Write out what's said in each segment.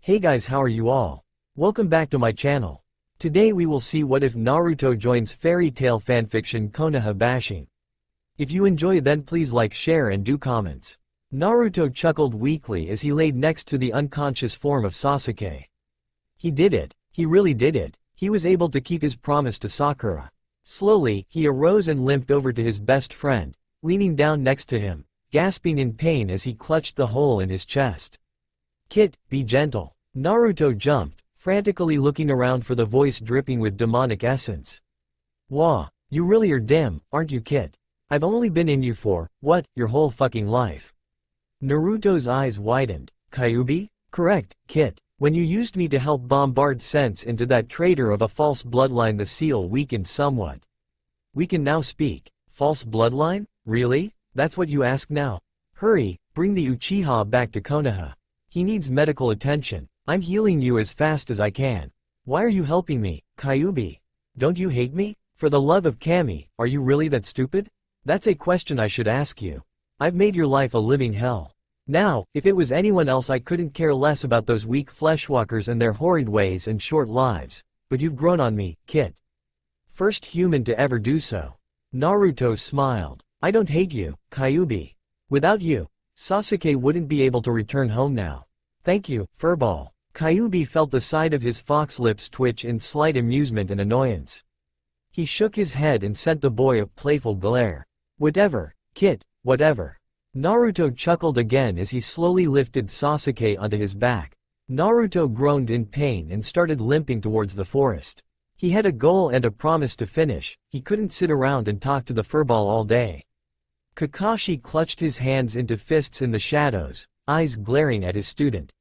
Hey guys, how are you all? Welcome back to my channel. Today we will see what if Naruto joins fairy tale fanfiction Konoha bashing. If you enjoy, then please like, share and do comments. Naruto chuckled weakly as he laid next to the unconscious form of Sasuke. He did it. He really did it. He was able to keep his promise to Sakura. Slowly, he arose and limped over to his best friend, leaning down next to him, gasping in pain as he clutched the hole in his chest. "Kit, be gentle." Naruto jumped, frantically looking around for the voice dripping with demonic essence. "Wah, you really are dim, aren't you, Kit? I've only been in you for, what, your whole fucking life." Naruto's eyes widened. "Kyuubi? Correct, Kit. When you used me to help bombard sense into that traitor of a false bloodline, the seal weakened somewhat. We can now speak. False bloodline? Really? That's what you ask now? Hurry, bring the Uchiha back to Konoha. He needs medical attention. I'm healing you as fast as I can. Why are you helping me, Kyuubi? Don't you hate me? For the love of Kami, are you really that stupid? That's a question I should ask you. I've made your life a living hell. Now, if it was anyone else, I couldn't care less about those weak fleshwalkers and their horrid ways and short lives, but you've grown on me, Kit. First human to ever do so." Naruto smiled. "I don't hate you, Kyuubi. Without you, Sasuke wouldn't be able to return home now. Thank you, Furball." Kyuubi felt the side of his fox lips twitch in slight amusement and annoyance. He shook his head and sent the boy a playful glare. "Whatever, Kit, whatever." Naruto chuckled again as he slowly lifted Sasuke onto his back. Naruto groaned in pain and started limping towards the forest. He had a goal and a promise to finish. He couldn't sit around and talk to the furball all day. Kakashi clutched his hands into fists in the shadows, eyes glaring at his student.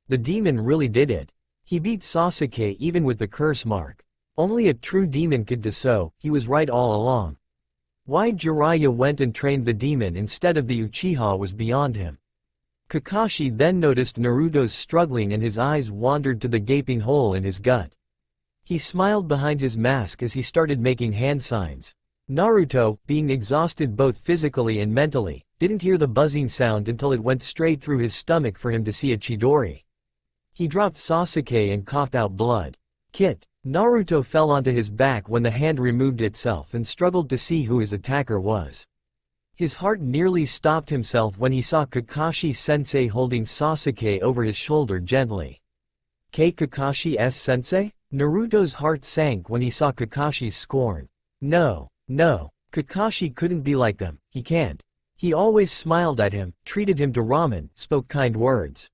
The demon really did it. He beat Sasuke even with the curse mark. Only a true demon could do so. He was right all along. Why Jiraiya went and trained the demon instead of the Uchiha was beyond him. Kakashi then noticed Naruto's struggling and his eyes wandered to the gaping hole in his gut. He smiled behind his mask as he started making hand signs. Naruto, being exhausted both physically and mentally, didn't hear the buzzing sound until it went straight through his stomach for him to see a Chidori. He dropped Sasuke and coughed out blood. "Kit." Naruto fell onto his back when the hand removed itself and struggled to see who his attacker was. His heart nearly stopped himself when he saw Kakashi-sensei holding Sasuke over his shoulder gently. Kakashi-'s sensei? Naruto's heart sank when he saw Kakashi's scorn. No, Kakashi couldn't be like them, he can't. He always smiled at him, treated him to ramen, spoke kind words.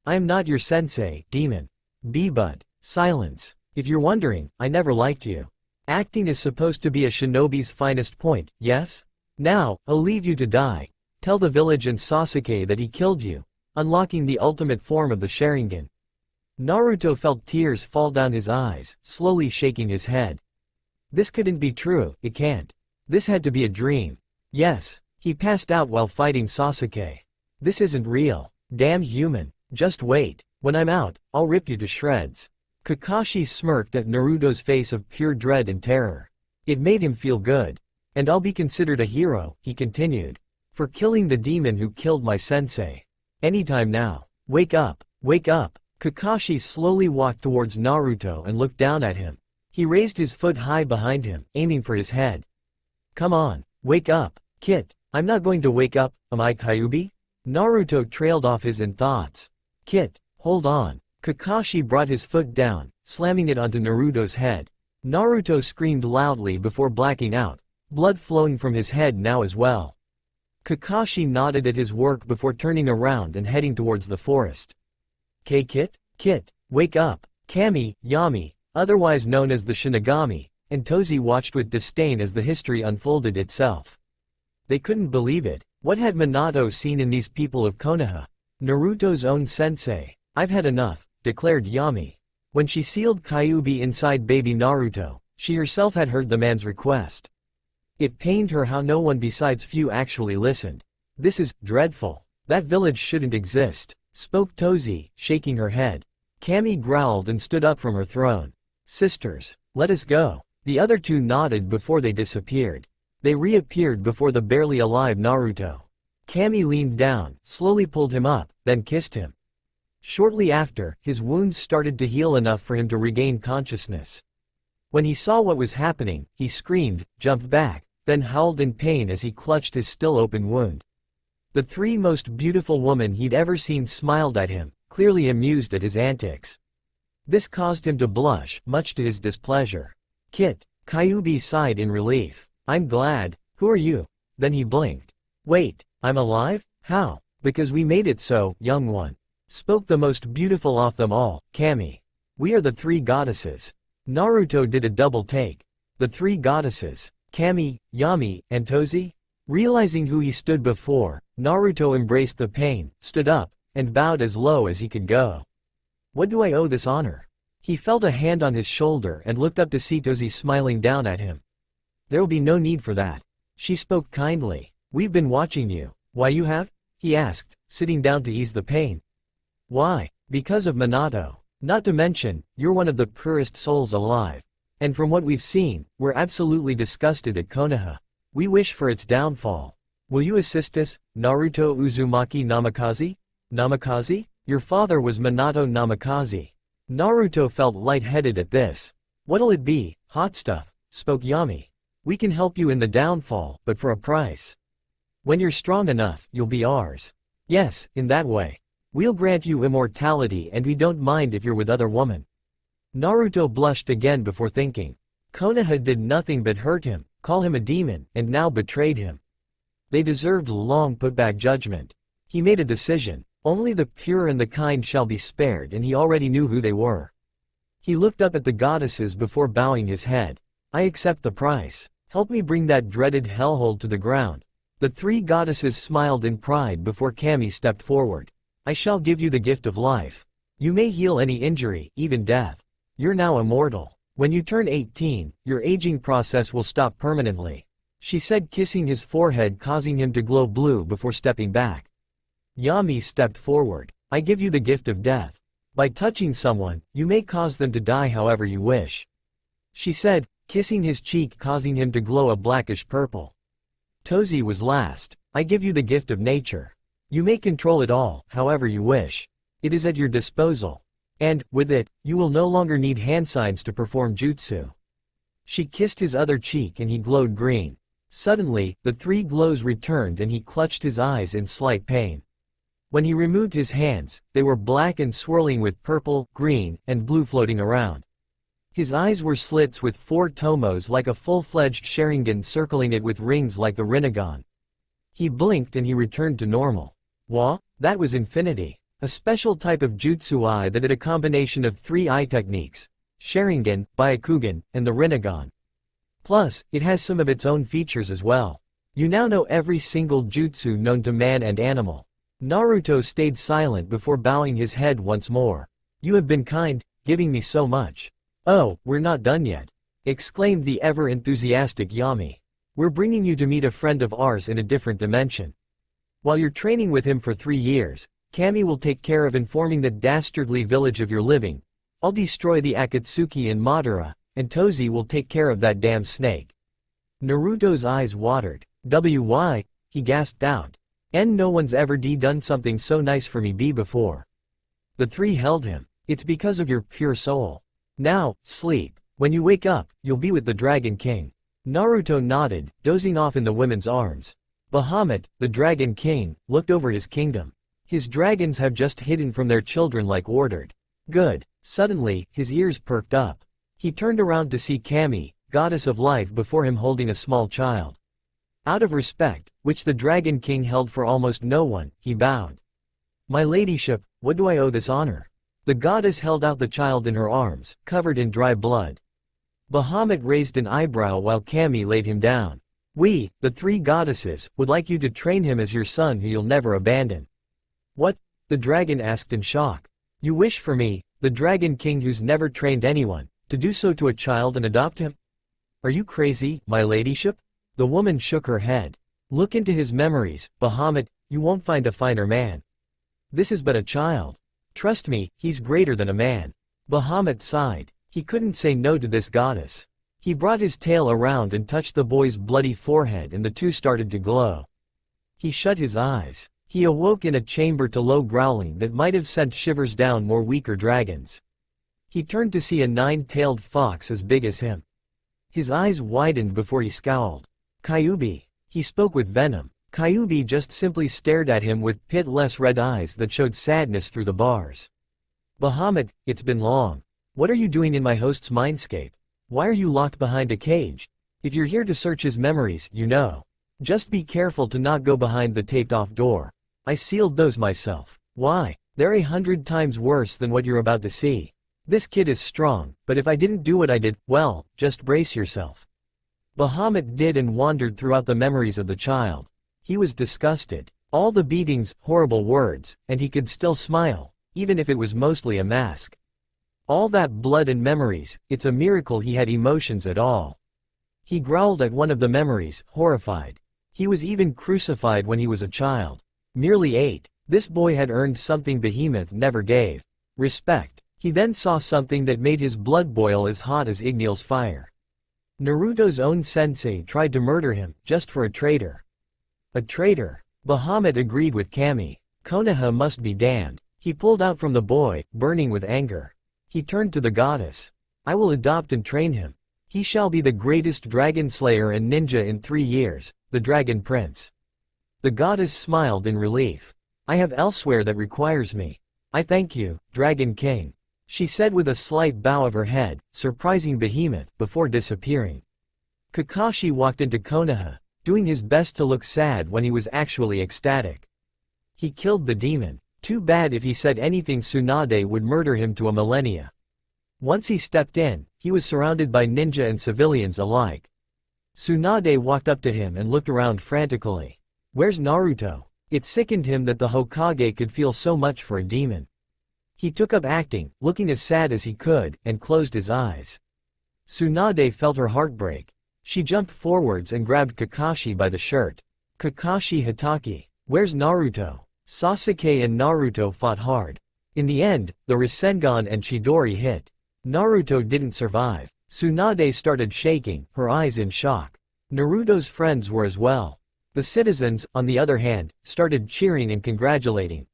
"I am not your sensei, demon. But silence. If you're wondering, I never liked you. Acting is supposed to be a shinobi's finest point, yes? Now, I'll leave you to die. Tell the village and Sasuke that he killed you, unlocking the ultimate form of the Sharingan." Naruto felt tears fall down his eyes, slowly shaking his head. This couldn't be true, it can't. This had to be a dream. Yes, he passed out while fighting Sasuke. This isn't real. Damn human. Just wait. When I'm out, I'll rip you to shreds. Kakashi smirked at Naruto's face of pure dread and terror. It made him feel good. "And I'll be considered a hero," he continued, "for killing the demon who killed my sensei. Anytime now. Wake up, wake up." Kakashi slowly walked towards Naruto and looked down at him. He raised his foot high behind him, aiming for his head. "Come on, wake up, Kit." "I'm not going to wake up, am I, Kyuubi?" Naruto trailed off his in thoughts. "Kit, hold on." Kakashi brought his foot down, slamming it onto Naruto's head. Naruto screamed loudly before blacking out, blood flowing from his head now as well. Kakashi nodded at his work before turning around and heading towards the forest. Kit, wake up." Kami, Yami, otherwise known as the Shinigami, and Tozi watched with disdain as the history unfolded itself. They couldn't believe it. What had Minato seen in these people of Konoha? Naruto's own sensei. "I've had enough," declared Yami. When she sealed Kyuubi inside baby Naruto, she herself had heard the man's request. It pained her how no one besides few actually listened. "This is dreadful. That village shouldn't exist," spoke Tozi, shaking her head. Kami growled and stood up from her throne. "Sisters, let us go." The other two nodded before they disappeared. They reappeared before the barely alive Naruto. Kami leaned down, slowly pulled him up, then kissed him. Shortly after, his wounds started to heal enough for him to regain consciousness. When he saw what was happening, he screamed, jumped back, then howled in pain as he clutched his still open wound. The three most beautiful women he'd ever seen smiled at him, clearly amused at his antics. This caused him to blush, much to his displeasure. "Kit," Kyuubi sighed in relief. "I'm glad. Who are you?" Then he blinked. "Wait, I'm alive? How?" "Because we made it so, young one," spoke the most beautiful of them all, Kami. "We are the three goddesses." Naruto did a double take. The three goddesses, Kami, Yami, and Tozi? Realizing who he stood before, Naruto embraced the pain, stood up, and bowed as low as he could go. "What do I owe this honor?" He felt a hand on his shoulder and looked up to see Tozi smiling down at him. "There'll be no need for that." She spoke kindly. "We've been watching you." "Why you have?" he asked, sitting down to ease the pain. "Why? Because of Minato. Not to mention, you're one of the purest souls alive. And from what we've seen, we're absolutely disgusted at Konoha. We wish for its downfall. Will you assist us, Naruto Uzumaki Namikaze?" "Namikaze? Your father was Minato Namikaze." Naruto felt lightheaded at this. "What'll it be, hot stuff?" spoke Yami. "We can help you in the downfall, but for a price. When you're strong enough, you'll be ours." "Yes, in that way. We'll grant you immortality and we don't mind if you're with other women." Naruto blushed again before thinking. Konoha did nothing but hurt him, call him a demon, and now betrayed him. They deserved long put-back judgment. He made a decision. Only the pure and the kind shall be spared, and he already knew who they were. He looked up at the goddesses before bowing his head. "I accept the price. Help me bring that dreaded hellhole to the ground." The three goddesses smiled in pride before Kami stepped forward. "I shall give you the gift of life. You may heal any injury, even death. You're now immortal. When you turn 18, your aging process will stop permanently," she said, kissing his forehead, causing him to glow blue before stepping back. Yami stepped forward. "I give you the gift of death. By touching someone, you may cause them to die however you wish," she said, kissing his cheek, causing him to glow a blackish purple. Tozi was last. "I give you the gift of nature. You may control it all, however you wish. It is at your disposal. And, with it, you will no longer need hand signs to perform jutsu." She kissed his other cheek and he glowed green. Suddenly, the three glows returned and he clutched his eyes in slight pain. When he removed his hands, they were black and swirling with purple, green, and blue floating around. His eyes were slits with 4 tomos like a full-fledged Sharingan circling it with rings like the Rinnegan. He blinked and he returned to normal. Wah, that was infinity. A special type of jutsu eye that had a combination of 3 eye techniques: Sharingan, Byakugan, and the Rinnegan. Plus, it has some of its own features as well. You now know every single jutsu known to man and animal. Naruto stayed silent before bowing his head once more. "You have been kind, giving me so much." "Oh, we're not done yet," exclaimed the ever-enthusiastic Yami. "We're bringing you to meet a friend of ours in a different dimension. While you're training with him for 3 years, Kami will take care of informing the dastardly village of your living. I'll destroy the Akatsuki in Madara, and Tozi will take care of that damn snake." Naruto's eyes watered. "Why?" he gasped out. No one's ever done something so nice for me before." The three held him. "It's because of your pure soul. Now, sleep. When you wake up, you'll be with the Dragon King." Naruto nodded, dozing off in the women's arms. Bahamut, the Dragon King, looked over his kingdom. His dragons have just hidden from their children like ordered. Good. Suddenly, his ears perked up. He turned around to see Kami, goddess of life, before him holding a small child. Out of respect, which the Dragon King held for almost no one, he bowed. "My ladyship, what do I owe this honor?" The goddess held out the child in her arms, covered in dry blood. Bahamut raised an eyebrow while Kami laid him down. "We, the 3 goddesses, would like you to train him as your son who you'll never abandon." "What?" the dragon asked in shock. "You wish for me, the Dragon King who's never trained anyone, to do so to a child and adopt him? Are you crazy, my ladyship?" The woman shook her head. "Look into his memories, Bahamut, you won't find a finer man. This is but a child. Trust me, he's greater than a man." Bahamut sighed. He couldn't say no to this goddess. He brought his tail around and touched the boy's bloody forehead and the two started to glow. He shut his eyes. He awoke in a chamber to low growling that might have sent shivers down more weaker dragons. He turned to see a 9-tailed fox as big as him. His eyes widened before he scowled. Kyuubi. He spoke with venom. Kyuubi just simply stared at him with pitless red eyes that showed sadness through the bars. Bahamut, it's been long. What are you doing in my host's mindscape? Why are you locked behind a cage? If you're here to search his memories, you know. Just be careful to not go behind the taped-off door. I sealed those myself. Why? They're 100 times worse than what you're about to see. This kid is strong, but if I didn't do what I did, well, just brace yourself. Bahamut did and wandered throughout the memories of the child. He was disgusted. All the beatings, horrible words, and he could still smile, even if it was mostly a mask. All that blood and memories, it's a miracle he had emotions at all. He growled at one of the memories, horrified. He was even crucified when he was a child. Merely 8. This boy had earned something Behemoth never gave. Respect. He then saw something that made his blood boil as hot as Ignil's fire. Naruto's own sensei tried to murder him, just for a traitor. A traitor. Bahamut agreed with Kami. Konoha must be damned. He pulled out from the boy, burning with anger. He turned to the goddess. I will adopt and train him. He shall be the greatest dragon slayer and ninja in 3 years, the Dragon Prince. The goddess smiled in relief. I have elsewhere that requires me. I thank you, Dragon King. She said with a slight bow of her head, surprising Behemoth, before disappearing. Kakashi walked into Konoha, doing his best to look sad when he was actually ecstatic. He killed the demon. Too bad if he said anything Tsunade would murder him to a millennia. Once he stepped in, he was surrounded by ninja and civilians alike. Tsunade walked up to him and looked around frantically. Where's Naruto? It sickened him that the Hokage could feel so much for a demon. He took up acting, looking as sad as he could, and closed his eyes. Tsunade felt her heart break. She jumped forwards and grabbed Kakashi by the shirt. Kakashi Hatake. Where's Naruto? Sasuke and Naruto fought hard. In the end, the Rasengan and Chidori hit. Naruto didn't survive. Tsunade started shaking, her eyes in shock. Naruto's friends were as well. The citizens, on the other hand, started cheering and congratulating.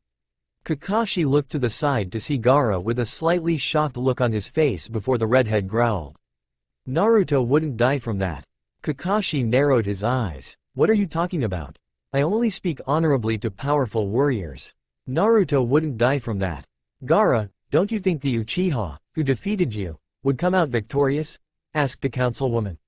Kakashi looked to the side to see Gaara with a slightly shocked look on his face before the redhead growled. Naruto wouldn't die from that. Kakashi narrowed his eyes. What are you talking about? I only speak honorably to powerful warriors. Naruto wouldn't die from that. Gaara, don't you think the Uchiha, who defeated you, would come out victorious? Asked the councilwoman.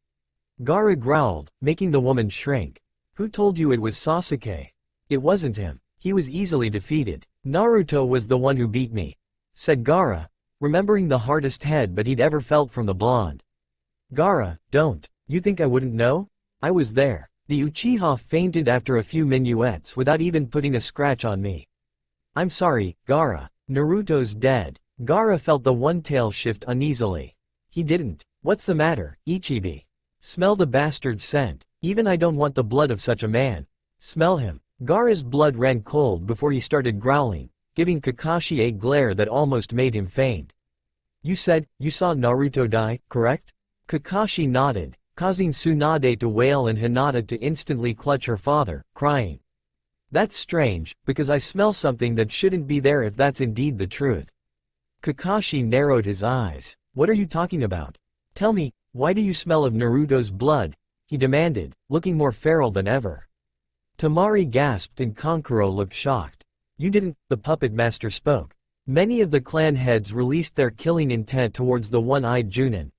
Gaara growled, making the woman shrink. Who told you it was Sasuke? It wasn't him. He was easily defeated. Naruto was the one who beat me, said Gaara, remembering the hardest head he'd ever felt from the blonde. Gaara, don't. You think I wouldn't know? I was there. The Uchiha fainted after a few minuets without even putting a scratch on me. I'm sorry, Gaara. Naruto's dead. Gaara felt the one-tail shift uneasily. He didn't. What's the matter, Ichibi? Smell the bastard's scent. Even I don't want the blood of such a man. Smell him. Gaara's blood ran cold before he started growling, giving Kakashi a glare that almost made him faint. You said, you saw Naruto die, correct? Kakashi nodded, causing Tsunade to wail and Hinata to instantly clutch her father, crying. That's strange, because I smell something that shouldn't be there if that's indeed the truth. Kakashi narrowed his eyes. What are you talking about? Tell me, why do you smell of Naruto's blood? He demanded, looking more feral than ever. Temari gasped and Kankuro looked shocked. You didn't, the puppet master spoke. Many of the clan heads released their killing intent towards the one-eyed Junin.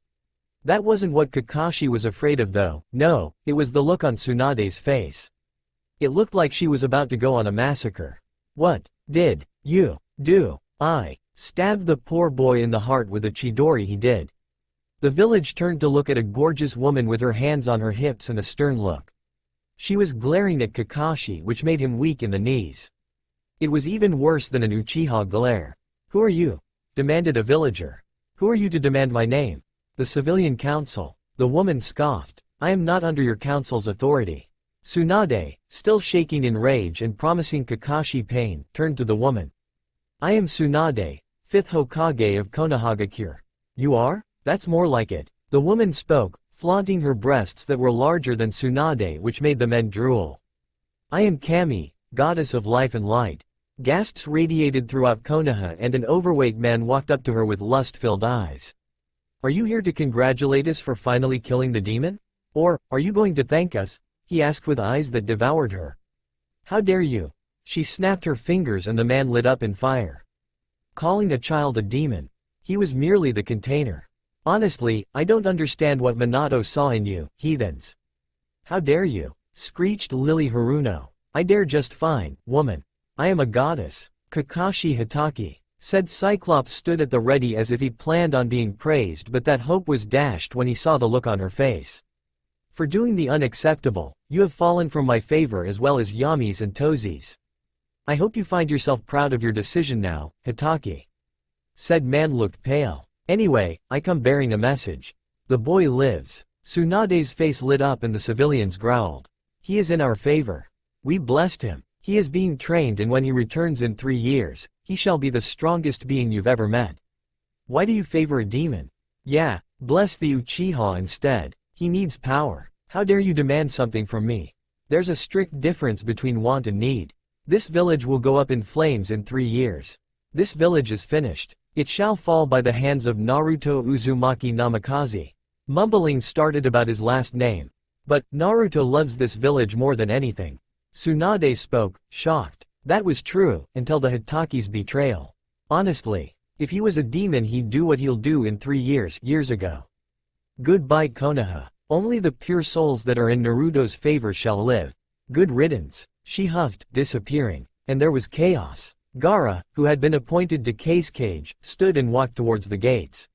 That wasn't what Kakashi was afraid of though, no, it was the look on Tsunade's face. It looked like she was about to go on a massacre. What did you do? I stabbed the poor boy in the heart with a Chidori he did. The village turned to look at a gorgeous woman with her hands on her hips and a stern look. She was glaring at Kakashi, which made him weak in the knees. It was even worse than an Uchiha glare. Who are you? Demanded a villager. Who are you to demand my name? The civilian council. The woman scoffed. I am not under your council's authority. Tsunade, still shaking in rage and promising Kakashi pain, turned to the woman. I am Tsunade, 5th Hokage of Konohagakure. You are? That's more like it. The woman spoke, flaunting her breasts that were larger than Tsunade, which made the men drool. I am Kami, goddess of life and light. Gasps radiated throughout Konoha and an overweight man walked up to her with lust-filled eyes. Are you here to congratulate us for finally killing the demon? Or, are you going to thank us? He asked with eyes that devoured her. How dare you? She snapped her fingers and the man lit up in fire. Calling a child a demon. He was merely the container. Honestly, I don't understand what Minato saw in you, heathens. How dare you? Screeched Lily Haruno. I dare just fine, woman. I am a goddess. Kakashi Hitaki. Said Cyclops stood at the ready as if he planned on being praised, but that hope was dashed when he saw the look on her face. For doing the unacceptable, you have fallen from my favor as well as Yami's and Tozi's. I hope you find yourself proud of your decision now, Hitaki. Said man looked pale. Anyway, I come bearing a message. The boy lives. Tsunade's face lit up and the civilians growled. He is in our favor. We blessed him. He is being trained and when he returns in 3 years, he shall be the strongest being you've ever met. Why do you favor a demon? Yeah, bless the Uchiha instead. He needs power. How dare you demand something from me? There's a strict difference between want and need. This village will go up in flames in 3 years. This village is finished. It shall fall by the hands of Naruto Uzumaki Namikaze. Mumbling started about his last name. But, Naruto loves this village more than anything. Tsunade spoke, shocked. That was true, until the Hitaki's betrayal. Honestly, if he was a demon he'd do what he'll do in 3 years ago. Goodbye Konoha. Only the pure souls that are in Naruto's favor shall live. Good riddance. She huffed, disappearing. And there was chaos. Gaara, who had been appointed to Case Cage, stood and walked towards the gates.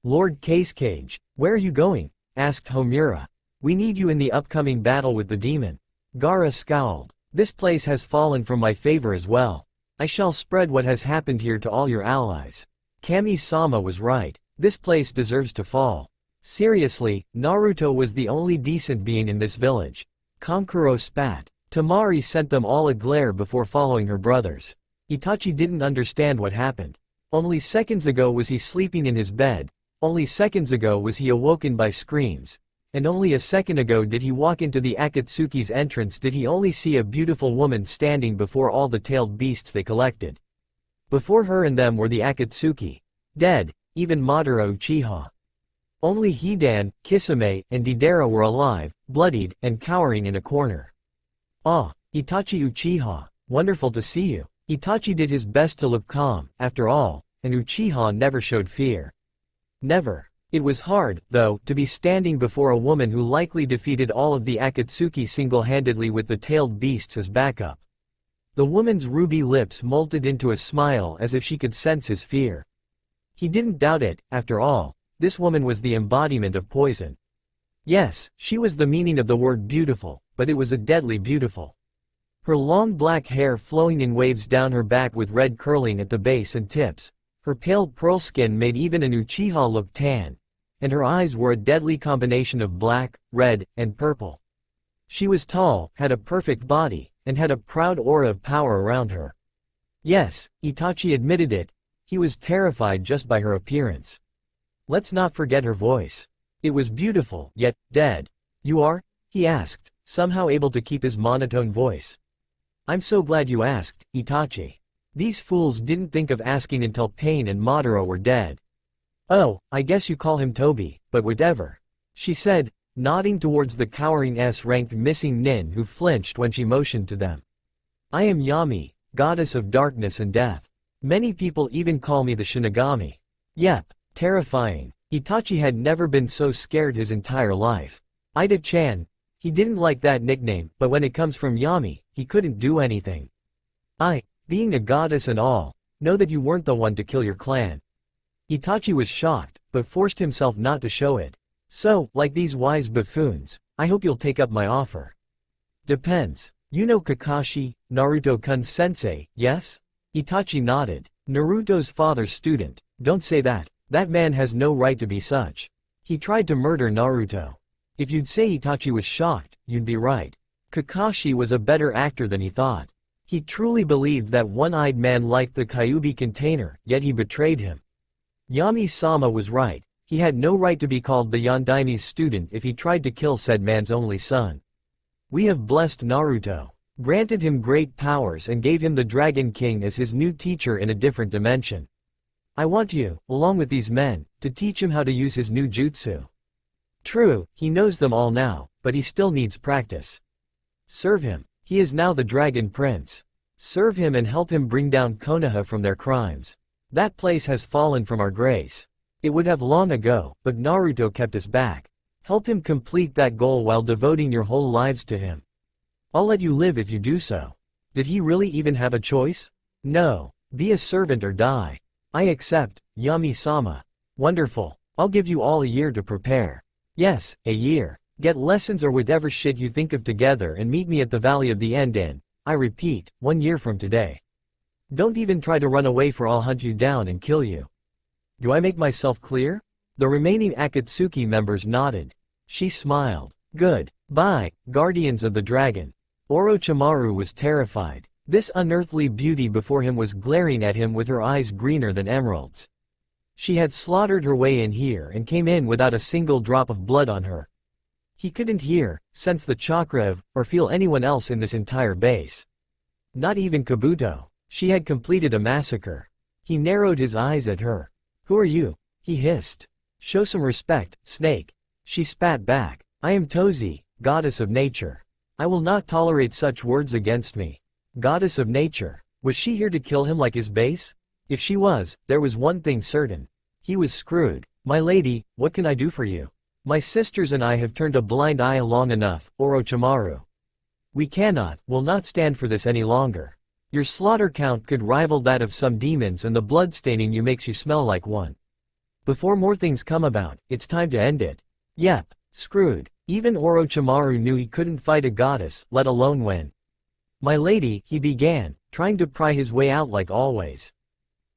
Lord Case Cage, where are you going? Asked Homura. We need you in the upcoming battle with the demon. Gaara scowled. This place has fallen from my favor as well. I shall spread what has happened here to all your allies. Kami-sama was right. This place deserves to fall. Seriously, Naruto was the only decent being in this village. Kankuro spat. Tamari sent them all a glare before following her brothers. Itachi didn't understand what happened. Only seconds ago was he sleeping in his bed. Only seconds ago was he awoken by screams. And only a second ago did he walk into the Akatsuki's entrance did he only see a beautiful woman standing before all the tailed beasts they collected. Before her and them were the Akatsuki. Dead, even Madara Uchiha. Only Hidan, Kisame, and Deidara were alive, bloodied, and cowering in a corner. Ah, Itachi Uchiha, wonderful to see you. Itachi did his best to look calm, after all, and Uchiha never showed fear. Never. It was hard, though, to be standing before a woman who likely defeated all of the Akatsuki single-handedly with the tailed beasts as backup. The woman's ruby lips molted into a smile as if she could sense his fear. He didn't doubt it, after all, this woman was the embodiment of poison. Yes, she was the meaning of the word beautiful, but it was a deadly beautiful. Her long black hair flowing in waves down her back with red curling at the base and tips, her pale pearl skin made even an Uchiha look tan. And her eyes were a deadly combination of black, red, and purple. She was tall, had a perfect body, and had a proud aura of power around her. Yes, Itachi admitted it, he was terrified just by her appearance. Let's not forget her voice. It was beautiful, yet, dead. You are? He asked, somehow able to keep his monotone voice. I'm so glad you asked, Itachi. These fools didn't think of asking until Pain and Madara were dead. Oh, I guess you call him Toby, but whatever. She said, nodding towards the cowering S-ranked missing nin who flinched when she motioned to them. I am Yami, goddess of darkness and death. Many people even call me the Shinigami. Yep, terrifying. Itachi had never been so scared his entire life. Ida-chan. He didn't like that nickname, but when it comes from Yami, he couldn't do anything. Being a goddess and all, know that you weren't the one to kill your clan. Itachi was shocked, but forced himself not to show it. So, like these wise buffoons, I hope you'll take up my offer. Depends. You know Kakashi, Naruto-kun sensei, yes? Itachi nodded. Naruto's father's student. Don't say that. That man has no right to be such. He tried to murder Naruto. If you'd say Itachi was shocked, you'd be right. Kakashi was a better actor than he thought. He truly believed that one-eyed man liked the Kyuubi container, yet he betrayed him. Yami-sama was right. He had no right to be called the Yondaime's student if he tried to kill said man's only son. We have blessed Naruto. granted him great powers and gave him the Dragon King as his new teacher in a different dimension. I want you, along with these men, to teach him how to use his new jutsu. True, he knows them all now, but he still needs practice. Serve him. He is now the Dragon Prince. Serve him and help him bring down Konoha from their crimes. That place has fallen from our grace. It would have long ago, but Naruto kept us back. Help him complete that goal while devoting your whole lives to him. I'll let you live if you do so. Did he really even have a choice? No. Be a servant or die. I accept, Yami-sama. Wonderful. I'll give you all a year to prepare. Yes, a year. Get lessons or whatever shit you think of together and meet me at the Valley of the End in, I repeat, 1 year from today. Don't even try to run away for I'll hunt you down and kill you. Do I make myself clear? The remaining Akatsuki members nodded. She smiled. Good. Bye, guardians of the dragon. Orochimaru was terrified. This unearthly beauty before him was glaring at him with her eyes greener than emeralds. She had slaughtered her way in here and came in without a single drop of blood on her. He couldn't hear, sense the chakra of, or feel anyone else in this entire base. Not even Kabuto. She had completed a massacre. He narrowed his eyes at her. Who are you? He hissed. Show some respect, snake. She spat back. I am Tozi, goddess of nature. I will not tolerate such words against me. Goddess of nature. Was she here to kill him like his base? If she was, there was one thing certain. He was screwed. My lady, what can I do for you? My sisters and I have turned a blind eye long enough, Orochimaru. We will not stand for this any longer. Your slaughter count could rival that of some demons and the blood staining you makes you smell like one. Before more things come about, it's time to end it. Yep, screwed. Even Orochimaru knew he couldn't fight a goddess, let alone win. My lady, he began, trying to pry his way out like always.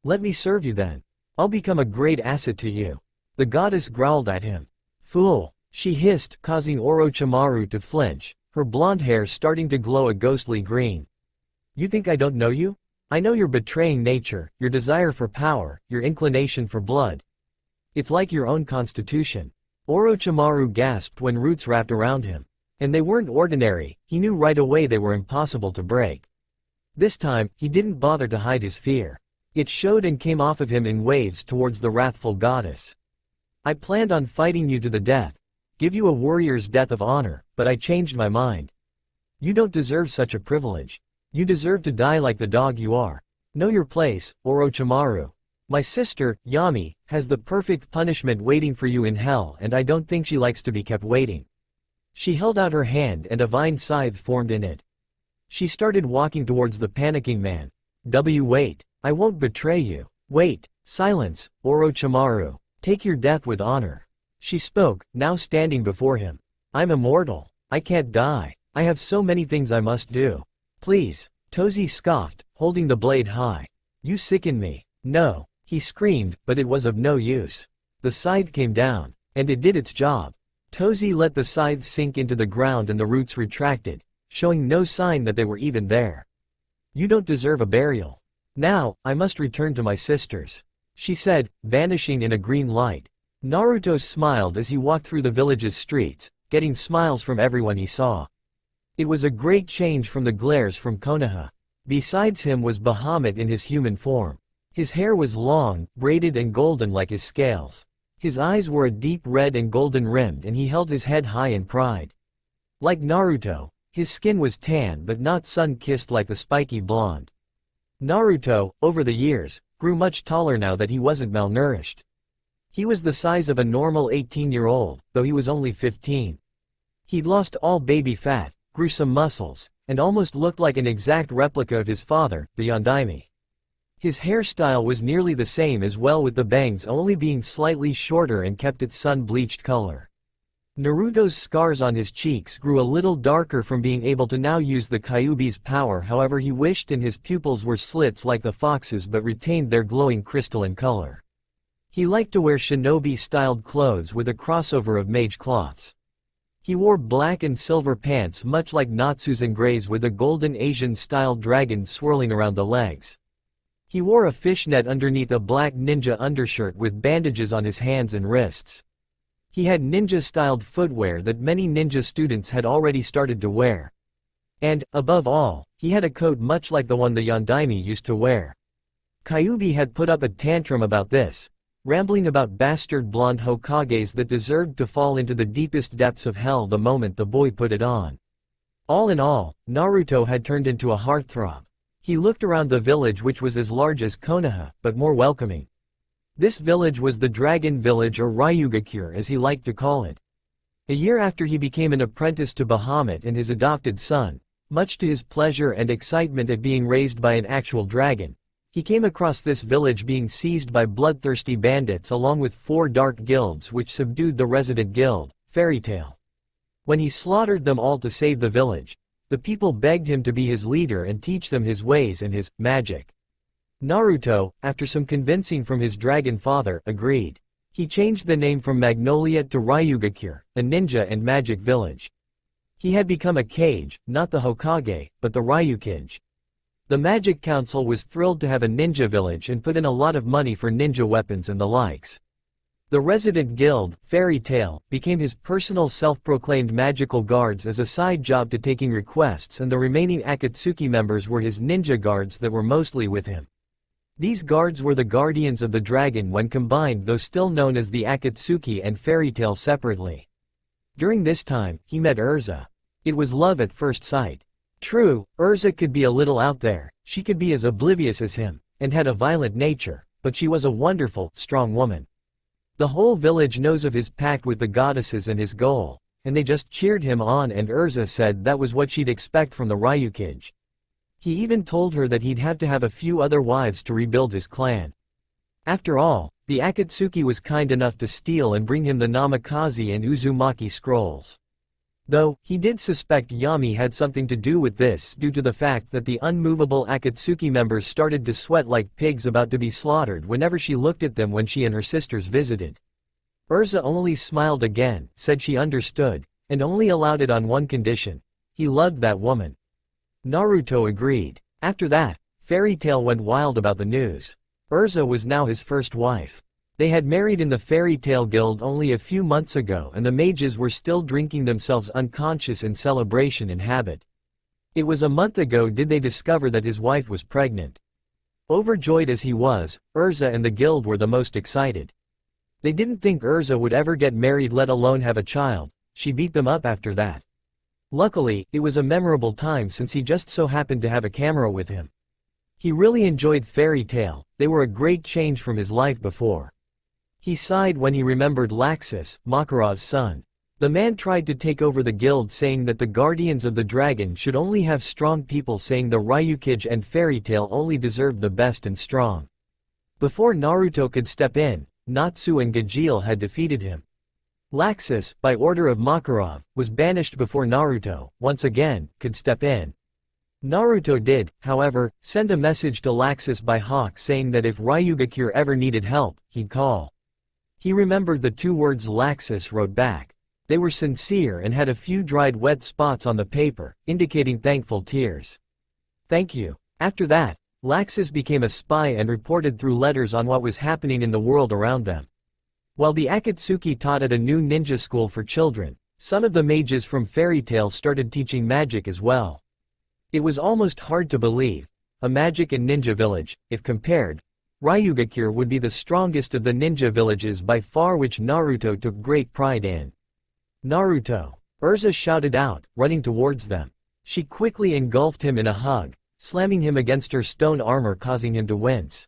Let me serve you then. I'll become a great asset to you. The goddess growled at him. Fool, she hissed, causing Orochimaru to flinch, her blonde hair starting to glow a ghostly green. You think I don't know you? I know your betraying nature, your desire for power, your inclination for blood. It's like your own constitution. Orochimaru gasped when roots wrapped around him. And they weren't ordinary, he knew right away they were impossible to break. This time, he didn't bother to hide his fear. It showed and came off of him in waves towards the wrathful goddess. I planned on fighting you to the death, give you a warrior's death of honor, but I changed my mind. You don't deserve such a privilege. You deserve to die like the dog you are. Know your place, Orochimaru. My sister, Yami, has the perfect punishment waiting for you in hell and I don't think she likes to be kept waiting. She held out her hand and a vine scythe formed in it. She started walking towards the panicking man. Wait. I won't betray you. Wait. Silence, Orochimaru. Take your death with honor. She spoke, now standing before him. I'm immortal. I can't die. I have so many things I must do. Please. Tozi scoffed, holding the blade high. You sicken me. No. He screamed, but it was of no use. The scythe came down. And it did its job. Tozi let the scythe sink into the ground and the roots retracted, showing no sign that they were even there. You don't deserve a burial. Now, I must return to my sisters, she said, vanishing in a green light. Naruto smiled as he walked through the village's streets, getting smiles from everyone he saw. It was a great change from the glares from Konoha. Besides him was Bahamut in his human form. His hair was long, braided and golden like his scales. His eyes were a deep red and golden rimmed and he held his head high in pride. Like Naruto, his skin was tan but not sun-kissed like the spiky blonde. Naruto, over the years, grew much taller now that he wasn't malnourished. He was the size of a normal 18-year-old, though he was only 15. He'd lost all baby fat, grew some muscles, and almost looked like an exact replica of his father, the Yondaime. His hairstyle was nearly the same as well, with the bangs only being slightly shorter and kept its sun-bleached color. Naruto's scars on his cheeks grew a little darker from being able to now use the Kyuubi's power, however he wished, and his pupils were slits like the fox's but retained their glowing crystalline color. He liked to wear shinobi-styled clothes with a crossover of mage cloths. He wore black and silver pants much like Natsu's and grays with a golden Asian-style dragon swirling around the legs. He wore a fishnet underneath a black ninja undershirt with bandages on his hands and wrists. He had ninja-styled footwear that many ninja students had already started to wear. And, above all, he had a coat much like the one the Yondaime used to wear. Kyuubi had put up a tantrum about this, rambling about bastard blonde Hokages that deserved to fall into the deepest depths of hell the moment the boy put it on. All in all, Naruto had turned into a heartthrob. He looked around the village, which was as large as Konoha, but more welcoming. This village was the Dragon Village, or Ryugakure as he liked to call it. A year after he became an apprentice to Bahamut and his adopted son, much to his pleasure and excitement at being raised by an actual dragon, he came across this village being seized by bloodthirsty bandits along with 4 dark guilds which subdued the resident guild, Fairy Tail. When he slaughtered them all to save the village, the people begged him to be his leader and teach them his ways and his magic. Naruto, after some convincing from his dragon father, agreed. He changed the name from Magnolia to Ryugakure, a ninja and magic village. He had become a Kage, not the Hokage, but the Ryukage. The Magic Council was thrilled to have a ninja village and put in a lot of money for ninja weapons and the likes. The resident guild, Fairy Tail, became his personal self-proclaimed magical guards as a side job to taking requests, and the remaining Akatsuki members were his ninja guards that were mostly with him. These guards were the guardians of the dragon when combined, though still known as the Akatsuki and Fairy Tail separately. During this time, he met Urza. It was love at first sight. True, Urza could be a little out there, she could be as oblivious as him, and had a violent nature, but she was a wonderful, strong woman. The whole village knows of his pact with the goddesses and his goal, and they just cheered him on, and Urza said that was what she'd expect from the Ryukage. He even told her that he'd have to have a few other wives to rebuild his clan. After all, the Akatsuki was kind enough to steal and bring him the Namikaze and Uzumaki scrolls. Though, he did suspect Yami had something to do with this due to the fact that the unmovable Akatsuki members started to sweat like pigs about to be slaughtered whenever she looked at them when she and her sisters visited. Urza only smiled again, said she understood, and only allowed it on one condition: he loved that woman. Naruto agreed. After that, Fairy Tail went wild about the news. Urza was now his first wife. They had married in the Fairy Tail Guild only a few months ago, and the mages were still drinking themselves unconscious in celebration and habit. It was a month ago did they discover that his wife was pregnant. Overjoyed as he was, Urza and the guild were the most excited. They didn't think Urza would ever get married, let alone have a child. She beat them up after that. Luckily, it was a memorable time since he just so happened to have a camera with him. He really enjoyed Fairy Tail. They were a great change from his life before. He sighed when he remembered Laxus, Makarov's son. The man tried to take over the guild, saying that the guardians of the dragon should only have strong people, saying the Ryukage and Fairy Tail only deserved the best and strong. Before Naruto could step in, Natsu and Gajeel had defeated him. Laxus, by order of Makarov, was banished before Naruto, once again, could step in. Naruto did, however, send a message to Laxus by Hawk saying that if Ryugakure ever needed help, he'd call. He remembered the 2 words Laxus wrote back. They were sincere and had a few dried wet spots on the paper, indicating thankful tears. Thank you. After that, Laxus became a spy and reported through letters on what was happening in the world around them. While the Akatsuki taught at a new ninja school for children, some of the mages from Fairy Tail started teaching magic as well. It was almost hard to believe. A magic and ninja village, if compared, Ryugakure would be the strongest of the ninja villages by far, which Naruto took great pride in. Naruto! Urza shouted out, running towards them. She quickly engulfed him in a hug, slamming him against her stone armor, causing him to wince.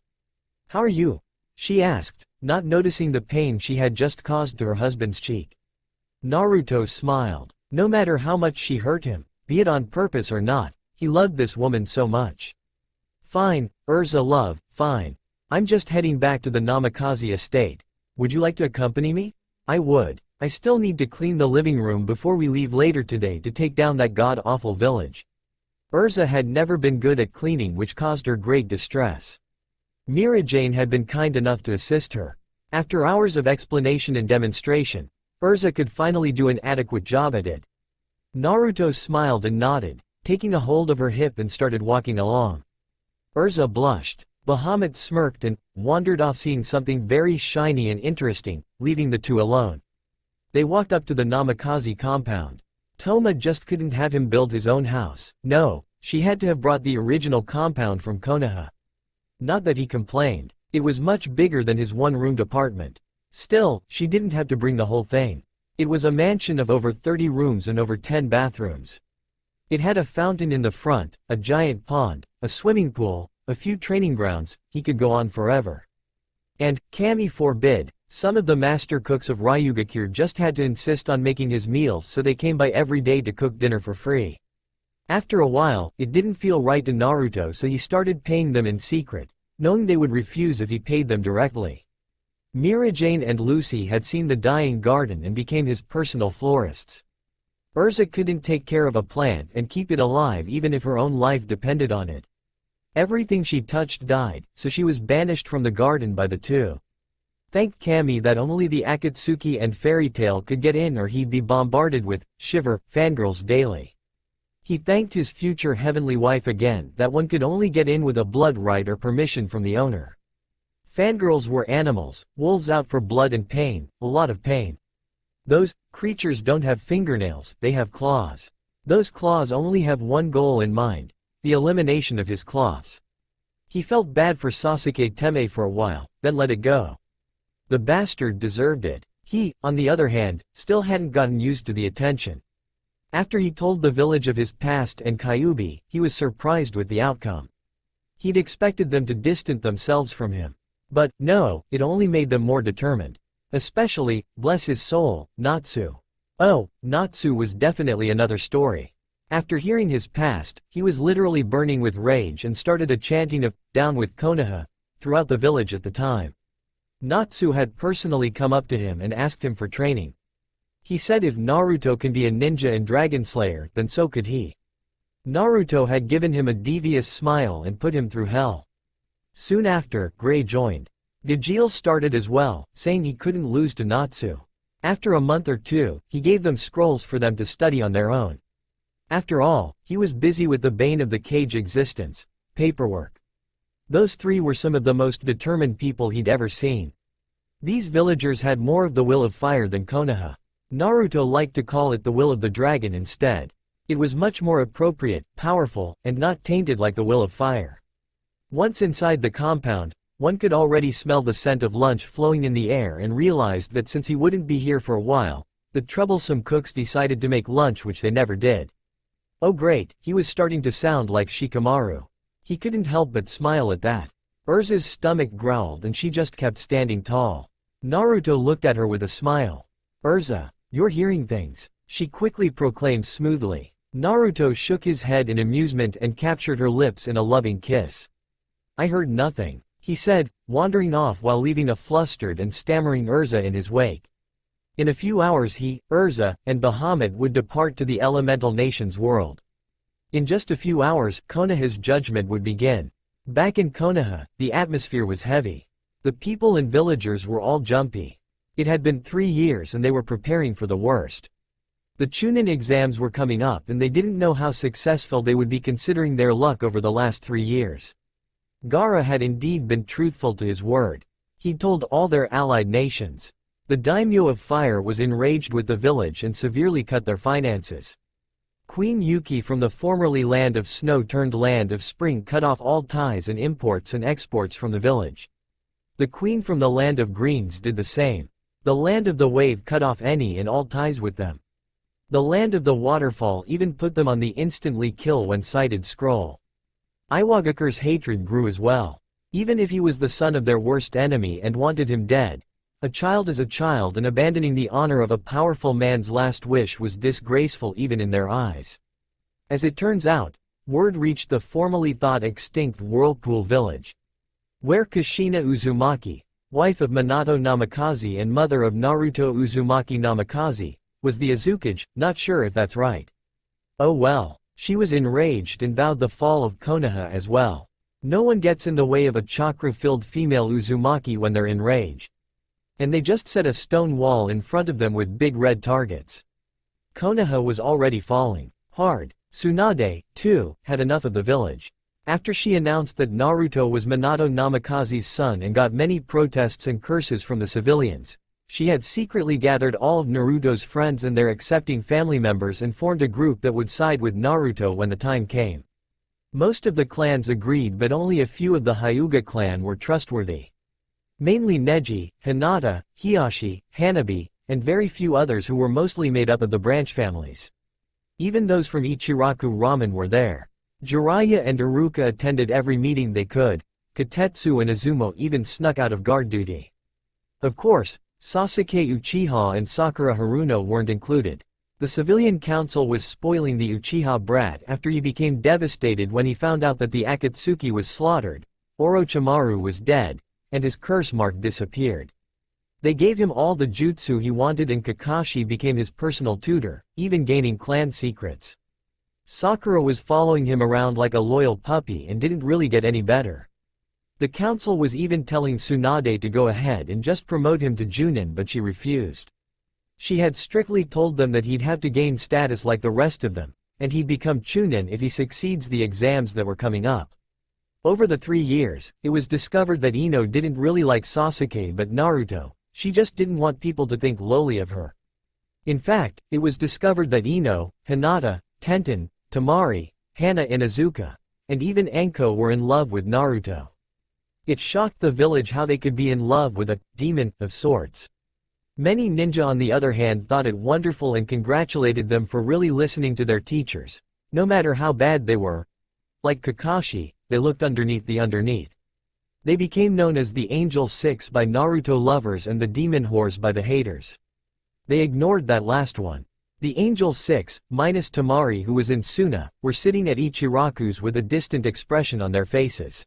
How are you? She asked, not noticing the pain she had just caused to her husband's cheek. Naruto smiled. No matter how much she hurt him, be it on purpose or not, he loved this woman so much. Fine, Urza love, fine. I'm just heading back to the Namikaze estate. Would you like to accompany me? I would. I still need to clean the living room before we leave later today to take down that god-awful village. Urza had never been good at cleaning, which caused her great distress. Mirajane had been kind enough to assist her. After hours of explanation and demonstration, Urza could finally do an adequate job at it. Naruto smiled and nodded, taking a hold of her hip and started walking along. Urza blushed. Bahamut smirked and wandered off, seeing something very shiny and interesting, leaving the 2 alone. They walked up to the Namikaze compound. Toma just couldn't have him build his own house. No, she had to have brought the original compound from Konoha. Not that he complained. It was much bigger than his one-roomed apartment. Still, she didn't have to bring the whole thing. It was a mansion of over 30 rooms and over 10 bathrooms. It had a fountain in the front, a giant pond, a swimming pool, a few training grounds. He could go on forever. And, Kami forbid, some of the master cooks of Ryugakure just had to insist on making his meals, so they came by every day to cook dinner for free. After a while, it didn't feel right to Naruto, so he started paying them in secret, knowing they would refuse if he paid them directly. Mirajane and Lucy had seen the dying garden and became his personal florists. Urza couldn't take care of a plant and keep it alive even if her own life depended on it. Everything she touched died, so she was banished from the garden by the two. Thank Kami that only the Akatsuki and Fairy Tail could get in, or he'd be bombarded with fangirls daily. He thanked his future heavenly wife again that one could only get in with a blood right or permission from the owner. Fangirls were animals, wolves out for blood and pain, a lot of pain. Those creatures don't have fingernails, they have claws. Those claws only have one goal in mind, the elimination of his claws. He felt bad for Sasuke Teme for a while, then let it go. The bastard deserved it. He, on the other hand, still hadn't gotten used to the attention. After he told the village of his past and Kyuubi, he was surprised with the outcome. He'd expected them to distance themselves from him. But, no, it only made them more determined. Especially, bless his soul, Natsu. Oh, Natsu was definitely another story. After hearing his past, he was literally burning with rage and started a chanting of, "Down with Konoha," throughout the village at the time. Natsu had personally come up to him and asked him for training. He said if Naruto can be a ninja and dragon slayer, then so could he. Naruto had given him a devious smile and put him through hell. Soon after, Gray joined. Gajeel started as well, saying he couldn't lose to Natsu. After a month or two, he gave them scrolls for them to study on their own. After all, he was busy with the bane of the cage existence, paperwork. Those three were some of the most determined people he'd ever seen. These villagers had more of the will of fire than Konoha. Naruto liked to call it the will of the dragon instead. It was much more appropriate, powerful, and not tainted like the will of fire. Once inside the compound, one could already smell the scent of lunch flowing in the air and realized that since he wouldn't be here for a while, the troublesome cooks decided to make lunch, which they never did. Oh great, he was starting to sound like Shikamaru. He couldn't help but smile at that. Urza's stomach growled and she just kept standing tall. Naruto looked at her with a smile. "Urza, you're hearing things," she quickly proclaimed smoothly. Naruto shook his head in amusement and captured her lips in a loving kiss. "I heard nothing," he said, wandering off while leaving a flustered and stammering Urza in his wake. In a few hours he, Urza, and Bahamut would depart to the elemental nation's world. In just a few hours, Konoha's judgment would begin. Back in Konoha, the atmosphere was heavy. The people and villagers were all jumpy. It had been 3 years and they were preparing for the worst. The Chunin exams were coming up and they didn't know how successful they would be considering their luck over the last 3 years. Gaara had indeed been truthful to his word. He'd told all their allied nations. The daimyo of fire was enraged with the village and severely cut their finances. Queen Yuki from the formerly land of snow turned land of spring cut off all ties and imports and exports from the village. The queen from the land of greens did the same. The land of the wave cut off any and all ties with them. The land of the waterfall even put them on the instantly kill when sighted scroll. Iwagakure's hatred grew as well. Even if he was the son of their worst enemy and wanted him dead, a child is a child, and abandoning the honor of a powerful man's last wish was disgraceful even in their eyes. As it turns out, word reached the formerly thought extinct Whirlpool village, where Kushina Uzumaki, wife of Minato Namikaze and mother of Naruto Uzumaki Namikaze, was the Azukage. Not sure if that's right. Oh well, she was enraged and vowed the fall of Konoha as well. No one gets in the way of a chakra-filled female Uzumaki when they're enraged. And they just set a stone wall in front of them with big red targets. Konoha was already falling hard. Tsunade, too, had enough of the village. After she announced that Naruto was Minato Namikaze's son and got many protests and curses from the civilians, she had secretly gathered all of Naruto's friends and their accepting family members and formed a group that would side with Naruto when the time came. Most of the clans agreed, but only a few of the Hyuga clan were trustworthy. Mainly Neji, Hinata, Hiashi, Hanabi, and very few others who were mostly made up of the branch families. Even those from Ichiraku Ramen were there. Jiraiya and Iruka attended every meeting they could. Katetsu and Izumo even snuck out of guard duty. Of course, Sasuke Uchiha and Sakura Haruno weren't included. The civilian council was spoiling the Uchiha brat after he became devastated when he found out that the Akatsuki was slaughtered, Orochimaru was dead, and his curse mark disappeared. They gave him all the jutsu he wanted and Kakashi became his personal tutor, even gaining clan secrets. Sakura was following him around like a loyal puppy and didn't really get any better. The council was even telling Tsunade to go ahead and just promote him to Junin, but she refused. She had strictly told them that he'd have to gain status like the rest of them, and he'd become Chunin if he succeeds the exams that were coming up. Over the 3 years, it was discovered that Ino didn't really like Sasuke but Naruto. She just didn't want people to think lowly of her. In fact, it was discovered that Ino, Hinata, Tenten, Temari, Hana and Izuka, and even Anko were in love with Naruto. It shocked the village how they could be in love with a demon of sorts. Many ninja on the other hand thought it wonderful and congratulated them for really listening to their teachers, no matter how bad they were. Like Kakashi, they looked underneath the underneath. They became known as the Angel Six by Naruto lovers and the Demon Whores by the haters. They ignored that last one. The Angel Six, minus Temari who was in Suna, were sitting at Ichiraku's with a distant expression on their faces.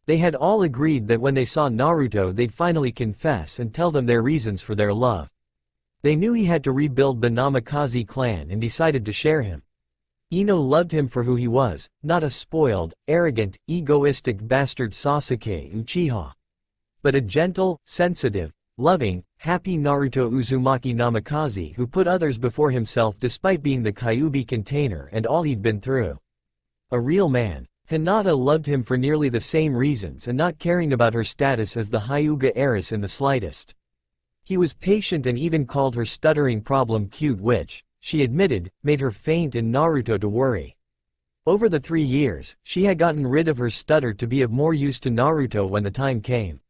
They had all agreed that when they saw Naruto they'd finally confess and tell them their reasons for their love. They knew he had to rebuild the Namikaze clan and decided to share him. Ino loved him for who he was, not a spoiled, arrogant, egoistic bastard Sasuke Uchiha, but a gentle, sensitive, loving, happy Naruto Uzumaki Namikaze who put others before himself despite being the Kyuubi container and all he'd been through. A real man. Hinata loved him for nearly the same reasons and not caring about her status as the Hyuga heiress in the slightest. He was patient and even called her stuttering problem cute, which, she admitted, made her faint and Naruto to worry. Over the 3 years, she had gotten rid of her stutter to be of more use to Naruto when the time came.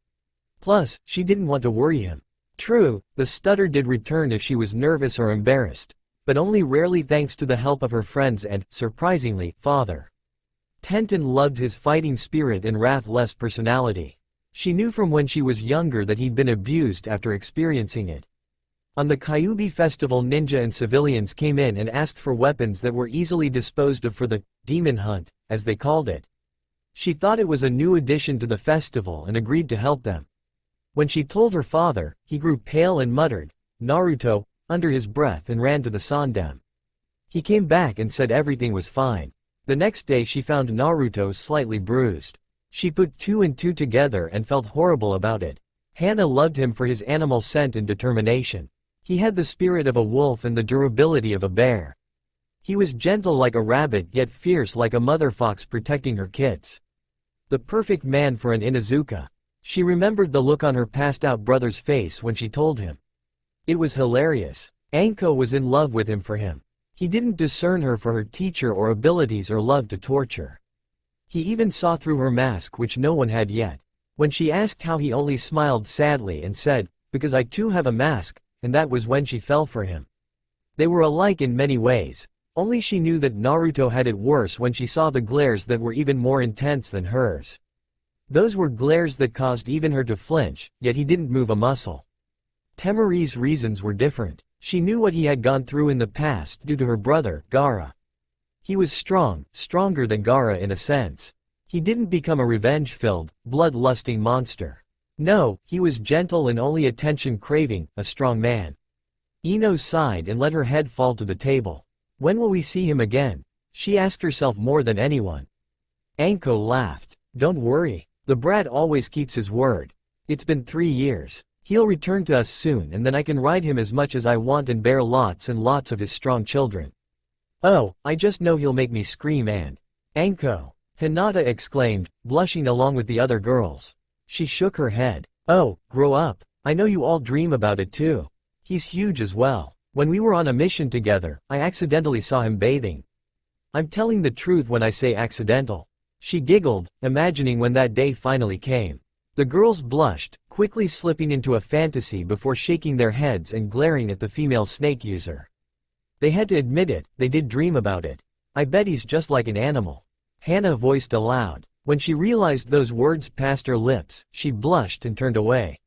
Plus, she didn't want to worry him. True, the stutter did return if she was nervous or embarrassed, but only rarely thanks to the help of her friends and, surprisingly, father. Tenten loved his fighting spirit and wrath-less personality. She knew from when she was younger that he'd been abused after experiencing it. On the Kyuubi festival, ninja and civilians came in and asked for weapons that were easily disposed of for the demon hunt, as they called it. She thought it was a new addition to the festival and agreed to help them. When she told her father, he grew pale and muttered, "Naruto," under his breath and ran to the Sandem. He came back and said everything was fine. The next day she found Naruto slightly bruised. She put 2 and 2 together and felt horrible about it. Hana loved him for his animal scent and determination. He had the spirit of a wolf and the durability of a bear. He was gentle like a rabbit yet fierce like a mother fox protecting her kits. The perfect man for an Inuzuka. She remembered the look on her passed-out brother's face when she told him. It was hilarious. Anko was in love with him for him. He didn't discern her for her teacher or abilities or love to torture. He even saw through her mask, which no one had yet. When she asked how, he only smiled sadly and said, "Because I too have a mask," and that was when she fell for him. They were alike in many ways, only she knew that Naruto had it worse when she saw the glares that were even more intense than hers. Those were glares that caused even her to flinch, yet he didn't move a muscle. Temari's reasons were different. She knew what he had gone through in the past due to her brother, Gaara. He was strong, stronger than Gaara in a sense. He didn't become a revenge-filled, blood-lusting monster. No, he was gentle and only attention-craving, a strong man. Ino sighed and let her head fall to the table. When will we see him again? She asked herself more than anyone. Anko laughed. Don't worry. The brat always keeps his word. It's been 3 years. He'll return to us soon and then I can ride him as much as I want and bear lots and lots of his strong children. Oh, I just know he'll make me scream and... Anko! Hinata exclaimed, blushing along with the other girls. She shook her head. Oh, grow up. I know you all dream about it too. He's huge as well. When we were on a mission together, I accidentally saw him bathing. I'm telling the truth when I say accidental. She giggled, imagining when that day finally came. The girls blushed, quickly slipping into a fantasy before shaking their heads and glaring at the female snake user. They had to admit it, they did dream about it. I bet he's just like an animal. Hannah voiced aloud. When she realized those words passed her lips, she blushed and turned away.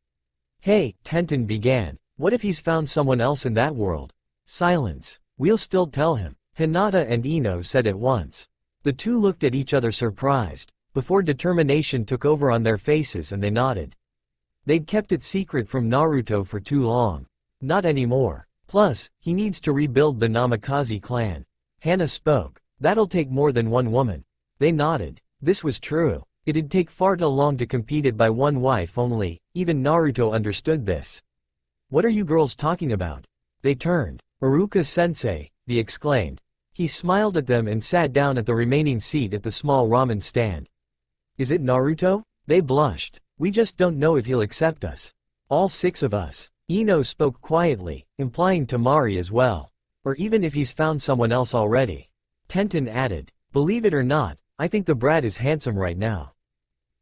Hey, Tenten began. What if he's found someone else in that world? Silence. We'll still tell him, Hinata and Ino said at once. The two looked at each other surprised, before determination took over on their faces and they nodded. They'd kept it secret from Naruto for too long. Not anymore. Plus, he needs to rebuild the Namikaze clan. Hannah spoke. That'll take more than one woman. They nodded. This was true. It'd take far too long to compete it by one wife only. Even Naruto understood this. What are you girls talking about? They turned. Iruka-sensei, they exclaimed. He smiled at them and sat down at the remaining seat at the small ramen stand. Is it Naruto? They blushed. We just don't know if he'll accept us. All 6 of us. Ino spoke quietly, implying Tamari as well. Or even if he's found someone else already. Tenten added. Believe it or not, I think the brat is handsome right now.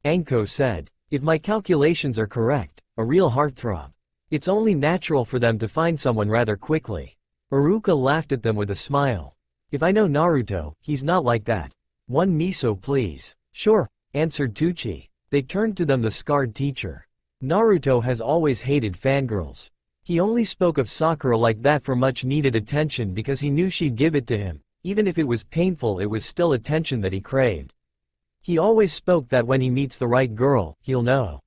Anko said. If my calculations are correct, a real heartthrob. It's only natural for them to find someone rather quickly. Iruka laughed at them with a smile. If I know Naruto, he's not like that. One miso please. Sure, answered Tucci. They turned to them the scarred teacher. Naruto has always hated fangirls. He only spoke of Sakura like that for much needed attention because he knew she'd give it to him. Even if it was painful, it was still attention that he craved. He always spoke that when he meets the right girl, he'll know.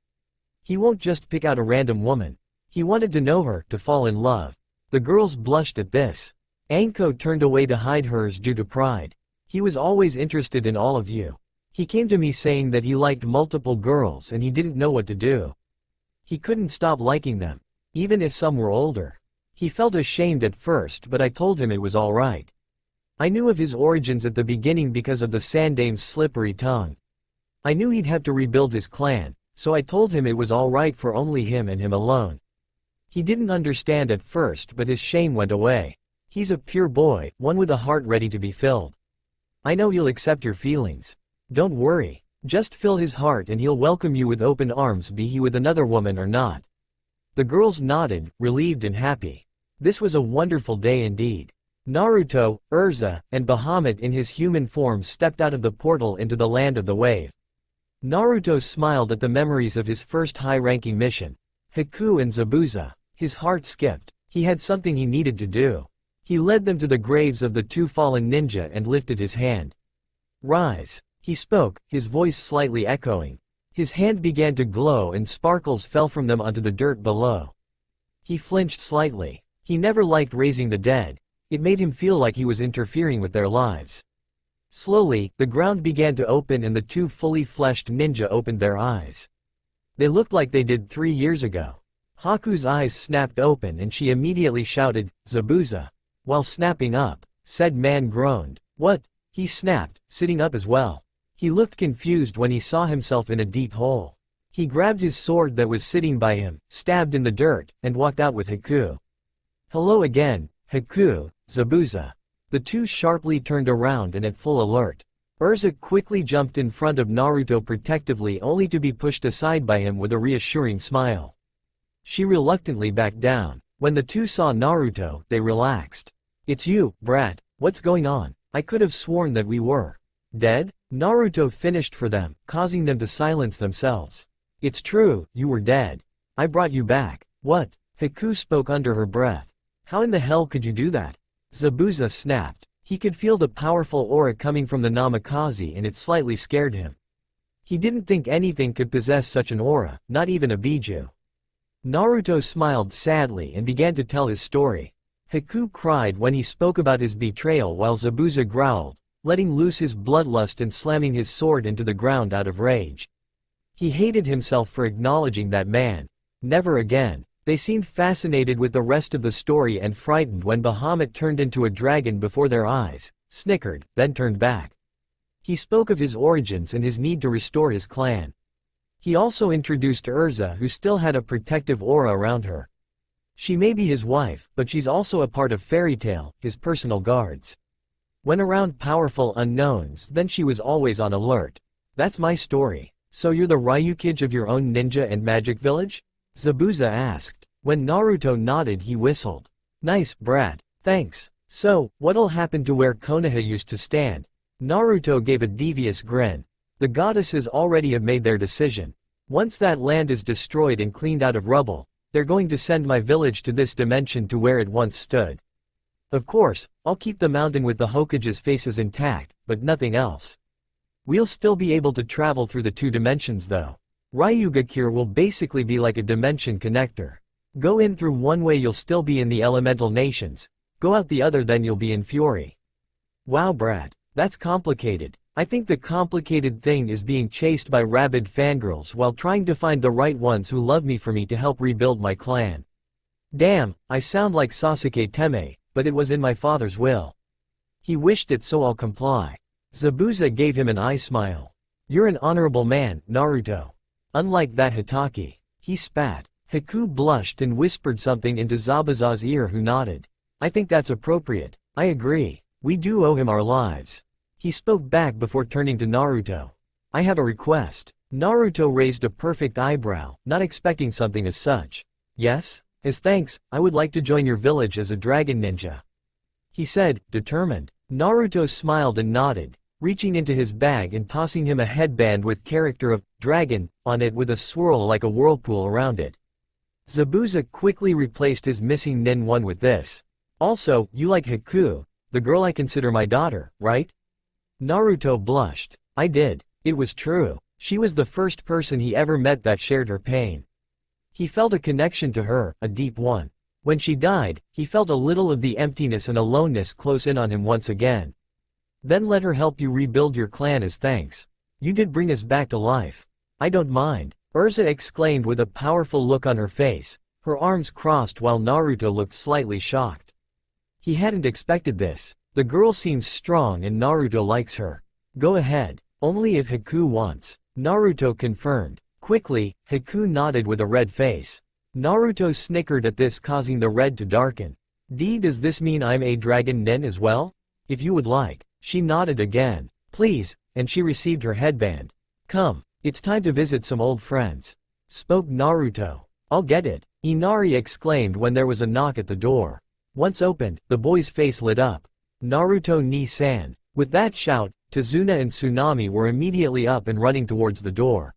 He won't just pick out a random woman. He wanted to know her, to fall in love. The girls blushed at this. Anko turned away to hide hers due to pride. He was always interested in all of you. He came to me saying that he liked multiple girls and he didn't know what to do. He couldn't stop liking them, even if some were older. He felt ashamed at first, but I told him it was alright. I knew of his origins at the beginning because of the Sandame's slippery tongue. I knew he'd have to rebuild his clan, so I told him it was alright for only him and him alone. He didn't understand at first, but his shame went away. He's a pure boy, one with a heart ready to be filled. I know he'll accept your feelings. Don't worry. Just fill his heart and he'll welcome you with open arms, be he with another woman or not. The girls nodded, relieved and happy. This was a wonderful day indeed. Naruto, Urza, and Bahamut in his human form stepped out of the portal into the land of the wave. Naruto smiled at the memories of his first high-ranking mission. Haku and Zabuza. His heart skipped. He had something he needed to do. He led them to the graves of the 2 fallen ninja and lifted his hand. Rise. He spoke, his voice slightly echoing. His hand began to glow and sparkles fell from them onto the dirt below. He flinched slightly. He never liked raising the dead. It made him feel like he was interfering with their lives. Slowly, the ground began to open and the 2 fully fleshed ninja opened their eyes. They looked like they did 3 years ago. Haku's eyes snapped open and she immediately shouted, Zabuza. While snapping up, said man groaned. What? He snapped, sitting up as well. He looked confused when he saw himself in a deep hole. He grabbed his sword that was sitting by him, stabbed in the dirt, and walked out with Haku. Hello again, Haku, Zabuza. The 2 sharply turned around and at full alert. Urza quickly jumped in front of Naruto protectively only to be pushed aside by him with a reassuring smile. She reluctantly backed down. When the 2 saw Naruto, they relaxed. It's you, brat, what's going on? I could have sworn that we were dead? Naruto finished for them, causing them to silence themselves. It's true, you were dead. I brought you back. What? Haku spoke under her breath. How in the hell could you do that? Zabuza snapped. He could feel the powerful aura coming from the Namikaze and it slightly scared him. He didn't think anything could possess such an aura, not even a Biju. Naruto smiled sadly and began to tell his story. Haku cried when he spoke about his betrayal while Zabuza growled, letting loose his bloodlust and slamming his sword into the ground out of rage. He hated himself for acknowledging that man. Never again. They seemed fascinated with the rest of the story and frightened when Bahamut turned into a dragon before their eyes, snickered, then turned back. He spoke of his origins and his need to restore his clan. He also introduced Urza, who still had a protective aura around her. She may be his wife, but she's also a part of Fairy Tail, his personal guards. When around powerful unknowns, then she was always on alert. That's my story. So you're the Ryukage of your own ninja and magic village? Zabuza asked. When Naruto nodded, he whistled. Nice, brat. Thanks. So, what'll happen to where Konoha used to stand? Naruto gave a devious grin. The goddesses already have made their decision. Once that land is destroyed and cleaned out of rubble, they're going to send my village to this dimension to where it once stood. Of course, I'll keep the mountain with the Hokage's faces intact, but nothing else. We'll still be able to travel through the two dimensions though. Ryugakure will basically be like a dimension connector. Go in through one way, you'll still be in the elemental nations. Go out the other, then you'll be in Fury. Wow, brat. That's complicated. I think the complicated thing is being chased by rabid fangirls while trying to find the right ones who love me for me to help rebuild my clan. Damn, I sound like Sasuke Teme, but it was in my father's will. He wished it, so I'll comply. Zabuza gave him an eye smile. You're an honorable man, Naruto. Unlike that Hitaki. He spat. Haku blushed and whispered something into Zabuza's ear, who nodded. I think that's appropriate. I agree. We do owe him our lives. He spoke back before turning to Naruto. I have a request. Naruto raised a perfect eyebrow, not expecting something as such. Yes? As thanks, I would like to join your village as a dragon ninja. He said, determined. Naruto smiled and nodded, reaching into his bag and tossing him a headband with character of dragon on it with a swirl like a whirlpool around it. Zabuza quickly replaced his missing nin one with this. Also, you like Haku, the girl I consider my daughter, right? Naruto blushed. I did. It was true. She was the first person he ever met that shared her pain. He felt a connection to her, a deep one. When she died, he felt a little of the emptiness and aloneness close in on him once again. Then let her help you rebuild your clan as thanks. You did bring us back to life. I don't mind, Urza exclaimed with a powerful look on her face, her arms crossed while Naruto looked slightly shocked. He hadn't expected this. The girl seems strong and Naruto likes her. Go ahead, only if Haku wants. Naruto confirmed. Quickly, Haku nodded with a red face. Naruto snickered at this, causing the red to darken. Does this mean I'm a dragon nin as well? If you would like. She nodded again. Please, and she received her headband. Come, it's time to visit some old friends. Spoke Naruto. I'll get it, Inari exclaimed when there was a knock at the door. Once opened, the boy's face lit up. Naruto ni-san. With that shout, Tazuna and Tsunami were immediately up and running towards the door.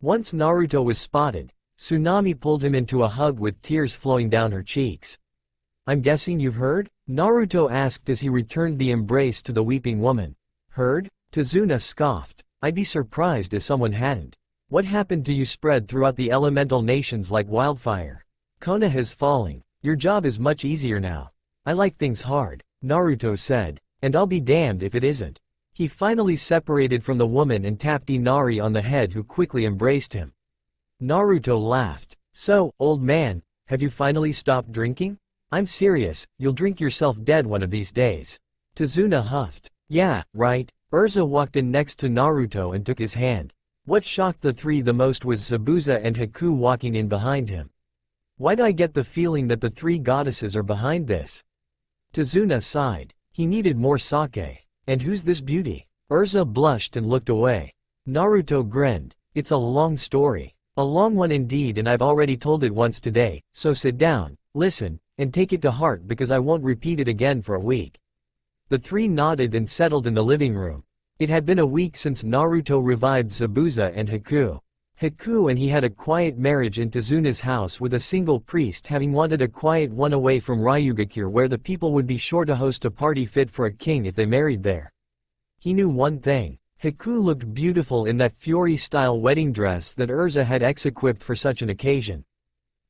Once Naruto was spotted, Tsunami pulled him into a hug with tears flowing down her cheeks. I'm guessing you've heard? Naruto asked as he returned the embrace to the weeping woman. Heard? Tazuna scoffed. I'd be surprised if someone hadn't. What happened to you spread throughout the elemental nations like wildfire? Konoha's falling. Your job is much easier now. I like things hard, Naruto said, and I'll be damned if it isn't. He finally separated from the woman and tapped Inari on the head, who quickly embraced him. Naruto laughed. So, old man, have you finally stopped drinking? I'm serious, you'll drink yourself dead one of these days. Tazuna huffed. Yeah, right. Urza walked in next to Naruto and took his hand. What shocked the three the most was Zabuza and Haku walking in behind him. Why do I get the feeling that the three goddesses are behind this? Tazuna sighed. He needed more sake. And who's this beauty? Urza blushed and looked away. Naruto grinned. It's a long story. A long one indeed, and I've already told it once today, so sit down, listen, and take it to heart because I won't repeat it again for a week. The three nodded and settled in the living room. It had been a week since Naruto revived Zabuza and Haku. Haku and he had a quiet marriage in Tazuna's house with a single priest, having wanted a quiet one away from Ryugakure where the people would be sure to host a party fit for a king if they married there. He knew one thing. Haku looked beautiful in that Fury-style wedding dress that Urza had equipped for such an occasion.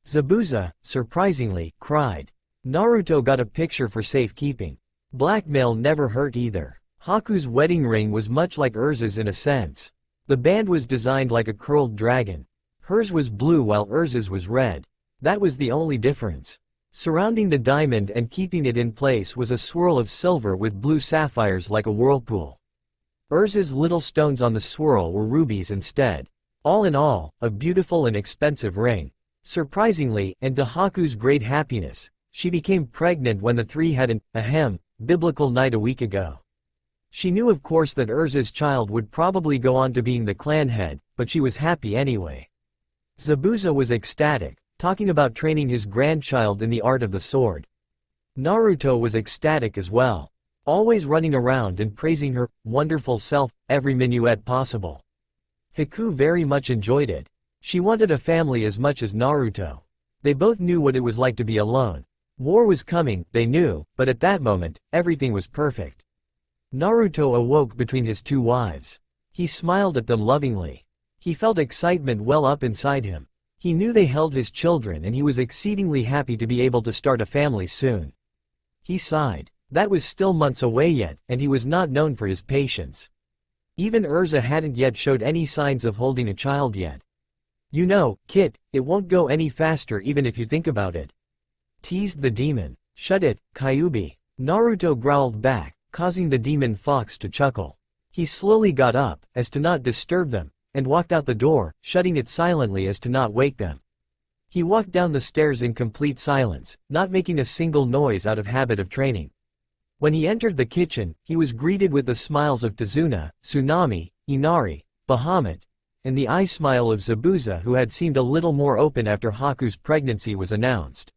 Zabuza, surprisingly, cried. Naruto got a picture for safekeeping. Blackmail never hurt either. Haku's wedding ring was much like Urza's in a sense. The band was designed like a curled dragon. Hers was blue while Urza's was red. That was the only difference. Surrounding the diamond and keeping it in place was a swirl of silver with blue sapphires like a whirlpool. Urza's little stones on the swirl were rubies instead. All in all, a beautiful and expensive ring. Surprisingly, and to Haku's great happiness, she became pregnant when the three had an biblical night a week ago. She knew of course that Urza's child would probably go on to being the clan head, but she was happy anyway. Zabuza was ecstatic, talking about training his grandchild in the art of the sword. Naruto was ecstatic as well, always running around and praising her wonderful self every minuet possible. Haku very much enjoyed it. She wanted a family as much as Naruto. They both knew what it was like to be alone. War was coming, they knew, but at that moment, everything was perfect. Naruto awoke between his two wives. He smiled at them lovingly. He felt excitement well up inside him. He knew they held his children and he was exceedingly happy to be able to start a family soon. He sighed. That was still months away yet, and he was not known for his patience. Even Urza hadn't yet showed any signs of holding a child yet. You know, Kit, it won't go any faster even if you think about it. Teased the demon. Shut it, Kyuubi. Naruto growled back, causing the demon fox to chuckle. He slowly got up, as to not disturb them, and walked out the door, shutting it silently as to not wake them. He walked down the stairs in complete silence, not making a single noise out of habit of training. When he entered the kitchen, he was greeted with the smiles of Tazuna, Tsunami, Inari, Bahamut, and the eye smile of Zabuza, who had seemed a little more open after Haku's pregnancy was announced.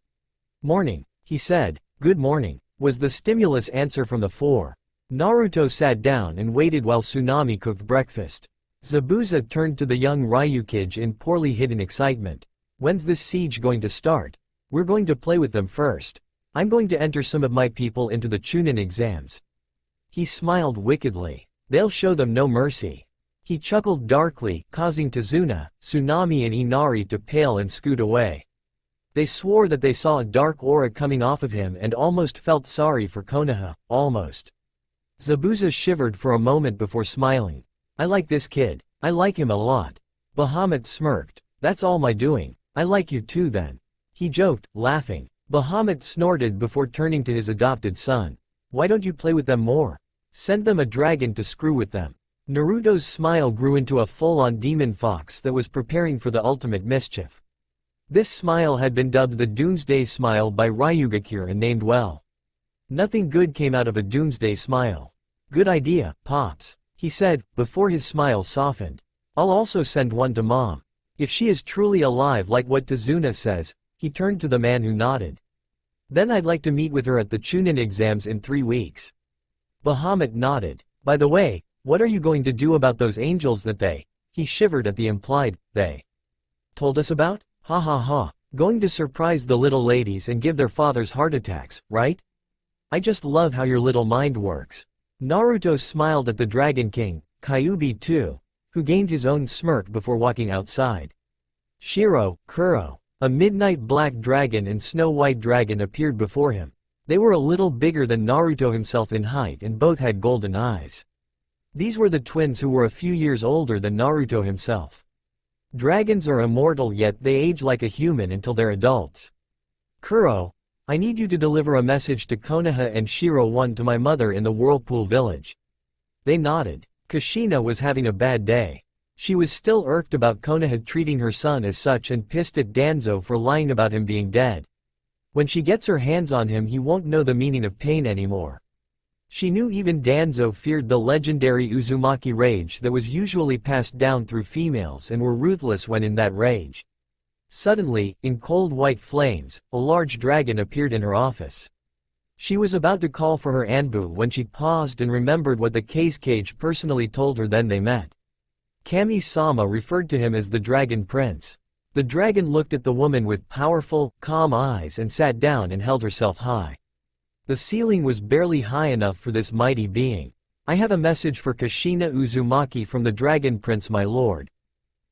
Morning, he said. Good morning, was the stimulus answer from the four. Naruto sat down and waited while Tsunami cooked breakfast. Zabuza turned to the young Ryukage in poorly hidden excitement. When's this siege going to start? We're going to play with them first. I'm going to enter some of my people into the Chunin exams. He smiled wickedly. They'll show them no mercy. He chuckled darkly, causing Tazuna, Tsunami and Inari to pale and scoot away. They swore that they saw a dark aura coming off of him and almost felt sorry for Konoha, almost. Zabuza shivered for a moment before smiling. I like this kid. I like him a lot. Bahamut smirked. That's all my doing. I like you too then. He joked, laughing. Bahamut snorted before turning to his adopted son. Why don't you play with them more? Send them a dragon to screw with them. Naruto's smile grew into a full-on demon fox that was preparing for the ultimate mischief. This smile had been dubbed the Doomsday Smile by Ryugakure and named well. Nothing good came out of a Doomsday Smile. Good idea, Pops, he said, before his smile softened. I'll also send one to Mom. If she is truly alive like what Tazuna says, he turned to the man who nodded. Then I'd like to meet with her at the Chunin exams in 3 weeks. Bahamut nodded. By the way, what are you going to do about those angels that he shivered at the implied, they told us about? Ha ha ha. Going to surprise the little ladies and give their fathers heart attacks, right? I just love how your little mind works. Naruto smiled at the Dragon King, Kyuubi too, who gained his own smirk before walking outside. Shiro, Kuro, a midnight black dragon and Snow White dragon appeared before him. They were a little bigger than Naruto himself in height and both had golden eyes. These were the twins who were a few years older than Naruto himself. Dragons are immortal yet they age like a human until they're adults. Kuro, I need you to deliver a message to Konoha and Shiro 1 to my mother in the Whirlpool Village. They nodded. Kushina was having a bad day. She was still irked about Konoha treating her son as such and pissed at Danzo for lying about him being dead. When she gets her hands on him he won't know the meaning of pain anymore. She knew even Danzo feared the legendary Uzumaki rage that was usually passed down through females and were ruthless when in that rage. Suddenly, in cold white flames, a large dragon appeared in her office. She was about to call for her Anbu when she paused and remembered what the Cage personally told her then they met. Kami-sama referred to him as the Dragon Prince. The dragon looked at the woman with powerful, calm eyes and sat down and held herself high. The ceiling was barely high enough for this mighty being. I have a message for Kushina Uzumaki from the Dragon Prince, my lord.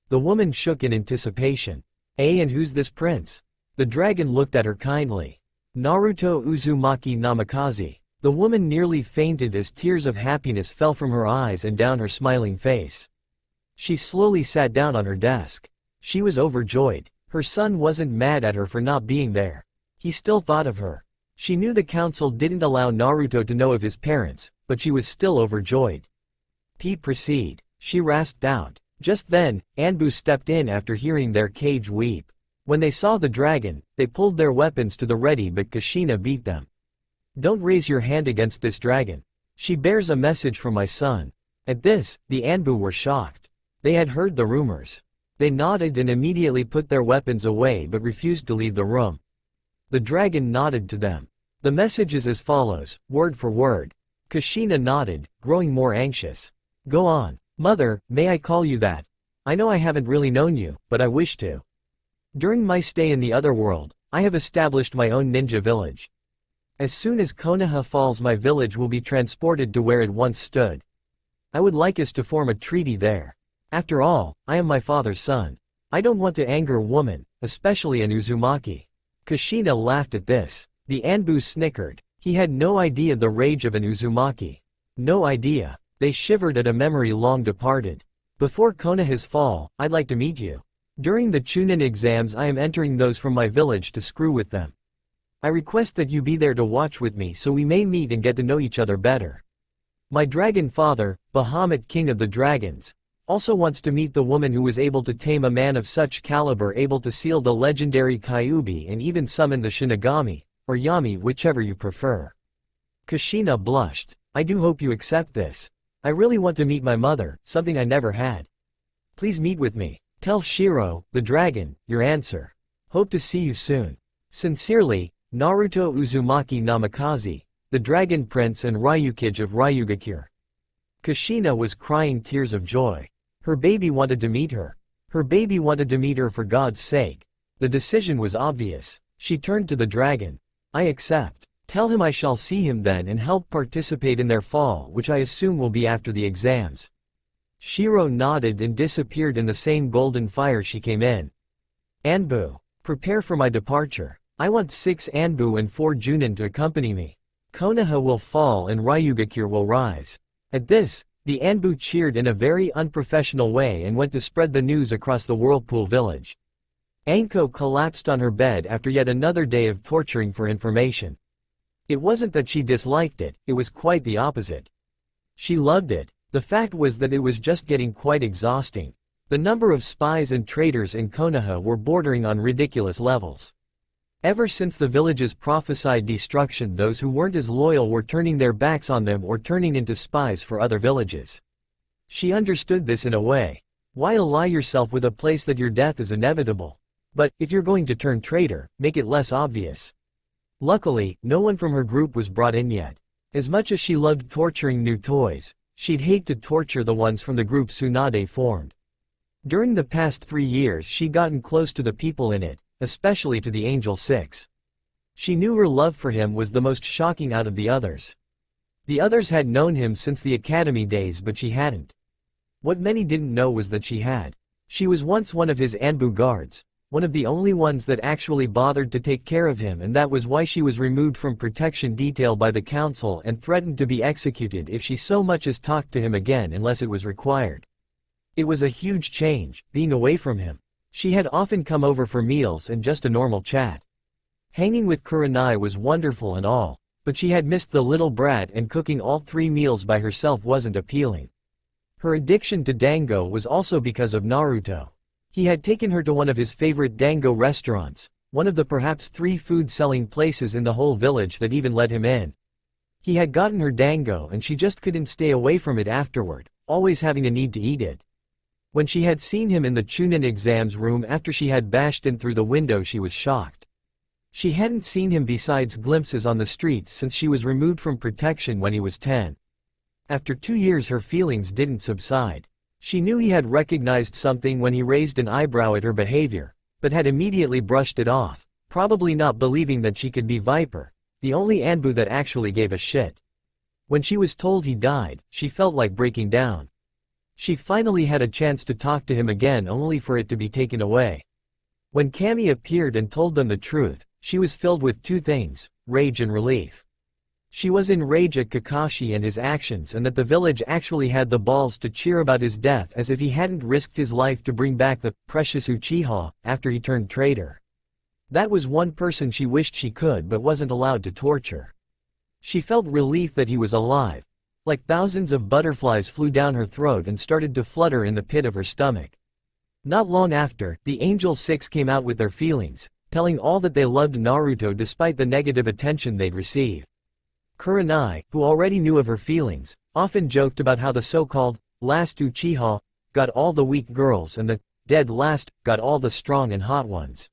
The woman shook in anticipation. And who's this prince? The dragon looked at her kindly. Naruto Uzumaki Namikaze. The woman nearly fainted as tears of happiness fell from her eyes and down her smiling face. She slowly sat down on her desk. She was overjoyed. Her son wasn't mad at her for not being there. He still thought of her. She knew the council didn't allow Naruto to know of his parents, but she was still overjoyed. Proceed, she rasped out. Just then, Anbu stepped in after hearing their cage weep. When they saw the dragon, they pulled their weapons to the ready but Kushina beat them. "Don't raise your hand against this dragon. She bears a message from my son." At this, the Anbu were shocked. They had heard the rumors. They nodded and immediately put their weapons away but refused to leave the room. The dragon nodded to them. "The message is as follows, word for word." Kushina nodded, growing more anxious. "Go on. Mother, may I call you that? I know I haven't really known you, but I wish to. During my stay in the other world, I have established my own ninja village. As soon as Konoha falls, my village will be transported to where it once stood. I would like us to form a treaty there. After all, I am my father's son. I don't want to anger a woman, especially an Uzumaki." Kushina laughed at this. The Anbu snickered. He had no idea the rage of an Uzumaki. No idea. They shivered at a memory long departed. "Before Konoha's fall, I'd like to meet you. During the Chunin exams I am entering those from my village to screw with them. I request that you be there to watch with me so we may meet and get to know each other better. My dragon father, Bahamut King of the Dragons, also wants to meet the woman who was able to tame a man of such caliber, able to seal the legendary Kyuubi and even summon the Shinigami, or Yami, whichever you prefer." Kushina blushed. "I do hope you accept this. I really want to meet my mother, something I never had. Please meet with me. Tell Shiro, the dragon, your answer. Hope to see you soon. Sincerely, Naruto Uzumaki Namikaze, the Dragon Prince and Ryukage of Ryugakure." Kushina was crying tears of joy. Her baby wanted to meet her. Her baby wanted to meet her for God's sake. The decision was obvious. She turned to the dragon. "I accept. Tell him I shall see him then and help participate in their fall, which I assume will be after the exams." Shiro nodded and disappeared in the same golden fire she came in. "Anbu, prepare for my departure. I want 6 Anbu and 4 Junin to accompany me. Konoha will fall and Ryugakure will rise." At this, the Anbu cheered in a very unprofessional way and went to spread the news across the Whirlpool village. Anko collapsed on her bed after yet another day of torturing for information. It wasn't that she disliked it, it was quite the opposite. She loved it. The fact was that it was just getting quite exhausting. The number of spies and traitors in Konoha were bordering on ridiculous levels. Ever since the village's prophesied destruction, those who weren't as loyal were turning their backs on them or turning into spies for other villages. She understood this in a way. Why ally yourself with a place that your death is inevitable? But, if you're going to turn traitor, make it less obvious. Luckily, no one from her group was brought in yet. As much as she loved torturing new toys, she'd hate to torture the ones from the group Tsunade formed. During the past 3 years she'd gotten close to the people in it, especially to the Angel Six. She knew her love for him was the most shocking out of the others. The others had known him since the academy days, but she hadn't. What many didn't know was that she had. She was once one of his Anbu guards, one of the only ones that actually bothered to take care of him, and that was why she was removed from protection detail by the council and threatened to be executed if she so much as talked to him again unless it was required. It was a huge change, being away from him. She had often come over for meals and just a normal chat. Hanging with Kurenai was wonderful and all, but she had missed the little brat, and cooking all 3 meals by herself wasn't appealing. Her addiction to dango was also because of Naruto. He had taken her to one of his favorite dango restaurants, one of the perhaps 3 food-selling places in the whole village that even let him in. He had gotten her dango and she just couldn't stay away from it afterward, always having a need to eat it. When she had seen him in the Chunin exams room after she had bashed in through the window, she was shocked. She hadn't seen him besides glimpses on the streets since she was removed from protection when he was 10. After 2 years her feelings didn't subside. She knew he had recognized something when he raised an eyebrow at her behavior, but had immediately brushed it off, probably not believing that she could be Viper, the only Anbu that actually gave a shit. When she was told he died, she felt like breaking down. She finally had a chance to talk to him again, only for it to be taken away. When Kami appeared and told them the truth, she was filled with 2 things, rage and relief. She was enraged at Kakashi and his actions, and that the village actually had the balls to cheer about his death as if he hadn't risked his life to bring back the precious Uchiha after he turned traitor. That was one person she wished she could but wasn't allowed to torture. She felt relief that he was alive. Like thousands of butterflies flew down her throat and started to flutter in the pit of her stomach. Not long after, the Angel Six came out with their feelings, telling all that they loved Naruto despite the negative attention they'd receive. Kurenai, who already knew of her feelings, often joked about how the so-called last Uchiha got all the weak girls and the dead last got all the strong and hot ones.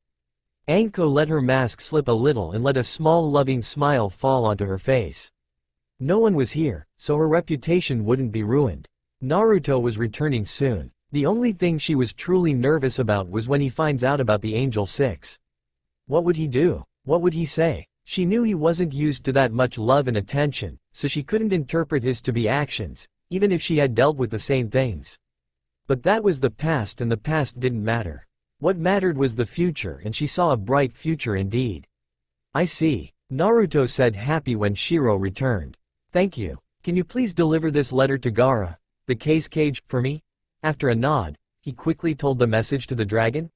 Anko let her mask slip a little and let a small loving smile fall onto her face. No one was here, so her reputation wouldn't be ruined. Naruto was returning soon. The only thing she was truly nervous about was when he finds out about the Angel Six. What would he do? What would he say? She knew he wasn't used to that much love and attention, so she couldn't interpret his to be actions, even if she had dealt with the same things. But that was the past, and the past didn't matter. What mattered was the future, and she saw a bright future indeed. I see, Naruto said, happy when Shiro returned. Thank you. Can you please deliver this letter to Gaara, the cage, for me? After a nod, he quickly told the message to the dragon.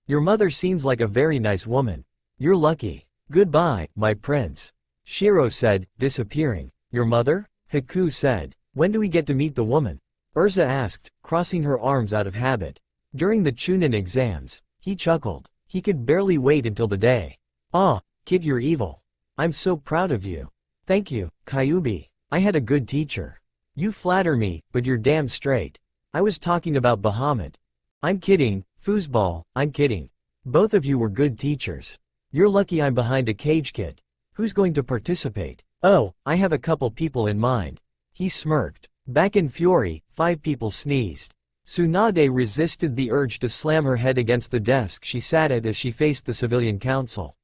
Your mother seems like a very nice woman. You're lucky. Goodbye, my prince. Shiro said, disappearing. Your mother? Haku said. When do we get to meet the woman? Urza asked, crossing her arms out of habit. During the Chunin exams. He chuckled. He could barely wait until the day. Ah, kid, you're evil. I'm so proud of you. Thank you, Kyuubi. I had a good teacher. You flatter me, but you're damn straight. I was talking about Bahamut. I'm kidding, foosball, I'm kidding. Both of you were good teachers. You're lucky I'm behind a cage kit. Who's going to participate? Oh, I have a couple people in mind. He smirked. Back in fury, 5 people sneezed. Tsunade resisted the urge to slam her head against the desk she sat at as she faced the civilian council.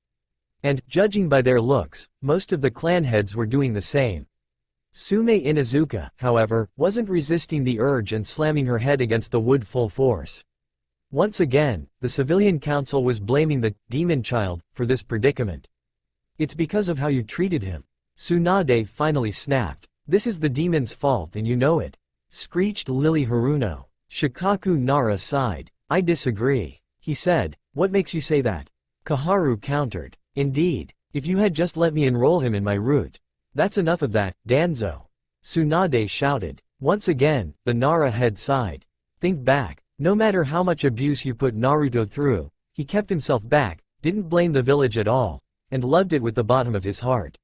And, judging by their looks, most of the clan heads were doing the same. Sume Inuzuka, however, wasn't resisting the urge and slamming her head against the wood full force. Once again, the civilian council was blaming the demon child for this predicament. It's because of how you treated him. Tsunade finally snapped. This is the demon's fault and you know it. Screeched Lily Haruno. Shikaku Nara sighed. I disagree. He said, what makes you say that? Kaharu countered. Indeed, if you had just let me enroll him in my route. That's enough of that, Danzo. Tsunade shouted. Once again, the Nara head sighed. Think back. No matter how much abuse you put Naruto through, he kept himself back, didn't blame the village at all, and loved it with the bottom of his heart.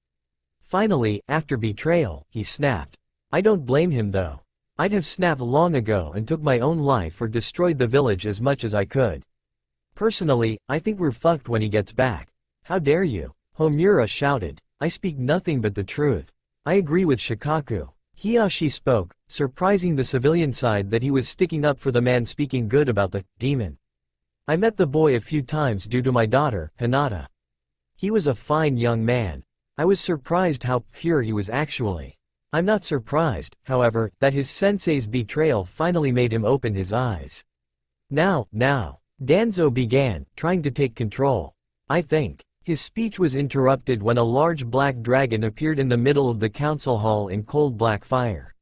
Finally, after betrayal, he snapped. I don't blame him though. I'd have snapped long ago and took my own life or destroyed the village as much as I could. Personally, I think we're fucked when he gets back. How dare you? Homura shouted. I speak nothing but the truth. I agree with Shikaku. Hiyashi spoke, surprising the civilian side that he was sticking up for the man speaking good about the demon. I met the boy a few times due to my daughter, Hinata. He was a fine young man. I was surprised how pure he was actually. I'm not surprised, however, that his sensei's betrayal finally made him open his eyes. Now, Danzo began, trying to take control. I think. His speech was interrupted when a large black dragon appeared in the middle of the council hall in cold black fire.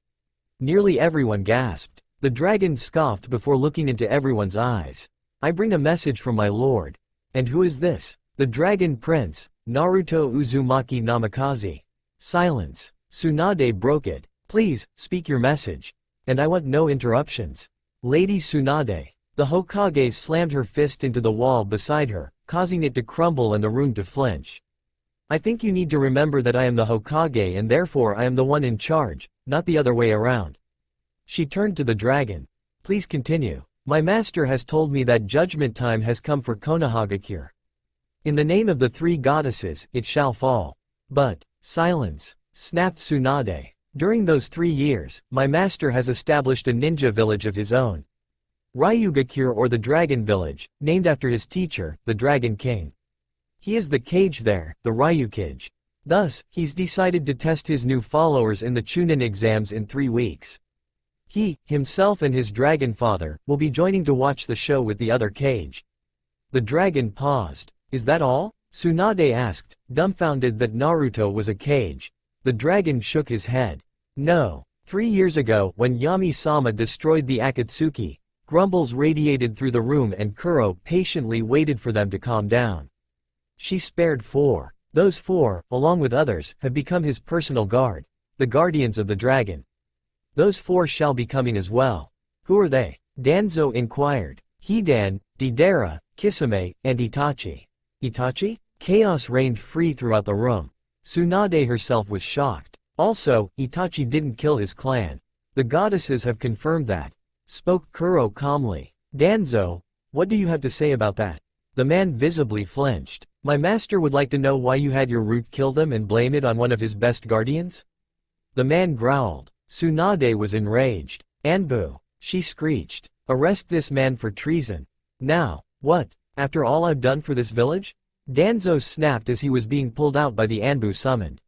Nearly everyone gasped. The dragon scoffed before looking into everyone's eyes. I bring a message from my lord. And who is this? The dragon prince, Naruto Uzumaki Namikaze. Silence. Tsunade broke it. Please, speak your message. And I want no interruptions. Lady Tsunade. The Hokage slammed her fist into the wall beside her, causing it to crumble and the room to flinch. I think you need to remember that I am the Hokage and therefore I am the one in charge, not the other way around. She turned to the dragon. Please continue. My master has told me that judgment time has come for Konoha. In the name of the 3 goddesses, it shall fall. But, silence, snapped Tsunade. During those 3 years, my master has established a ninja village of his own. Ryugakure, or the Dragon Village, named after his teacher, the Dragon King. He is the cage there, the Ryukage. Thus, he's decided to test his new followers in the Chunin exams in 3 weeks. He, himself and his dragon father, will be joining to watch the show with the other cage. The dragon paused. Is that all? Tsunade asked, dumbfounded that Naruto was a cage. The dragon shook his head. No. 3 years ago, when Yami-sama destroyed the Akatsuki, grumbles radiated through the room and Kuro patiently waited for them to calm down. She spared 4. Those 4, along with others, have become his personal guard. the guardians of the dragon. Those 4 shall be coming as well. Who are they? Danzo inquired. Hidan, Deidara, Kisame, and Itachi. Itachi? Chaos reigned free throughout the room. Tsunade herself was shocked. Also, Itachi didn't kill his clan. The goddesses have confirmed that. Spoke Kuro calmly. Danzo, what do you have to say about that? The man visibly flinched. My master would like to know why you had your root kill them and blame it on one of his best guardians? The man growled. Tsunade was enraged. Anbu, she screeched. Arrest this man for treason. Now, what? After all I've done for this village? Danzo snapped as he was being pulled out by the Anbu summoned.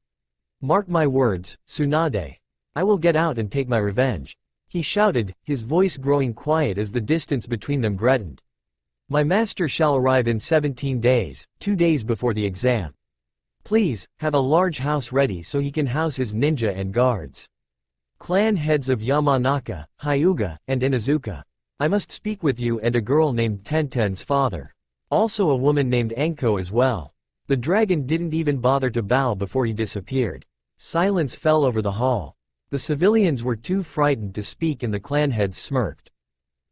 Mark my words, Tsunade. I will get out and take my revenge. He shouted, his voice growing quiet as the distance between them greatened. My master shall arrive in 17 days, 2 days before the exam. Please, have a large house ready so he can house his ninja and guards. Clan heads of Yamanaka, Hyuga, and Inuzuka. I must speak with you and a girl named Tenten's father. Also a woman named Anko as well. The dragon didn't even bother to bow before he disappeared. Silence fell over the hall. The civilians were too frightened to speak and the clan heads smirked.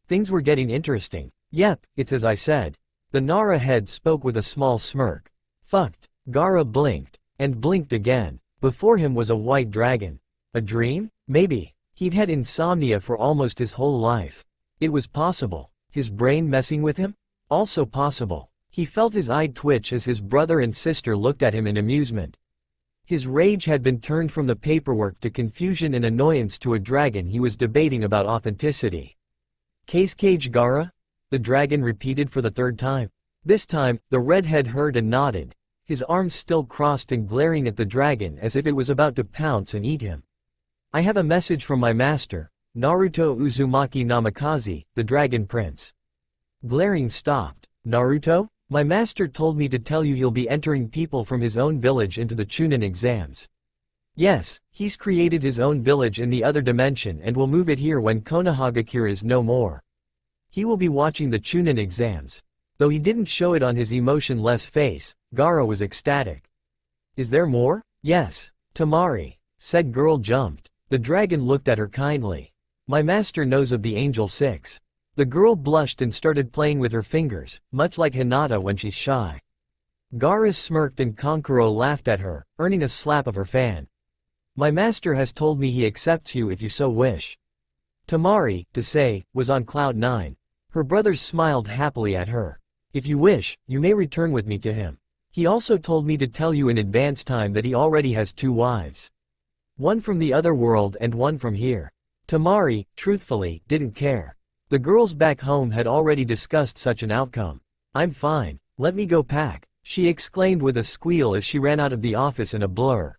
Things were getting interesting. Yep, it's as I said. The Nara head spoke with a small smirk. Fucked. Gaara blinked, and blinked again. Before him was a white dragon. A dream? Maybe. He'd had insomnia for almost his whole life. It was possible. His brain messing with him? Also possible. He felt his eye twitch as his brother and sister looked at him in amusement. His rage had been turned from the paperwork to confusion and annoyance to a dragon he was debating about authenticity. Case Cage Gaara? The dragon repeated for the 3rd time. This time, the redhead heard and nodded, his arms still crossed and glaring at the dragon as if it was about to pounce and eat him. I have a message from my master, Naruto Uzumaki Namikaze, the Dragon Prince. Glaring stopped. Naruto? My master told me to tell you he'll be entering people from his own village into the Chunin exams. Yes, he's created his own village in the other dimension and will move it here when Konohagakure is no more. He will be watching the Chunin exams. Though he didn't show it on his emotionless face, Gaara was ecstatic. Is there more? Yes. Tamari, said girl jumped. The dragon looked at her kindly. My master knows of the Angel 6. The girl blushed and started playing with her fingers, much like Hinata when she's shy. Gaara smirked and Kankuro laughed at her, earning a slap of her fan. My master has told me he accepts you if you so wish. Tamari, to say, was on cloud 9. Her brothers smiled happily at her. If you wish, you may return with me to him. He also told me to tell you in advance time that he already has 2 wives. One from the other world and one from here. Tamari, truthfully, didn't care. The girls back home had already discussed such an outcome. I'm fine, let me go pack, she exclaimed with a squeal as she ran out of the office in a blur.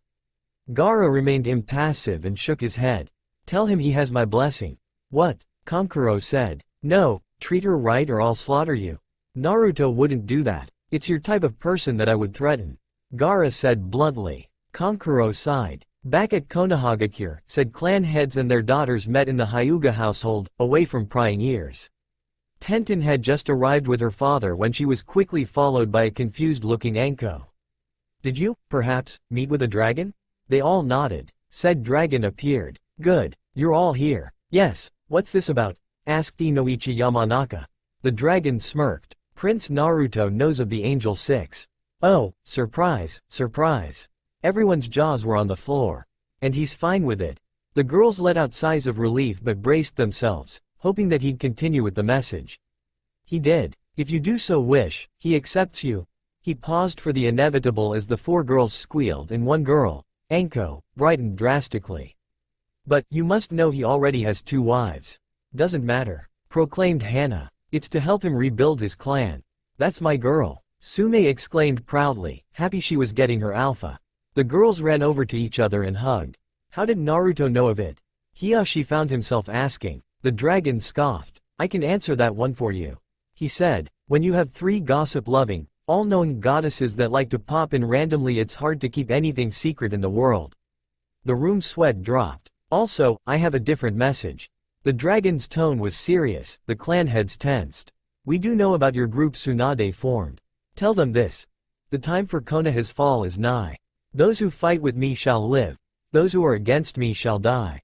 Gaara remained impassive and shook his head. Tell him he has my blessing. What? Kankuro said. No, treat her right or I'll slaughter you. Naruto wouldn't do that. It's your type of person that I would threaten. Gaara said bluntly. Kankuro sighed. Back at Konohagakure, said clan heads and their daughters met in the Hyuga household, away from prying ears. Tenten had just arrived with her father when she was quickly followed by a confused-looking Anko. Did you, perhaps, meet with a dragon? They all nodded. Said dragon appeared. Good, you're all here. Yes, what's this about? Asked Inoichi Yamanaka. The dragon smirked. Prince Naruto knows of the Angel 6. Oh, surprise, surprise. Everyone's jaws were on the floor. And he's fine with it. The girls let out sighs of relief but braced themselves, hoping that he'd continue with the message. He did. If you do so wish, he accepts you. He paused for the inevitable as the 4 girls squealed and one girl, Anko, brightened drastically. But, you must know he already has 2 wives. Doesn't matter, proclaimed Hana. It's to help him rebuild his clan. That's my girl, Sume exclaimed proudly, happy she was getting her alpha. The girls ran over to each other and hugged. How did Naruto know of it? Hiyashi found himself asking. The dragon scoffed. I can answer that one for you. He said, when you have 3 gossip-loving, all-knowing goddesses that like to pop in randomly, it's hard to keep anything secret in the world. The room sweat dropped. Also, I have a different message. The dragon's tone was serious, the clan heads tensed. We do know about your group Tsunade formed. Tell them this. The time for Konoha's fall is nigh. Those who fight with me shall live. Those who are against me shall die.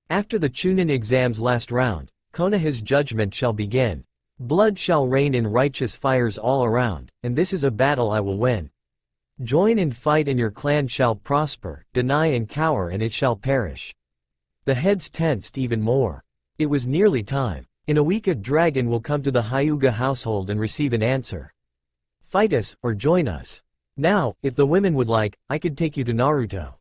After the Chunin exam's last round, Konoha's judgment shall begin. Blood shall rain in righteous fires all around, and this is a battle I will win. Join and fight and your clan shall prosper, deny and cower and it shall perish. The heads tensed even more. It was nearly time. In a week a dragon will come to the Hyuga household and receive an answer. Fight us, or join us. Now, if the women would like, I could take you to Naruto.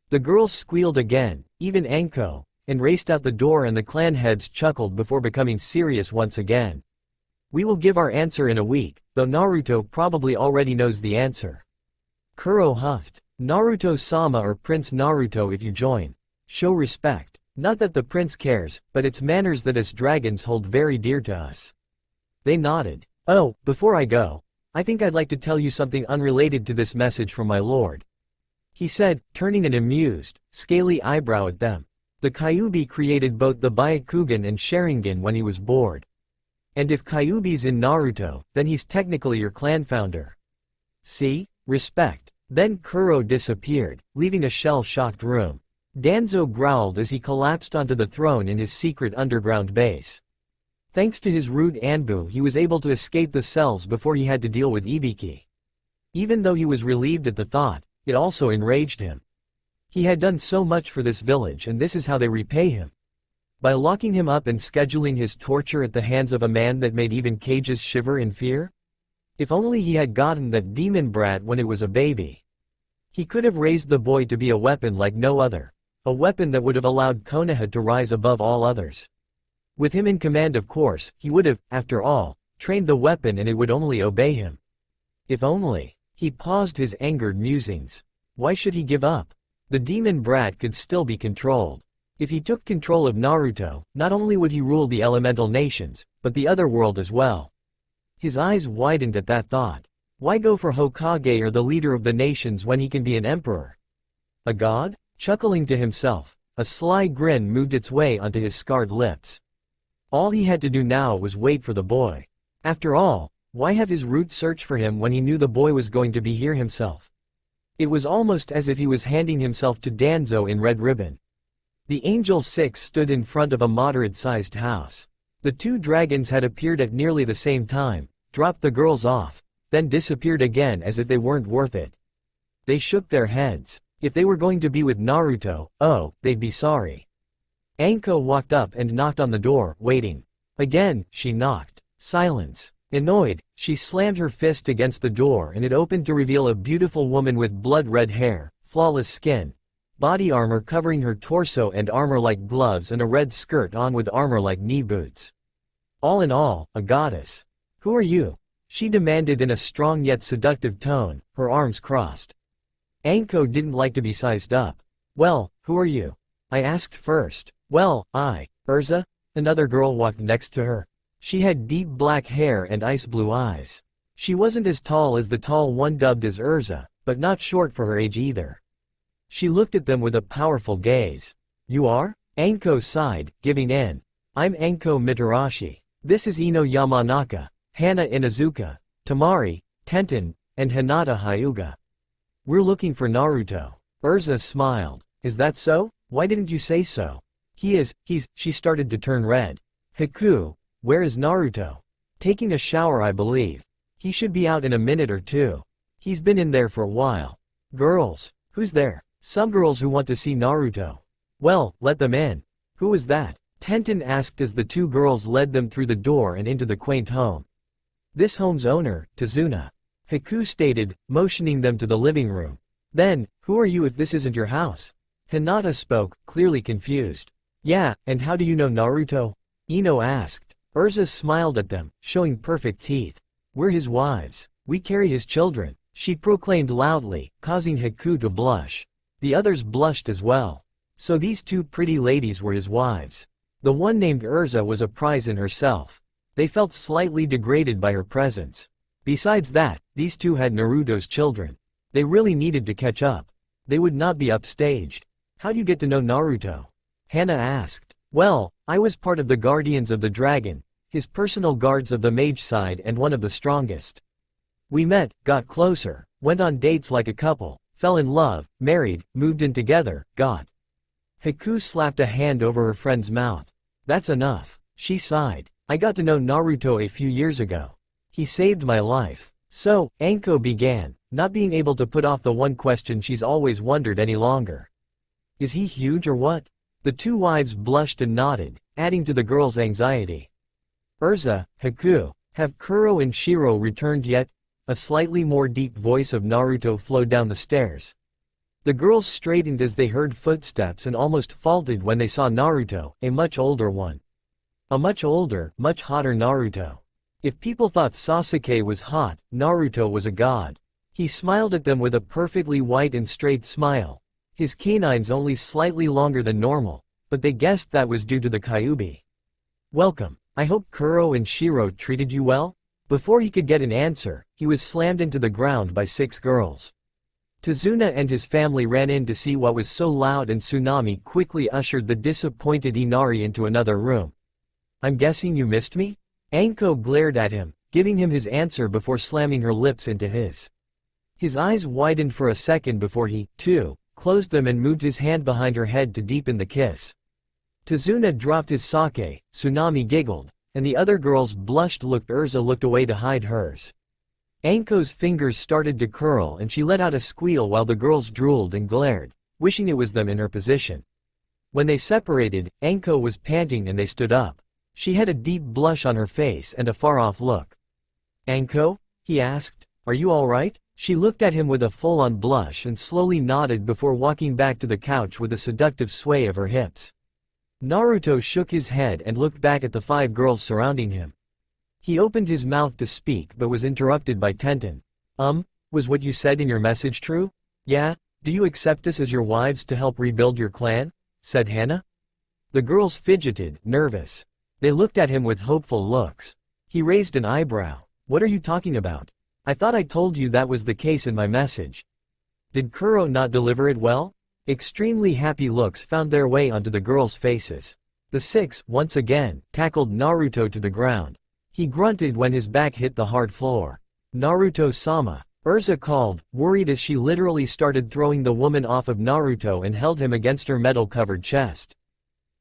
The girls squealed again, even Anko, and raced out the door and the clan heads chuckled before becoming serious once again. We will give our answer in a week, though Naruto probably already knows the answer. Kuro huffed. Naruto-sama or Prince Naruto, if you join. Show respect. Not that the prince cares, but it's manners that us dragons hold very dear to us. They nodded. Oh, before I go, I think I'd like to tell you something unrelated to this message from my lord, he said, turning an amused, scaly eyebrow at them. The Kyuubi created both the Byakugan and Sharingan when he was bored. And if Kyuubi's in Naruto, then he's technically your clan founder. See? Respect. Then Kuro disappeared, leaving a shell-shocked room. Danzo growled as he collapsed onto the throne in his secret underground base. Thanks to his rude Anbu, he was able to escape the cells before he had to deal with Ibiki. Even though he was relieved at the thought, it also enraged him. He had done so much for this village, and this is how they repay him. By locking him up and scheduling his torture at the hands of a man that made even cages shiver in fear? If only he had gotten that demon brat when it was a baby. He could have raised the boy to be a weapon like no other. A weapon that would have allowed Konoha to rise above all others. With him in command, of course, he would have, after all, trained the weapon and it would only obey him. If only. He paused his angered musings. Why should he give up? The demon brat could still be controlled. If he took control of Naruto, not only would he rule the elemental nations, but the other world as well. His eyes widened at that thought. Why go for Hokage or the leader of the nations when he can be an emperor? A god? Chuckling to himself, a sly grin moved its way onto his scarred lips. All he had to do now was wait for the boy. After all, why have his root search for him when he knew the boy was going to be here himself? It was almost as if he was handing himself to Danzo in Red Ribbon. The Angel Six stood in front of a moderate-sized house. The two dragons had appeared at nearly the same time, dropped the girls off, then disappeared again as if they weren't worth it. They shook their heads. If they were going to be with Naruto, oh, they'd be sorry. Anko walked up and knocked on the door, waiting. Again, she knocked. Silence. Annoyed, she slammed her fist against the door and it opened to reveal a beautiful woman with blood-red hair, flawless skin, body armor covering her torso and armor-like gloves and a red skirt on with armor-like knee boots. All in all, a goddess. Who are you? She demanded in a strong yet seductive tone, her arms crossed. Anko didn't like to be sized up. Well, who are you? I asked first. Well, Urza? Another girl walked next to her. She had deep black hair and ice-blue eyes. She wasn't as tall as the tall one dubbed as Urza, but not short for her age either. She looked at them with a powerful gaze. You are? Anko sighed, giving in. I'm Anko Mitarashi. This is Ino Yamanaka, Hana Inazuka, Tamari, Tenten, and Hinata Hyuga. We're looking for Naruto. Urza smiled. Is that so? Why didn't you say so? She started to turn red. Haku, where is Naruto? Taking a shower, I believe. He should be out in a minute or two. He's been in there for a while. Girls. Who's there? Some girls who want to see Naruto. Well, let them in. Who is that? Tenten asked as the two girls led them through the door and into the quaint home. This home's owner, Tazuna. Haku stated, motioning them to the living room. Then, who are you if this isn't your house? Hinata spoke, clearly confused. Yeah, and how do you know Naruto? Ino asked. Urza smiled at them, showing perfect teeth. We're his wives. We carry his children, she proclaimed loudly, causing Haku to blush. The others blushed as well. So these two pretty ladies were his wives. The one named Urza was a prize in herself. They felt slightly degraded by her presence. Besides that, these two had Naruto's children. They really needed to catch up. They would not be upstaged. How do you get to know Naruto? Hana asked. Well, I was part of the Guardians of the Dragon, his personal guards of the mage side and one of the strongest. We met, got closer, went on dates like a couple, fell in love, married, moved in together, got. Haku slapped a hand over her friend's mouth. That's enough. She sighed. I got to know Naruto a few years ago. He saved my life. So, Anko began, not being able to put off the one question she's always wondered any longer. Is he huge or what? The two wives blushed and nodded, adding to the girl's anxiety. Urza, Haku, have Kuro and Shiro returned yet? A slightly more deep voice of Naruto flowed down the stairs. The girls straightened as they heard footsteps and almost faltered when they saw Naruto, a much older one. A much older, much hotter Naruto. If people thought Sasuke was hot, Naruto was a god. He smiled at them with a perfectly white and straight smile. His canines only slightly longer than normal, but they guessed that was due to the Kyuubi. Welcome. I hope Kuro and Shiro treated you well? Before he could get an answer, he was slammed into the ground by 6 girls. Tazuna and his family ran in to see what was so loud, and Tsunami quickly ushered the disappointed Inari into another room. I'm guessing you missed me? Anko glared at him, giving him his answer before slamming her lips into his. His eyes widened for a second before he, too, closed them and moved his hand behind her head to deepen the kiss. Tazuna dropped his sake, Tsunami giggled, and the other girls blushed. Urza looked away to hide hers. Anko's fingers started to curl and she let out a squeal while the girls drooled and glared, wishing it was them in her position. When they separated, Anko was panting and they stood up. She had a deep blush on her face and a far-off look. Anko? He asked. Are you alright? She looked at him with a full-on blush and slowly nodded before walking back to the couch with a seductive sway of her hips. Naruto shook his head and looked back at the 5 girls surrounding him. He opened his mouth to speak but was interrupted by Tenten. Was what you said in your message true? Yeah? Do you accept us as your wives to help rebuild your clan? Said Hana. The girls fidgeted, nervous. They looked at him with hopeful looks. He raised an eyebrow. What are you talking about? I thought I told you that was the case in my message. Did Kuro not deliver it well? Extremely happy looks found their way onto the girls' faces. The 6, once again, tackled Naruto to the ground. He grunted when his back hit the hard floor. Naruto-sama, Urza called, worried as she literally started throwing the woman off of Naruto and held him against her metal-covered chest.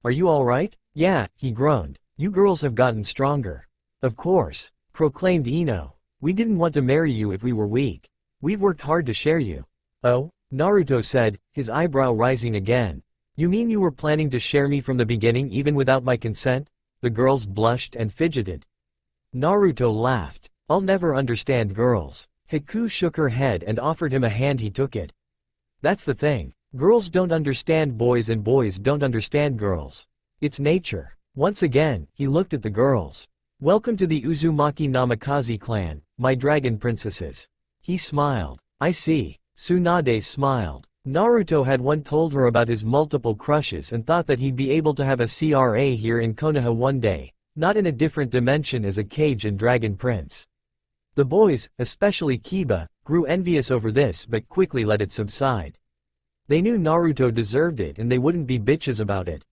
Are you alright? Yeah, he groaned. You girls have gotten stronger. Of course, proclaimed Ino. We didn't want to marry you if we were weak. We've worked hard to share you. Oh? Naruto said, his eyebrow rising again. You mean you were planning to share me from the beginning even without my consent? The girls blushed and fidgeted. Naruto laughed. I'll never understand girls. Haku shook her head and offered him a hand. He took it. That's the thing. Girls don't understand boys and boys don't understand girls. It's nature. Once again, he looked at the girls. Welcome to the Uzumaki Namikaze clan, my dragon princesses. He smiled. I see. Tsunade smiled. Naruto had once told her about his multiple crushes and thought that he'd be able to have a CRA here in Konoha one day, not in a different dimension as a cage and dragon prince. The boys, especially Kiba, grew envious over this but quickly let it subside. They knew Naruto deserved it and they wouldn't be bitches about it.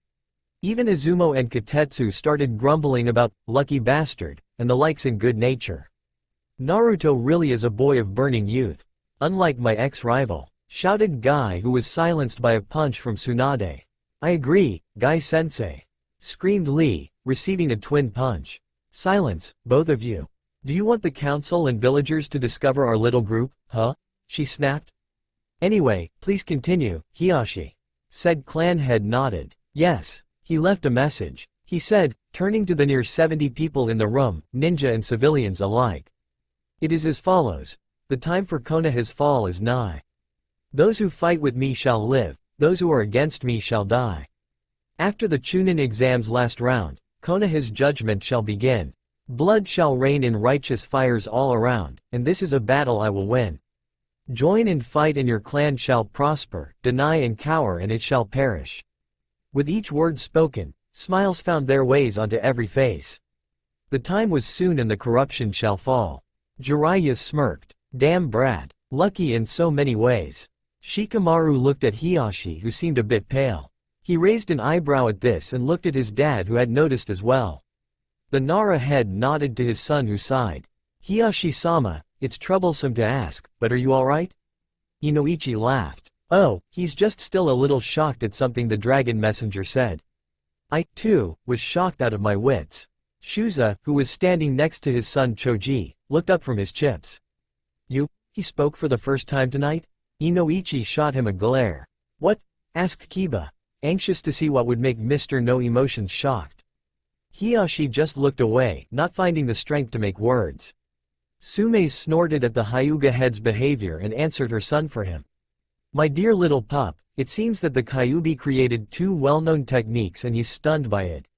Even Izumo and Katetsu started grumbling about lucky bastard and the likes in good nature. Naruto really is a boy of burning youth. Unlike my ex-rival, shouted Guy, who was silenced by a punch from Tsunade. I agree, Guy-sensei, screamed Lee, receiving a twin punch. Silence, both of you. Do you want the council and villagers to discover our little group, huh? She snapped. Anyway, please continue, Hiyashi. Said clan head nodded. Yes. He left a message. He said, turning to the near 70 people in the room, ninja and civilians alike. It is as follows. The time for Konoha's fall is nigh. Those who fight with me shall live, those who are against me shall die. After the Chunin exam's last round, Konoha's judgment shall begin. Blood shall rain in righteous fires all around, and this is a battle I will win. Join and fight and your clan shall prosper, deny and cower and it shall perish. With each word spoken, smiles found their ways onto every face. The time was soon and the corruption shall fall. Jiraiya smirked. Damn brat. Lucky in so many ways. Shikamaru looked at Hiyashi, who seemed a bit pale. He raised an eyebrow at this and looked at his dad, who had noticed as well. The Nara head nodded to his son, who sighed. Hiyashi-sama, it's troublesome to ask, but are you alright? Inoichi laughed. Oh, he's just still a little shocked at something the dragon messenger said. I, too, was shocked out of my wits. Shuza, who was standing next to his son Choji, looked up from his chips. You? He spoke for the first time tonight? Inoichi shot him a glare. What? Asked Kiba, anxious to see what would make Mr. No Emotions shocked. Hiyashi just looked away, not finding the strength to make words. Sume snorted at the Hyuga head's behavior and answered her son for him. My dear little pup, it seems that the Kyuubi created two well-known techniques and he's stunned by it.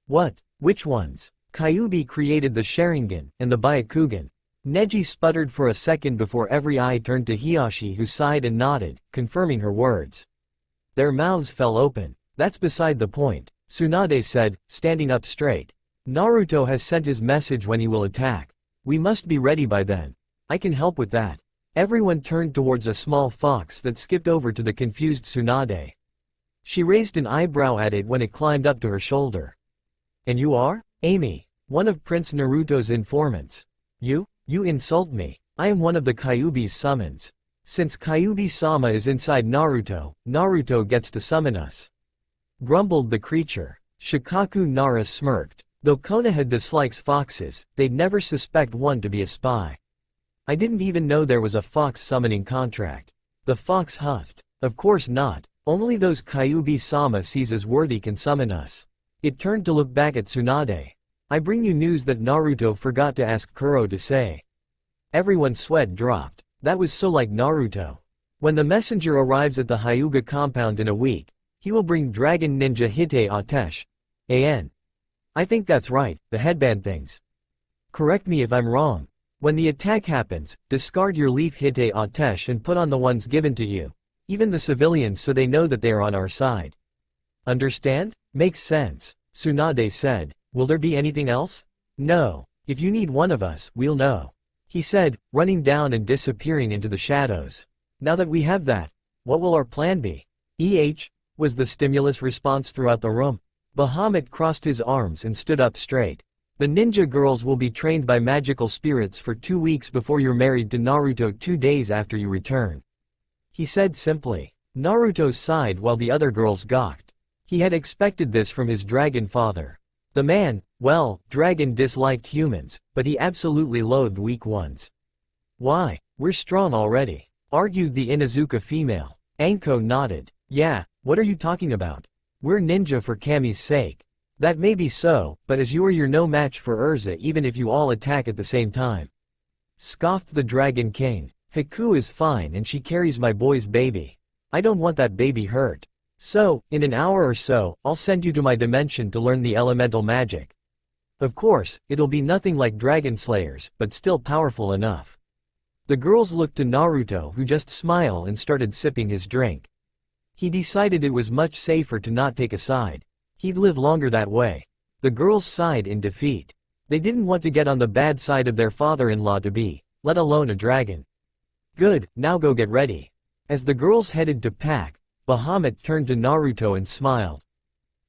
What? Which ones? Kyuubi created the Sharingan and the Byakugan. Neji sputtered for a second before every eye turned to Hiyashi, who sighed and nodded, confirming her words. Their mouths fell open. That's beside the point, Tsunade said, standing up straight. Naruto has sent his message when he will attack. We must be ready by then. I can help with that. Everyone turned towards a small fox that skipped over to the confused Tsunade. She raised an eyebrow at it when it climbed up to her shoulder. And you are? Amy, one of Prince Naruto's informants. You insult me. I am one of the Kyuubi's summons. Since Kyuubi-sama is inside Naruto, Naruto gets to summon us. Grumbled the creature. Shikaku Nara smirked. Though Konoha dislikes foxes, they'd never suspect one to be a spy. I didn't even know there was a fox summoning contract. The fox huffed. Of course not. Only those Kyuubi-sama sees as worthy can summon us. It turned to look back at Tsunade. I bring you news that Naruto forgot to ask Kuro to say. Everyone's sweat dropped. That was so like Naruto. When the messenger arrives at the Hyuga compound in a week, he will bring Dragon Ninja Hite Atesh. An. I think that's right, the headband things. Correct me if I'm wrong. When the attack happens, discard your leaf Hite Atesh and put on the ones given to you. Even the civilians, so they know that they are on our side. Understand? Makes sense, Tsunade said. Will there be anything else? No. If you need one of us, we'll know. He said, running down and disappearing into the shadows. Now that we have that, what will our plan be? Was the stimulus response throughout the room. Bahamut crossed his arms and stood up straight. The ninja girls will be trained by magical spirits for 2 weeks before you're married to Naruto 2 days after you return. He said simply. Naruto sighed while the other girls gawked. He had expected this from his dragon father. The man, well, dragon disliked humans, but he absolutely loathed weak ones. Why? We're strong already, argued the Inuzuka female. Anko nodded. Yeah, what are you talking about? We're ninja for Kami's sake. That may be so, but as you're no match for Urza even if you all attack at the same time. Scoffed the Dragon King. Haku is fine and she carries my boy's baby. I don't want that baby hurt. So, in an hour or so, I'll send you to my dimension to learn the elemental magic. Of course, it'll be nothing like Dragon Slayers, but still powerful enough. The girls looked to Naruto, who just smiled and started sipping his drink. He decided it was much safer to not take a side. He'd live longer that way. The girls sighed in defeat. They didn't want to get on the bad side of their father-in-law to be, let alone a dragon. Good, now go get ready. As the girls headed to pack, Bahamut turned to Naruto and smiled.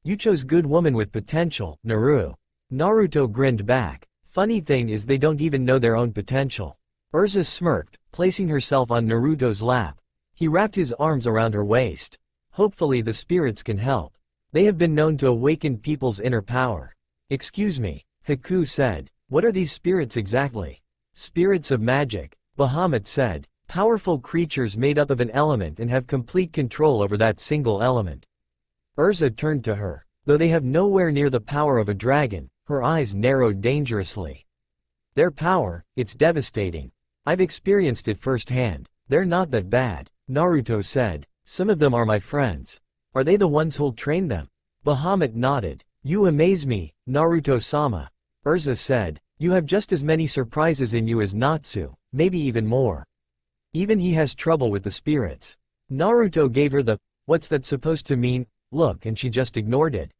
You chose good woman with potential, Naru. Naruto grinned back. Funny thing is they don't even know their own potential. Urza smirked, placing herself on Naruto's lap. He wrapped his arms around her waist. Hopefully the spirits can help. They have been known to awaken people's inner power. Excuse me, Haku said. What are these spirits exactly? Spirits of magic, Bahamut said. Powerful creatures made up of an element and have complete control over that single element. Urza turned to her. Though they have nowhere near the power of a dragon, her eyes narrowed dangerously. Their power, it's devastating. I've experienced it firsthand. They're not that bad, Naruto said. Some of them are my friends. Are they the ones who'll train them? Bahamut nodded. You amaze me, Naruto-sama. Urza said. You have just as many surprises in you as Natsu, maybe even more. Even he has trouble with the spirits. Naruto gave her the, what's that supposed to mean, look, and she just ignored it.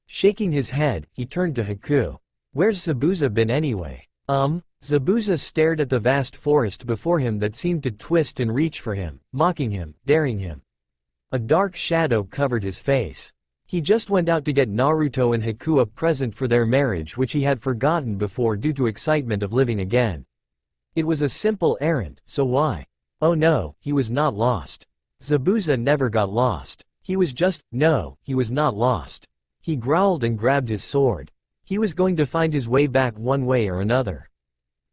Shaking his head, he turned to Haku. Where's Zabuza been anyway? Zabuza stared at the vast forest before him that seemed to twist and reach for him, mocking him, daring him. A dark shadow covered his face. He just went out to get Naruto and Haku a present for their marriage, which he had forgotten before due to excitement of living again. It was a simple errand, so why? Oh no, he was not lost. Zabuza never got lost. He was not lost. He growled and grabbed his sword. He was going to find his way back one way or another.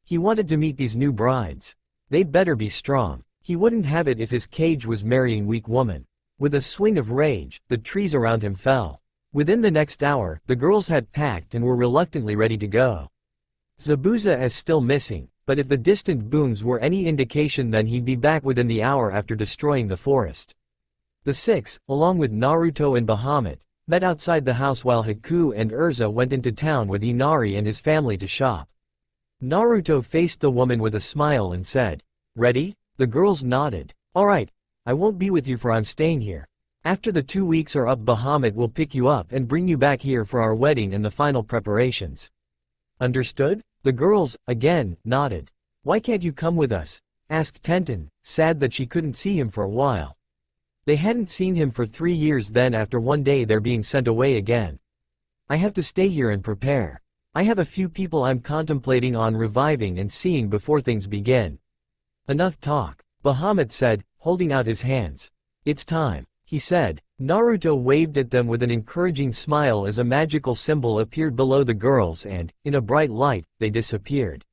He wanted to meet these new brides. They'd better be strong. He wouldn't have it if his cage was marrying weak women. With a swing of rage, the trees around him fell. Within the next hour, the girls had packed and were reluctantly ready to go. Zabuza is still missing, but if the distant booms were any indication, then he'd be back within the hour after destroying the forest. The six, along with Naruto and Bahamut, met outside the house while Haku and Urza went into town with Inari and his family to shop. Naruto faced the woman with a smile and said, "Ready?" The girls nodded. "Alright, I won't be with you for I'm staying here. After the 2 weeks are up, Bahamut will pick you up and bring you back here for our wedding and the final preparations." Understood? The girls, again, nodded. "Why can't you come with us?" asked Tenten, sad that she couldn't see him for a while. They hadn't seen him for 3 years then. After one day they're being sent away again. "I have to stay here and prepare. I have a few people I'm contemplating on reviving and seeing before things begin." "Enough talk," Bahamut said, holding out his hands. "It's time," he said. Naruto waved at them with an encouraging smile as a magical symbol appeared below the girls and, in a bright light, they disappeared.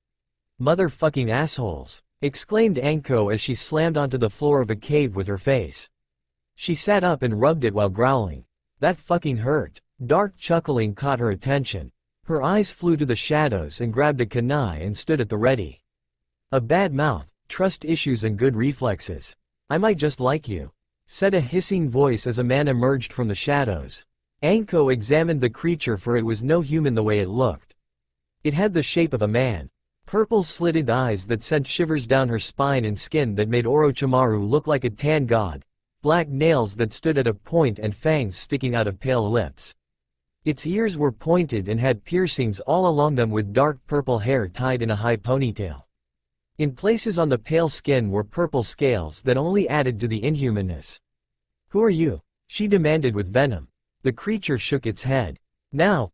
"Motherfucking assholes," exclaimed Anko as she slammed onto the floor of a cave with her face. She sat up and rubbed it while growling. "That fucking hurt." Dark chuckling caught her attention. Her eyes flew to the shadows and grabbed a kunai and stood at the ready. "A bad mouth, trust issues and good reflexes. I might just like you," said a hissing voice as a man emerged from the shadows. Anko examined the creature, for it was no human the way it looked. It had the shape of a man. Purple slitted eyes that sent shivers down her spine and skin that made Orochimaru look like a tan god. Black nails that stood at a point and fangs sticking out of pale lips. Its ears were pointed and had piercings all along them, with dark purple hair tied in a high ponytail. In places on the pale skin were purple scales that only added to the inhumanness. "Who are you?" she demanded with venom. The creature shook its head. Now,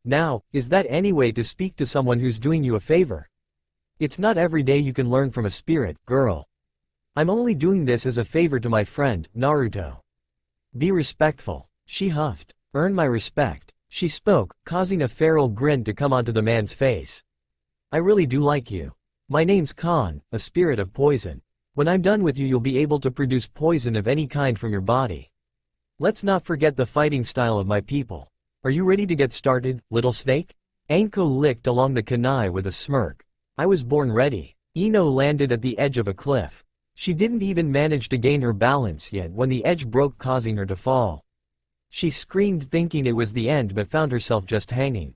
is that any way to speak to someone who's doing you a favor? It's not every day you can learn from a spirit, girl. I'm only doing this as a favor to my friend, Naruto. Be respectful, she huffed. Earn my respect, she spoke, causing a feral grin to come onto the man's face. I really do like you. My name's Khan, a spirit of poison. When I'm done with you, you'll be able to produce poison of any kind from your body. Let's not forget the fighting style of my people. Are you ready to get started, little snake? Anko licked along the kunai with a smirk. I was born ready. Ino landed at the edge of a cliff. She didn't even manage to gain her balance yet when the edge broke, causing her to fall. She screamed, thinking it was the end, but found herself just hanging.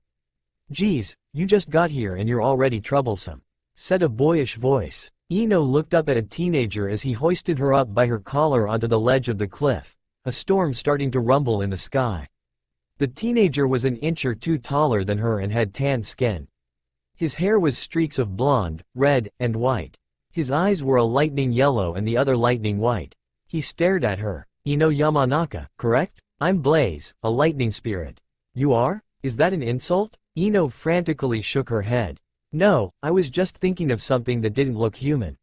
Geez, you just got here and you're already troublesome, said a boyish voice. Ino looked up at a teenager as he hoisted her up by her collar onto the ledge of the cliff, a storm starting to rumble in the sky. The teenager was an inch or two taller than her and had tan skin. His hair was streaks of blonde, red, and white. His eyes were a lightning yellow and the other lightning white. He stared at her. Ino Yamanaka, correct? I'm Blaze, a lightning spirit. You are? Is that an insult? Ino frantically shook her head. No, I was just thinking of something that didn't look human.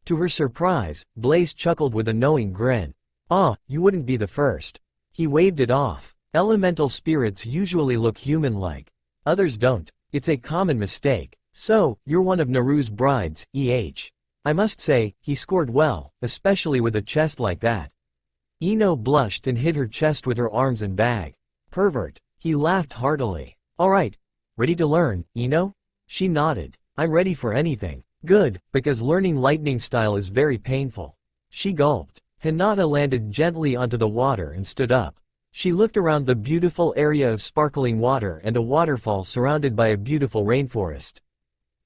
To her surprise, Blaze chuckled with a knowing grin. Ah, you wouldn't be the first. He waved it off. Elemental spirits usually look human-like. Others don't. It's a common mistake. So, you're one of Naru's brides, I must say, he scored well, especially with a chest like that. Ino blushed and hid her chest with her arms and bag. Pervert. He laughed heartily. Alright. Ready to learn, Ino? She nodded. I'm ready for anything. Good, because learning lightning style is very painful. She gulped. Hinata landed gently onto the water and stood up. She looked around the beautiful area of sparkling water and a waterfall surrounded by a beautiful rainforest.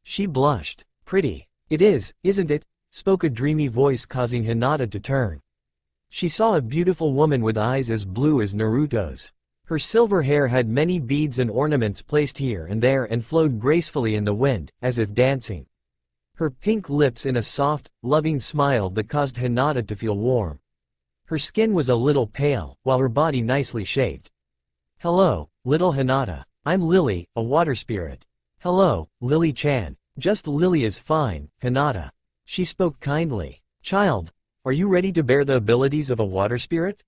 She blushed. Pretty. It is, isn't it? Spoke a dreamy voice, causing Hinata to turn. She saw a beautiful woman with eyes as blue as Naruto's. Her silver hair had many beads and ornaments placed here and there and flowed gracefully in the wind, as if dancing. Her pink lips in a soft, loving smile that caused Hinata to feel warm. Her skin was a little pale, while her body nicely shaped. Hello, little Hinata. I'm Lily, a water spirit. Hello, Lily-chan. Just Lily is fine, Hinata. She spoke kindly. Child, Are you ready to bear the abilities of a water spirit?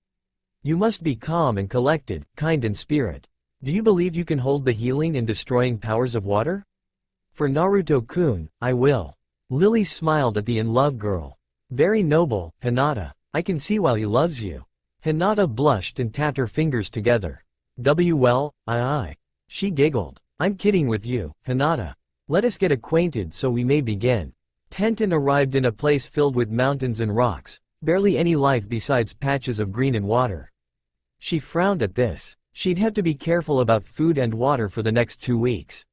You must be calm and collected, kind in spirit. Do you believe you can hold the healing and destroying powers of water? For Naruto-kun, I will. Lily smiled at the in-love girl. Very noble, Hinata. I can see why he loves you. Hinata blushed and tapped her fingers together. Well, I. She giggled. I'm kidding with you, Hinata. Let us get acquainted so we may begin. Tenten arrived in a place filled with mountains and rocks, barely any life besides patches of green and water. She frowned at this. She'd have to be careful about food and water for the next 2 weeks.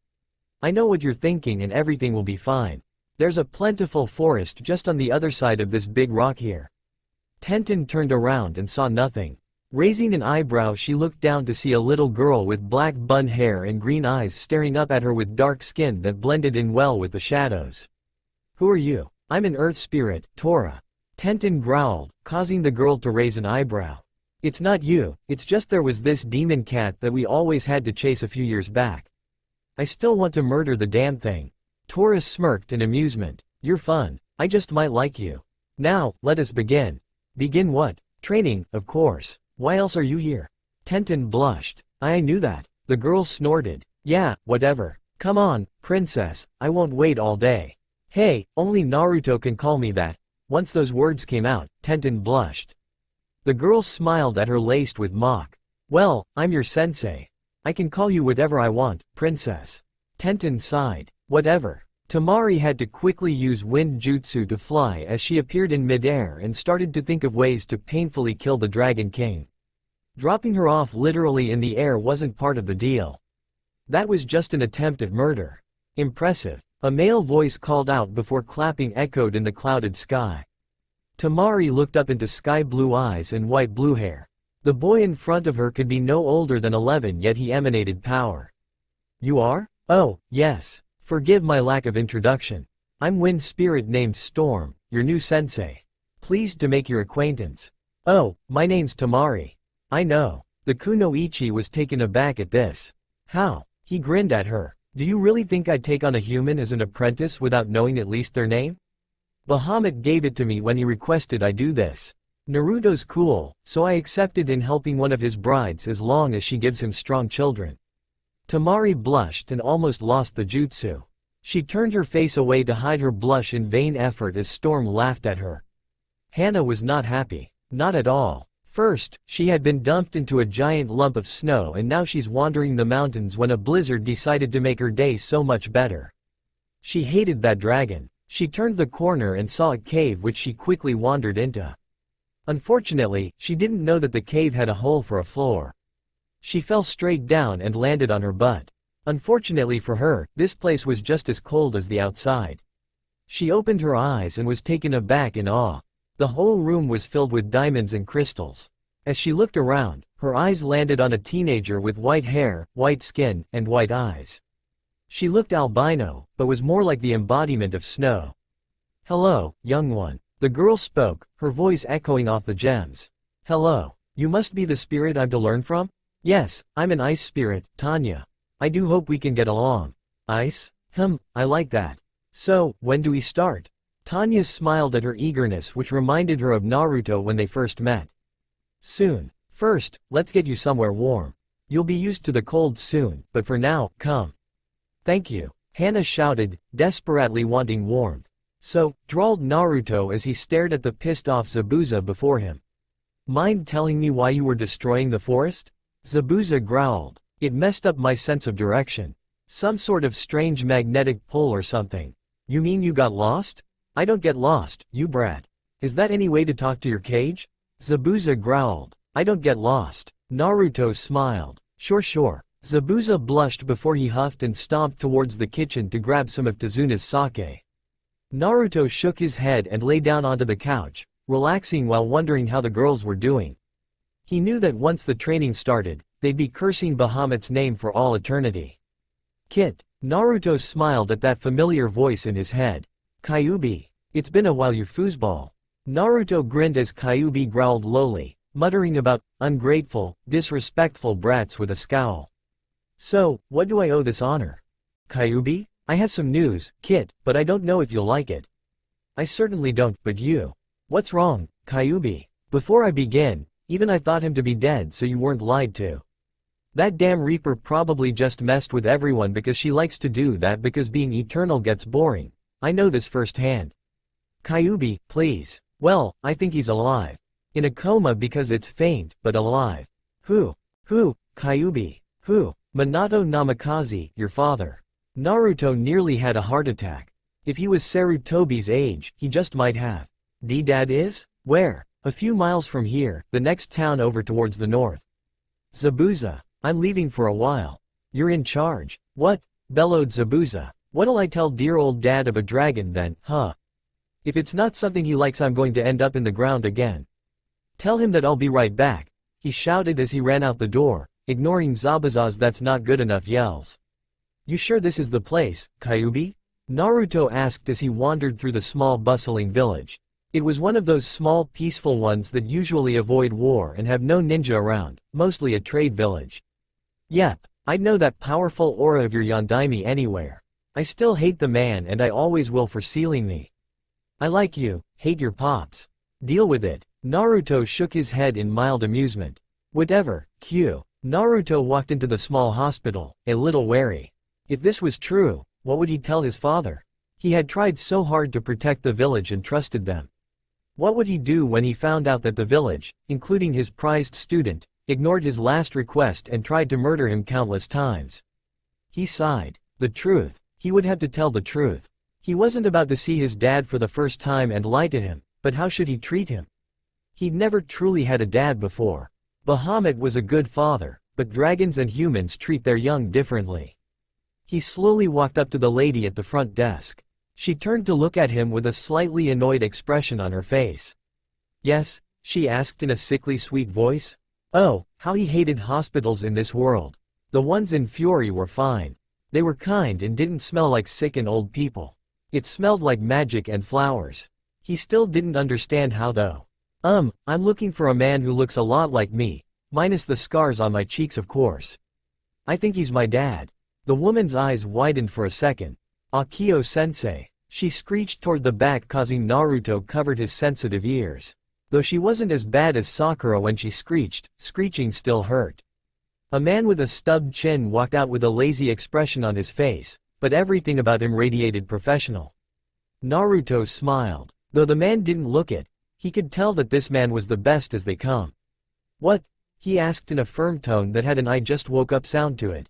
I know what you're thinking and everything will be fine. There's a plentiful forest just on the other side of this big rock here. Tenten turned around and saw nothing. Raising an eyebrow, she looked down to see a little girl with black bun hair and green eyes staring up at her with dark skin that blended in well with the shadows. Who are you? I'm an earth spirit, Tora. Tenten growled, causing the girl to raise an eyebrow. It's not you, it's just there was this demon cat that we always had to chase a few years back. I still want to murder the damn thing. Tora smirked in amusement. You're fun, I just might like you. Now, let us begin. Begin what? Training, of course. Why else are you here? Tenten blushed. I knew that. The girl snorted. Yeah, whatever. Come on, princess, I won't wait all day. Hey, only Naruto can call me that. Once those words came out, Tenten blushed. The girl smiled at her laced with mock. Well, I'm your sensei. I can call you whatever I want, princess. Tenten sighed. Whatever. Tamari had to quickly use wind jutsu to fly as she appeared in midair and started to think of ways to painfully kill the Dragon King. Dropping her off literally in the air wasn't part of the deal. That was just an attempt at murder. Impressive. A male voice called out before clapping echoed in the clouded sky. Tamari looked up into sky-blue eyes and white-blue hair. The boy in front of her could be no older than 11, yet he emanated power. You are? Oh, yes. Forgive my lack of introduction. I'm wind spirit named Storm, your new sensei. Pleased to make your acquaintance. Oh, my name's Tamari. I know. The kunoichi was taken aback at this. How? He grinned at her. Do you really think I'd take on a human as an apprentice without knowing at least their name? Bahamut gave it to me when he requested I do this. Naruto's cool, so I accepted in helping one of his brides as long as she gives him strong children. Tamari blushed and almost lost the jutsu. She turned her face away to hide her blush in vain effort as Storm laughed at her. Hannah was not happy. Not at all. First, she had been dumped into a giant lump of snow and now she's wandering the mountains when a blizzard decided to make her day so much better. She hated that dragon. She turned the corner and saw a cave which she quickly wandered into. Unfortunately, she didn't know that the cave had a hole for a floor. She fell straight down and landed on her butt. Unfortunately for her, this place was just as cold as the outside. She opened her eyes and was taken aback in awe. The whole room was filled with diamonds and crystals. As she looked around, her eyes landed on a teenager with white hair, white skin, and white eyes. She looked albino, but was more like the embodiment of snow. Hello, young one. The girl spoke, her voice echoing off the gems. Hello. You must be the spirit I'm to learn from? Yes, I'm an ice spirit, Tanya. I do hope we can get along. Ice? I like that. So, when do we start? Tanya smiled at her eagerness, which reminded her of Naruto when they first met. Soon. First, let's get you somewhere warm. You'll be used to the cold soon, but for now, come. Thank you. Hannah shouted, desperately wanting warmth. So, drawled Naruto as he stared at the pissed-off Zabuza before him. Mind telling me why you were destroying the forest? Zabuza growled. It messed up my sense of direction. Some sort of strange magnetic pull or something. You mean you got lost? I don't get lost, you brat. Is that any way to talk to your cage? Zabuza growled. I don't get lost. Naruto smiled. Sure. Zabuza blushed before he huffed and stomped towards the kitchen to grab some of Tazuna's sake. Naruto shook his head and lay down onto the couch, relaxing while wondering how the girls were doing. He knew that once the training started, they'd be cursing Bahamut's name for all eternity. Kit. Naruto smiled at that familiar voice in his head. Kyuubi. It's been a while, you foosball. Naruto grinned as Kyuubi growled lowly, muttering about ungrateful, disrespectful brats with a scowl. So, what do I owe this honor? Kyuubi? I have some news, Kit, but I don't know if you'll like it. I certainly don't, but you. What's wrong? Kyuubi. Before I begin, even I thought him to be dead, so you weren't lied to. That damn Reaper probably just messed with everyone because she likes to do that because being eternal gets boring. I know this firsthand. Kyuubi, please. Well, I think he's alive. In a coma because it's faint, but alive. Who? Kyuubi. Who? Minato Namikaze, your father. Naruto nearly had a heart attack. If he was Sarutobi's age, he just might have. D-Dad is? Where? A few miles from here, the next town over towards the north. Zabuza. I'm leaving for a while. You're in charge. What? Bellowed Zabuza. What'll I tell dear old dad of a dragon then, huh? If it's not something he likes, I'm going to end up in the ground again. Tell him that I'll be right back, he shouted as he ran out the door, ignoring Zabuza's "that's not good enough" yells. You sure this is the place, Kyuubi? Naruto asked as he wandered through the small bustling village. It was one of those small peaceful ones that usually avoid war and have no ninja around, mostly a trade village. Yep, I'd know that powerful aura of your Yondaime anywhere. I still hate the man and I always will for sealing me. I like you, hate your pops. Deal with it. Naruto shook his head in mild amusement. Whatever, Q. Naruto walked into the small hospital, a little wary. If this was true, what would he tell his father? He had tried so hard to protect the village and trusted them. What would he do when he found out that the village, including his prized student, ignored his last request and tried to murder him countless times? He sighed. The truth. He would have to tell the truth. He wasn't about to see his dad for the first time and lie to him, but how should he treat him? He'd never truly had a dad before. Bahamut was a good father, but dragons and humans treat their young differently. He slowly walked up to the lady at the front desk. She turned to look at him with a slightly annoyed expression on her face. Yes? She asked in a sickly sweet voice. Oh, how he hated hospitals in this world. The ones in Fury were fine. They were kind and didn't smell like sick and old people. It smelled like magic and flowers. He still didn't understand how though. I'm looking for a man who looks a lot like me, minus the scars on my cheeks of course. I think he's my dad. The woman's eyes widened for a second. Akio-sensei. She screeched toward the back, causing Naruto covered his sensitive ears. Though she wasn't as bad as Sakura when she screeched, screeching still hurt. A man with a stubbed chin walked out with a lazy expression on his face, but everything about him radiated professional. Naruto smiled. Though the man didn't look it, he could tell that this man was the best as they come. What? He asked in a firm tone that had an "I just woke up" sound to it.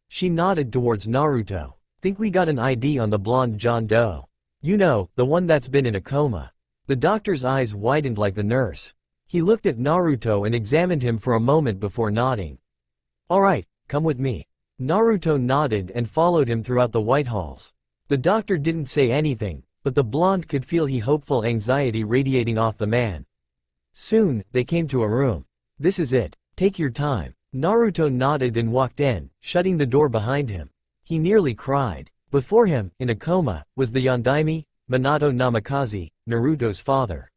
She nodded towards Naruto. Think we got an ID on the blonde John Doe. You know, the one that's been in a coma. The doctor's eyes widened like the nurse. He looked at Naruto and examined him for a moment before nodding. Alright, come with me. Naruto nodded and followed him throughout the White Halls. The doctor didn't say anything, but the blonde could feel the hopeful anxiety radiating off the man. Soon, they came to a room. This is it. Take your time. Naruto nodded and walked in, shutting the door behind him. He nearly cried. Before him, in a coma, was the Yondaime, Minato Namikaze, Naruto's father.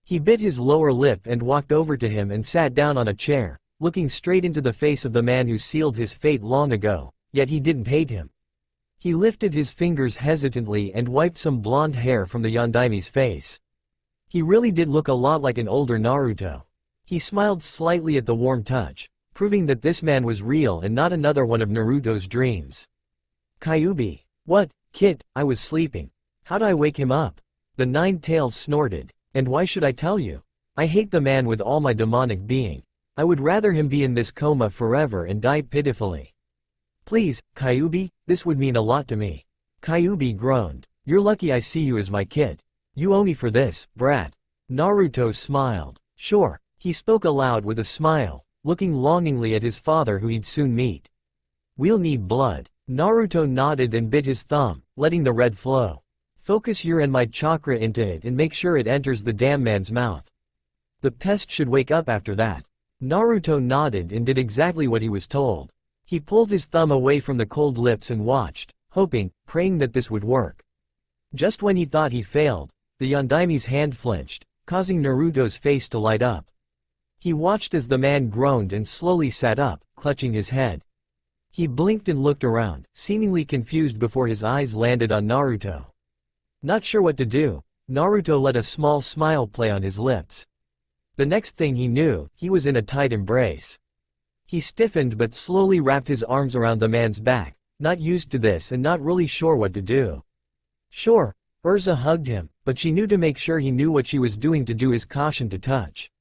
He bit his lower lip and walked over to him and sat down on a chair, looking straight into the face of the man who sealed his fate long ago, yet he didn't hate him. He lifted his fingers hesitantly and wiped some blonde hair from the Yondaime's face. He really did look a lot like an older Naruto. He smiled slightly at the warm touch, proving that this man was real and not another one of Naruto's dreams. Kyuubi. What, kid, I was sleeping. How'd I wake him up? The Nine-Tails snorted. And why should I tell you? I hate the man with all my demonic being. I would rather him be in this coma forever and die pitifully. Please, Kyuubi, this would mean a lot to me. Kyuubi groaned. You're lucky I see you as my kid. You owe me for this, brat. Naruto smiled. Sure, he spoke aloud with a smile, looking longingly at his father who he'd soon meet. We'll need blood. Naruto nodded and bit his thumb, letting the red flow. Focus your and my chakra into it and make sure it enters the damn man's mouth. The pest should wake up after that. Naruto nodded and did exactly what he was told. He pulled his thumb away from the cold lips and watched, hoping, praying that this would work. Just when he thought he failed, the Yondaime's hand flinched, causing Naruto's face to light up. He watched as the man groaned and slowly sat up, clutching his head. He blinked and looked around, seemingly confused before his eyes landed on Naruto. Not sure what to do, Naruto let a small smile play on his lips. The next thing he knew, he was in a tight embrace. He stiffened but slowly wrapped his arms around the man's back, not used to this and not really sure what to do. Sure, Urza hugged him, but she knew to make sure he knew what she was doing to do his caution to touch.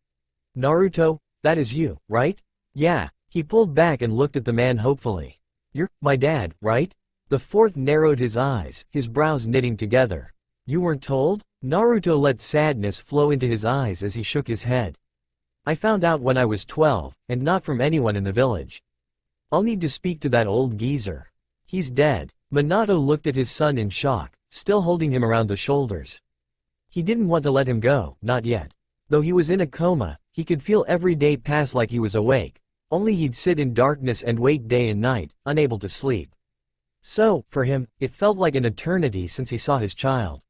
Naruto, that is you, right? Yeah, he pulled back and looked at the man hopefully. You're my dad, right? The fourth narrowed his eyes, his brows knitting together. You weren't told? Naruto let sadness flow into his eyes as he shook his head. I found out when I was 12, and not from anyone in the village. I'll need to speak to that old geezer. He's dead. Minato looked at his son in shock, still holding him around the shoulders. He didn't want to let him go, not yet. Though he was in a coma, he could feel every day pass like he was awake, only he'd sit in darkness and wait day and night, unable to sleep. So, for him, it felt like an eternity since he saw his child.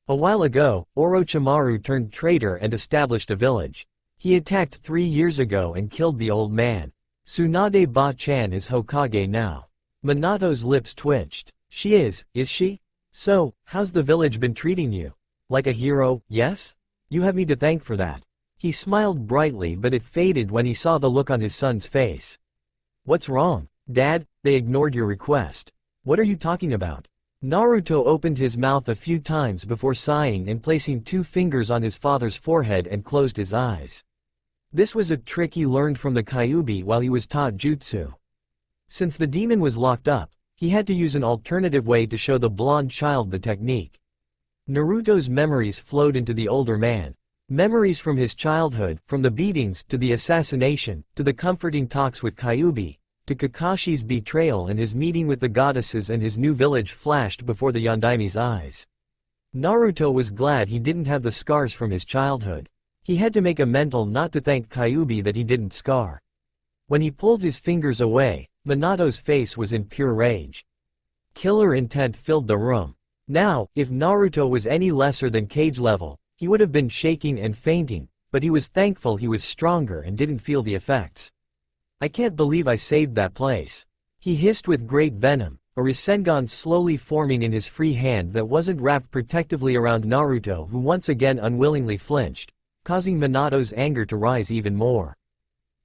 A while ago, Orochimaru turned traitor and established a village. He attacked 3 years ago and killed the old man. Tsunade Ba-chan is Hokage now. Minato's lips twitched. She is she? So, how's the village been treating you? Like a hero, yes? You have me to thank for that. He smiled brightly but it faded when he saw the look on his son's face. What's wrong? Dad, they ignored your request. What are you talking about? Naruto opened his mouth a few times before sighing and placing 2 fingers on his father's forehead and closed his eyes. This was a trick he learned from the Kyuubi while he was taught jutsu. Since the demon was locked up, he had to use an alternative way to show the blonde child the technique. Naruto's memories flowed into the older man. Memories from his childhood, from the beatings, to the assassination, to the comforting talks with Kyuubi, to Kakashi's betrayal and his meeting with the goddesses and his new village flashed before the Yondaime's eyes. Naruto was glad he didn't have the scars from his childhood. He had to make a mental not to thank Kyuubi that he didn't scar. When he pulled his fingers away, Minato's face was in pure rage. Killer intent filled the room. Now, if Naruto was any lesser than cage level, he would have been shaking and fainting, but he was thankful he was stronger and didn't feel the effects. I can't believe I saved that place. He hissed with great venom, a Rasengan slowly forming in his free hand that wasn't wrapped protectively around Naruto, who once again unwillingly flinched, causing Minato's anger to rise even more.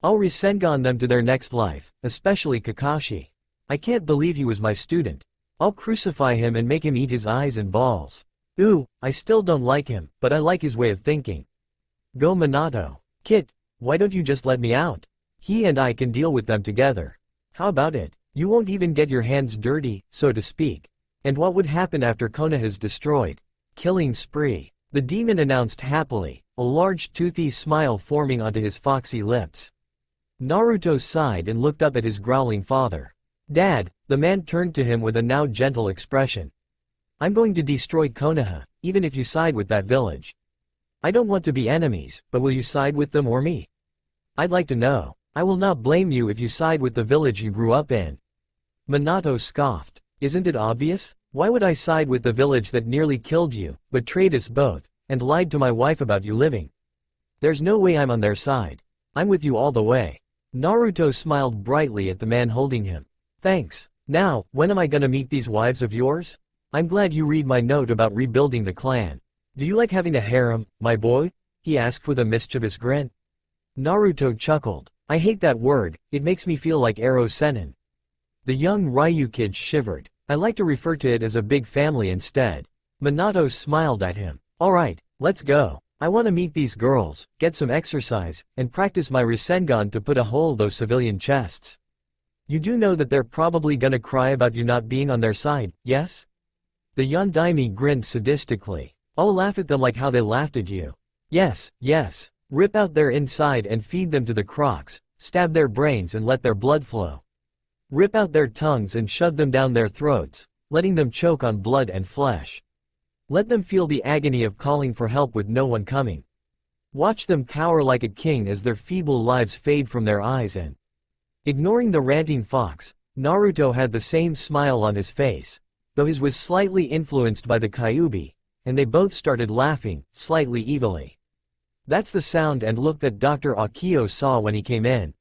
I'll Rasengan them to their next life, especially Kakashi. I can't believe he was my student. I'll crucify him and make him eat his eyes and balls. Ooh, I still don't like him, but I like his way of thinking. Go Minato. Kit, why don't you just let me out? He and I can deal with them together. How about it? You won't even get your hands dirty, so to speak. And what would happen after Konoha's destroyed? Killing spree. The demon announced happily, a large toothy smile forming onto his foxy lips. Naruto sighed and looked up at his growling father. Dad, the man turned to him with a now gentle expression. I'm going to destroy Konoha, even if you side with that village. I don't want to be enemies, but will you side with them or me? I'd like to know. I will not blame you if you side with the village you grew up in. Minato scoffed. Isn't it obvious? Why would I side with the village that nearly killed you, betrayed us both, and lied to my wife about you living? There's no way I'm on their side. I'm with you all the way. Naruto smiled brightly at the man holding him. Thanks. Now, when am I gonna meet these wives of yours? I'm glad you read my note about rebuilding the clan. Do you like having a harem, my boy? He asked with a mischievous grin. Naruto chuckled. I hate that word, it makes me feel like Ero Sennin. The young Ryu kid shivered. I like to refer to it as a big family instead. Minato smiled at him. Alright, let's go. I want to meet these girls, get some exercise, and practice my Rasengan to put a hole those civilian chests. You do know that they're probably gonna cry about you not being on their side, yes? The Yondaime grinned sadistically. I'll laugh at them like how they laughed at you. Yes, yes. Rip out their inside and feed them to the crocs, stab their brains and let their blood flow. Rip out their tongues and shove them down their throats, letting them choke on blood and flesh. Let them feel the agony of calling for help with no one coming. Watch them cower like a king as their feeble lives fade from their eyes and... Ignoring the ranting fox, Naruto had the same smile on his face, though his was slightly influenced by the Kyuubi, and they both started laughing, slightly evilly. That's the sound and look that Dr. Akio saw when he came in.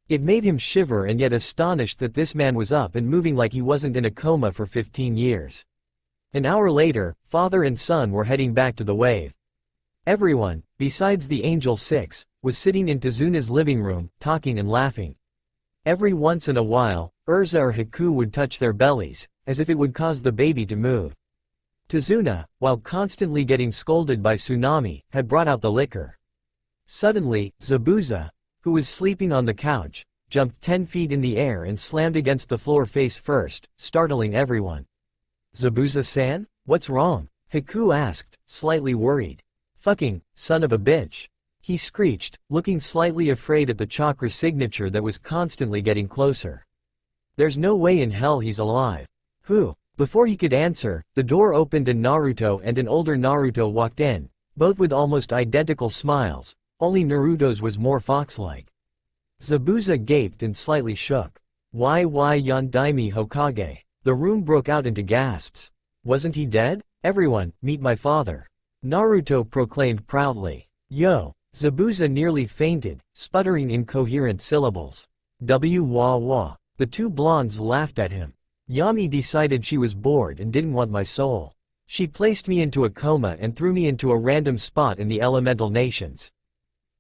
It made him shiver and yet astonished that this man was up and moving like he wasn't in a coma for 15 years. An hour later, father and son were heading back to the wave. Everyone, besides the Angel Six, was sitting in Tezuna's living room, talking and laughing. Every once in a while, Urza or Haku would touch their bellies, as if it would cause the baby to move. Tezuna, while constantly getting scolded by Tsunami, had brought out the liquor. Suddenly, Zabuza, who was sleeping on the couch, jumped 10 feet in the air and slammed against the floor face first, startling everyone. "Zabuza-san? What's wrong?" Haku asked, slightly worried. "Fucking, son of a bitch," he screeched, looking slightly afraid at the chakra signature that was constantly getting closer. "There's no way in hell he's alive." "Who?" Before he could answer, the door opened and Naruto and an older Naruto walked in, both with almost identical smiles, only Naruto's was more fox-like. Zabuza gaped and slightly shook. Why Yondaime Hokage?" The room broke out into gasps. "Wasn't he dead? Everyone, meet my father," Naruto proclaimed proudly. "Yo!" Zabuza nearly fainted, sputtering incoherent syllables. "Wah. The two blondes laughed at him. "Yami decided she was bored and didn't want my soul. She placed me into a coma and threw me into a random spot in the elemental nations."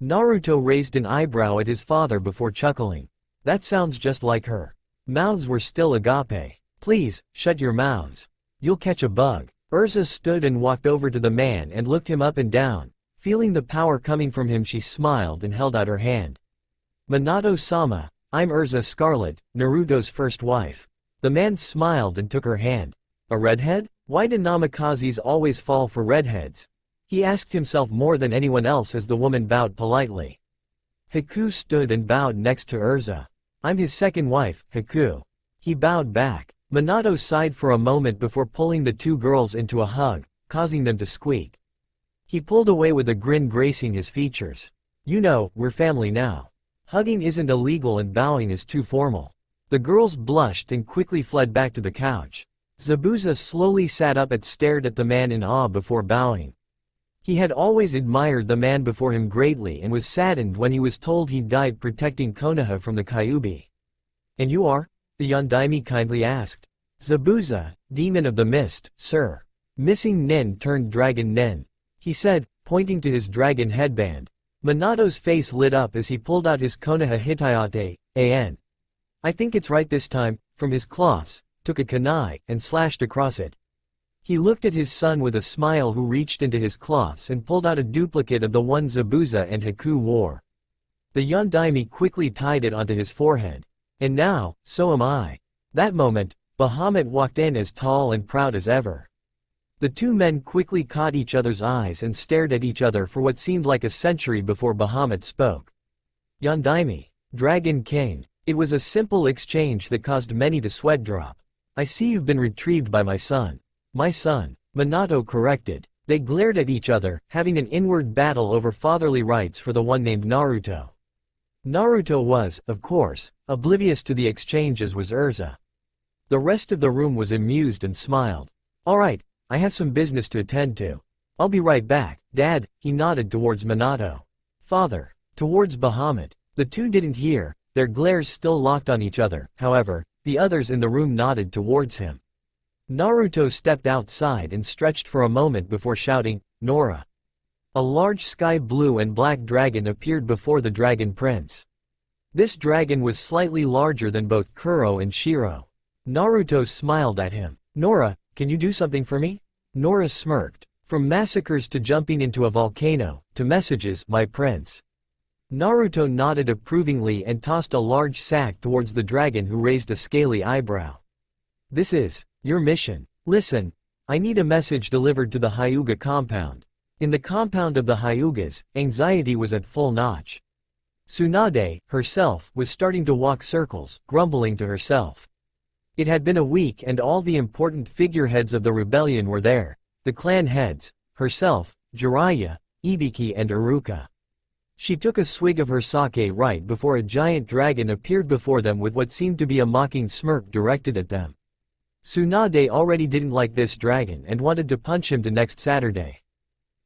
Naruto raised an eyebrow at his father before chuckling. "That sounds just like her." Mouths were still agape. "Please, shut your mouths. You'll catch a bug." Urza stood and walked over to the man and looked him up and down. Feeling the power coming from him, she smiled and held out her hand. "Minato-sama, I'm Urza Scarlet, Naruto's first wife." The man smiled and took her hand. "A redhead? Why do Namakazes always fall for redheads?" he asked himself more than anyone else as the woman bowed politely. Haku stood and bowed next to Urza. "I'm his second wife, Haku." He bowed back. Minato sighed for a moment before pulling the two girls into a hug, causing them to squeak. He pulled away with a grin gracing his features. "You know, we're family now. Hugging isn't illegal and bowing is too formal." The girls blushed and quickly fled back to the couch. Zabuza slowly sat up and stared at the man in awe before bowing. He had always admired the man before him greatly and was saddened when he was told he died protecting Konoha from the Kyuubi. "And you are?" the Yondaime kindly asked. "Zabuza, demon of the mist, sir. Missing nin turned dragon nin," he said, pointing to his dragon headband. Minato's face lit up as he pulled out his Konoha Hitayate, an. "I think it's right this time," from his cloths, took a kunai, and slashed across it. He looked at his son with a smile who reached into his cloths and pulled out a duplicate of the one Zabuza and Haku wore. The Yondaime quickly tied it onto his forehead. "And now, so am I." That moment, Bahamut walked in as tall and proud as ever. The two men quickly caught each other's eyes and stared at each other for what seemed like a century before Bahamut spoke. "Yondaime, Dragon King." It was a simple exchange that caused many to sweat drop. "I see you've been retrieved by my son." "My son," Minato corrected. They glared at each other, having an inward battle over fatherly rights for the one named Naruto. Naruto was, of course, oblivious to the exchange as was Urza. The rest of the room was amused and smiled. "All right, I have some business to attend to. I'll be right back, Dad," he nodded towards Minato. "Father," towards Bahamut. The two didn't hear, their glares still locked on each other, however, the others in the room nodded towards him. Naruto stepped outside and stretched for a moment before shouting, "Nora!" A large sky blue and black dragon appeared before the Dragon Prince. This dragon was slightly larger than both Kuro and Shiro. Naruto smiled at him. "Nora, can you do something for me?" Nora smirked. "From massacres to jumping into a volcano, to messages, my prince." Naruto nodded approvingly and tossed a large sack towards the dragon, who raised a scaly eyebrow. "This is your mission. Listen, I need a message delivered to the Hyuga compound." In the compound of the Hyugas, anxiety was at full notch. Tsunade, herself, was starting to walk circles, grumbling to herself. It had been a week and all the important figureheads of the rebellion were there, the clan heads, herself, Jiraiya, Ibiki and Iruka. She took a swig of her sake right before a giant dragon appeared before them with what seemed to be a mocking smirk directed at them. Tsunade already didn't like this dragon and wanted to punch him to next Saturday.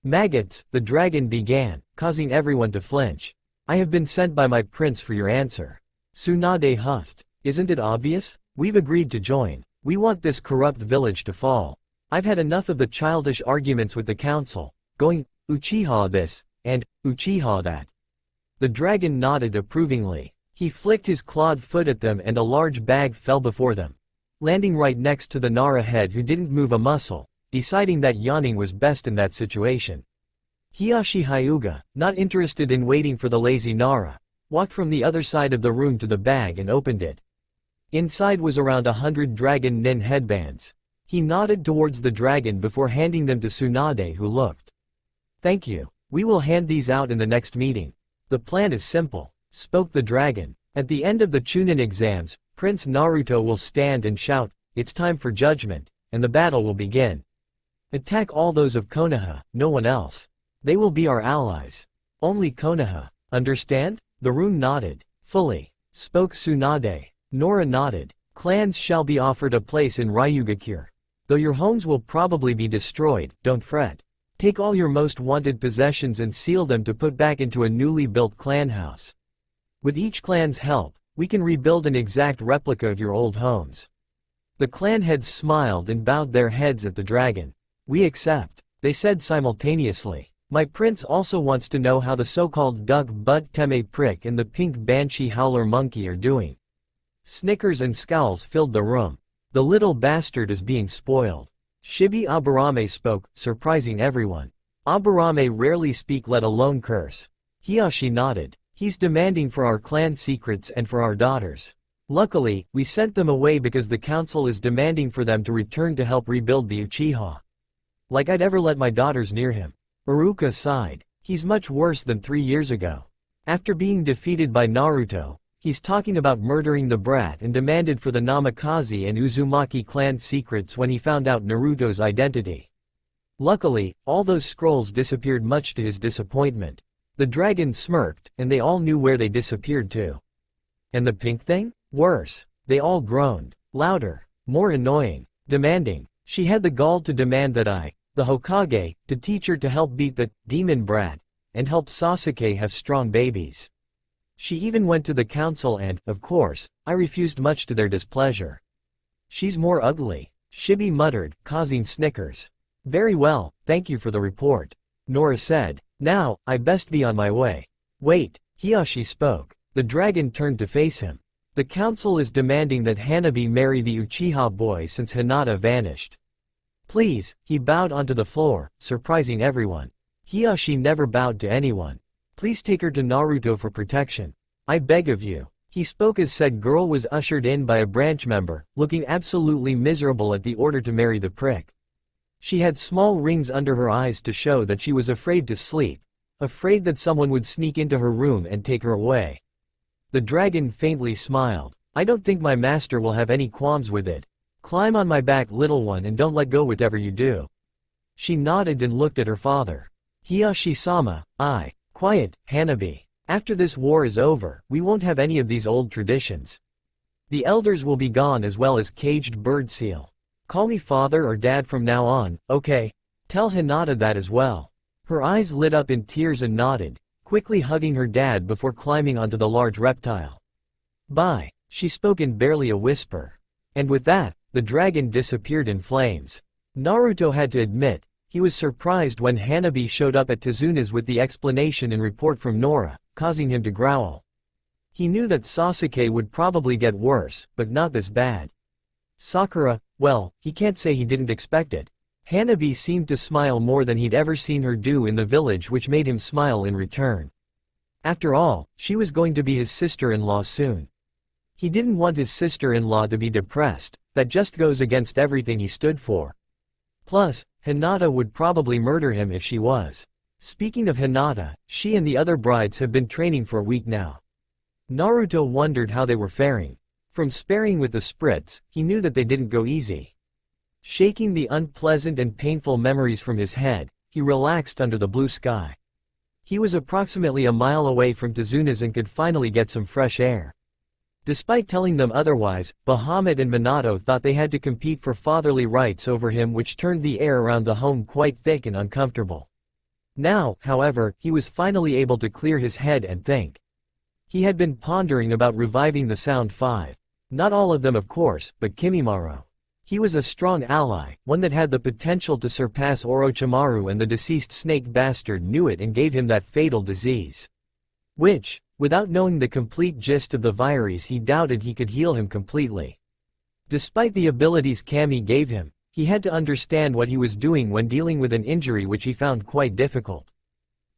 "Maggots," the dragon began, causing everyone to flinch. "I have been sent by my prince for your answer." Tsunade huffed. "Isn't it obvious? We've agreed to join. We want this corrupt village to fall." I've had enough of the childish arguments with the council, going, Uchiha this, and, Uchiha that. The dragon nodded approvingly. He flicked his clawed foot at them and a large bag fell before them, landing right next to the Nara head who didn't move a muscle, deciding that yawning was best in that situation. Hiyashi Hyuga, not interested in waiting for the lazy Nara, walked from the other side of the room to the bag and opened it. Inside was around 100 dragon nin headbands. He nodded towards the dragon before handing them to Tsunade, who looked. Thank you. We will hand these out in the next meeting. The plan is simple, spoke the dragon. At the end of the Chunin exams, Prince Naruto will stand and shout, "It's time for judgment," and the battle will begin. Attack all those of Konoha, no one else. They will be our allies. Only Konoha. Understand? The rune nodded. Fully. Spoke Tsunade. Nora nodded. Clans shall be offered a place in Ryugakure. Though your homes will probably be destroyed, don't fret. Take all your most wanted possessions and seal them to put back into a newly built clan house. With each clan's help, we can rebuild an exact replica of your old homes. The clan heads smiled and bowed their heads at the dragon. We accept, they said simultaneously. My prince also wants to know how the so-called duck butt teme prick and the pink banshee howler monkey are doing. Snickers and scowls filled the room. The little bastard is being spoiled. Shibi Aburame spoke, surprising everyone. Aburame rarely speak, let alone curse. Hiyashi nodded. He's demanding for our clan secrets and for our daughters. Luckily, we sent them away because the council is demanding for them to return to help rebuild the Uchiha. Like I'd ever let my daughters near him. Iruka sighed. He's much worse than 3 years ago. After being defeated by Naruto, he's talking about murdering the brat and demanded for the Namikaze and Uzumaki clan secrets when he found out Naruto's identity. Luckily, all those scrolls disappeared, much to his disappointment. The dragon smirked, and they all knew where they disappeared to. And the pink thing? Worse. They all groaned. Louder. More annoying. Demanding. She had the gall to demand that I, the Hokage, to teach her to help beat the demon brat, and help Sasuke have strong babies. She even went to the council and, of course, I refused, much to their displeasure. She's more ugly, Shibi muttered, causing snickers. Very well, thank you for the report. Nora said. Now, I best be on my way. Wait, Hiyashi spoke. The dragon turned to face him. The council is demanding that Hanabi marry the Uchiha boy since Hinata vanished. Please, he bowed onto the floor, surprising everyone. Hiyashi never bowed to anyone. Please take her to Naruto for protection. I beg of you. He spoke as said girl was ushered in by a branch member, looking absolutely miserable at the order to marry the prick. She had small rings under her eyes to show that she was afraid to sleep, afraid that someone would sneak into her room and take her away. The dragon faintly smiled. I don't think my master will have any qualms with it. Climb on my back, little one, and don't let go whatever you do. She nodded and looked at her father. Hiyashi-sama, quiet, Hanabi. After this war is over, we won't have any of these old traditions. The elders will be gone as well as caged bird seal. Call me father or dad from now on, okay? Tell Hinata that as well. Her eyes lit up in tears and nodded, quickly hugging her dad before climbing onto the large reptile. Bye, she spoke in barely a whisper. And with that, the dragon disappeared in flames. Naruto had to admit, he was surprised when Hanabi showed up at Tezuna's with the explanation and report from Nora, causing him to growl. He knew that Sasuke would probably get worse, but not this bad. Sakura, well, he can't say he didn't expect it. Hanabi seemed to smile more than he'd ever seen her do in the village, which made him smile in return. After all, she was going to be his sister-in-law soon. He didn't want his sister-in-law to be depressed, that just goes against everything he stood for. Plus, Hinata would probably murder him if she was. Speaking of Hinata, she and the other brides have been training for a week now. Naruto wondered how they were faring. From sparring with the Spritz, he knew that they didn't go easy. Shaking the unpleasant and painful memories from his head, he relaxed under the blue sky. He was approximately a mile away from Tezuna's and could finally get some fresh air. Despite telling them otherwise, Bahamut and Minato thought they had to compete for fatherly rights over him, which turned the air around the home quite thick and uncomfortable. Now, however, he was finally able to clear his head and think. He had been pondering about reviving the Sound Five. Not all of them, of course, but Kimimaro. He was a strong ally, one that had the potential to surpass Orochimaru, and the deceased snake bastard knew it and gave him that fatal disease. Which, without knowing the complete gist of the virus, he doubted he could heal him completely. Despite the abilities Kami gave him, he had to understand what he was doing when dealing with an injury which he found quite difficult.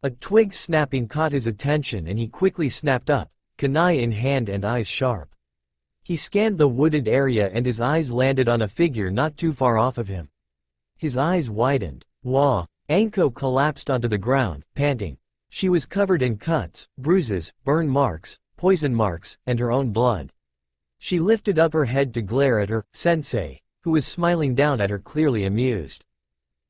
A twig snapping caught his attention and he quickly snapped up, kunai in hand and eyes sharp. He scanned the wooded area and his eyes landed on a figure not too far off of him. His eyes widened. Wah! Anko collapsed onto the ground, panting. She was covered in cuts, bruises, burn marks, poison marks, and her own blood. She lifted up her head to glare at her sensei, who was smiling down at her, clearly amused.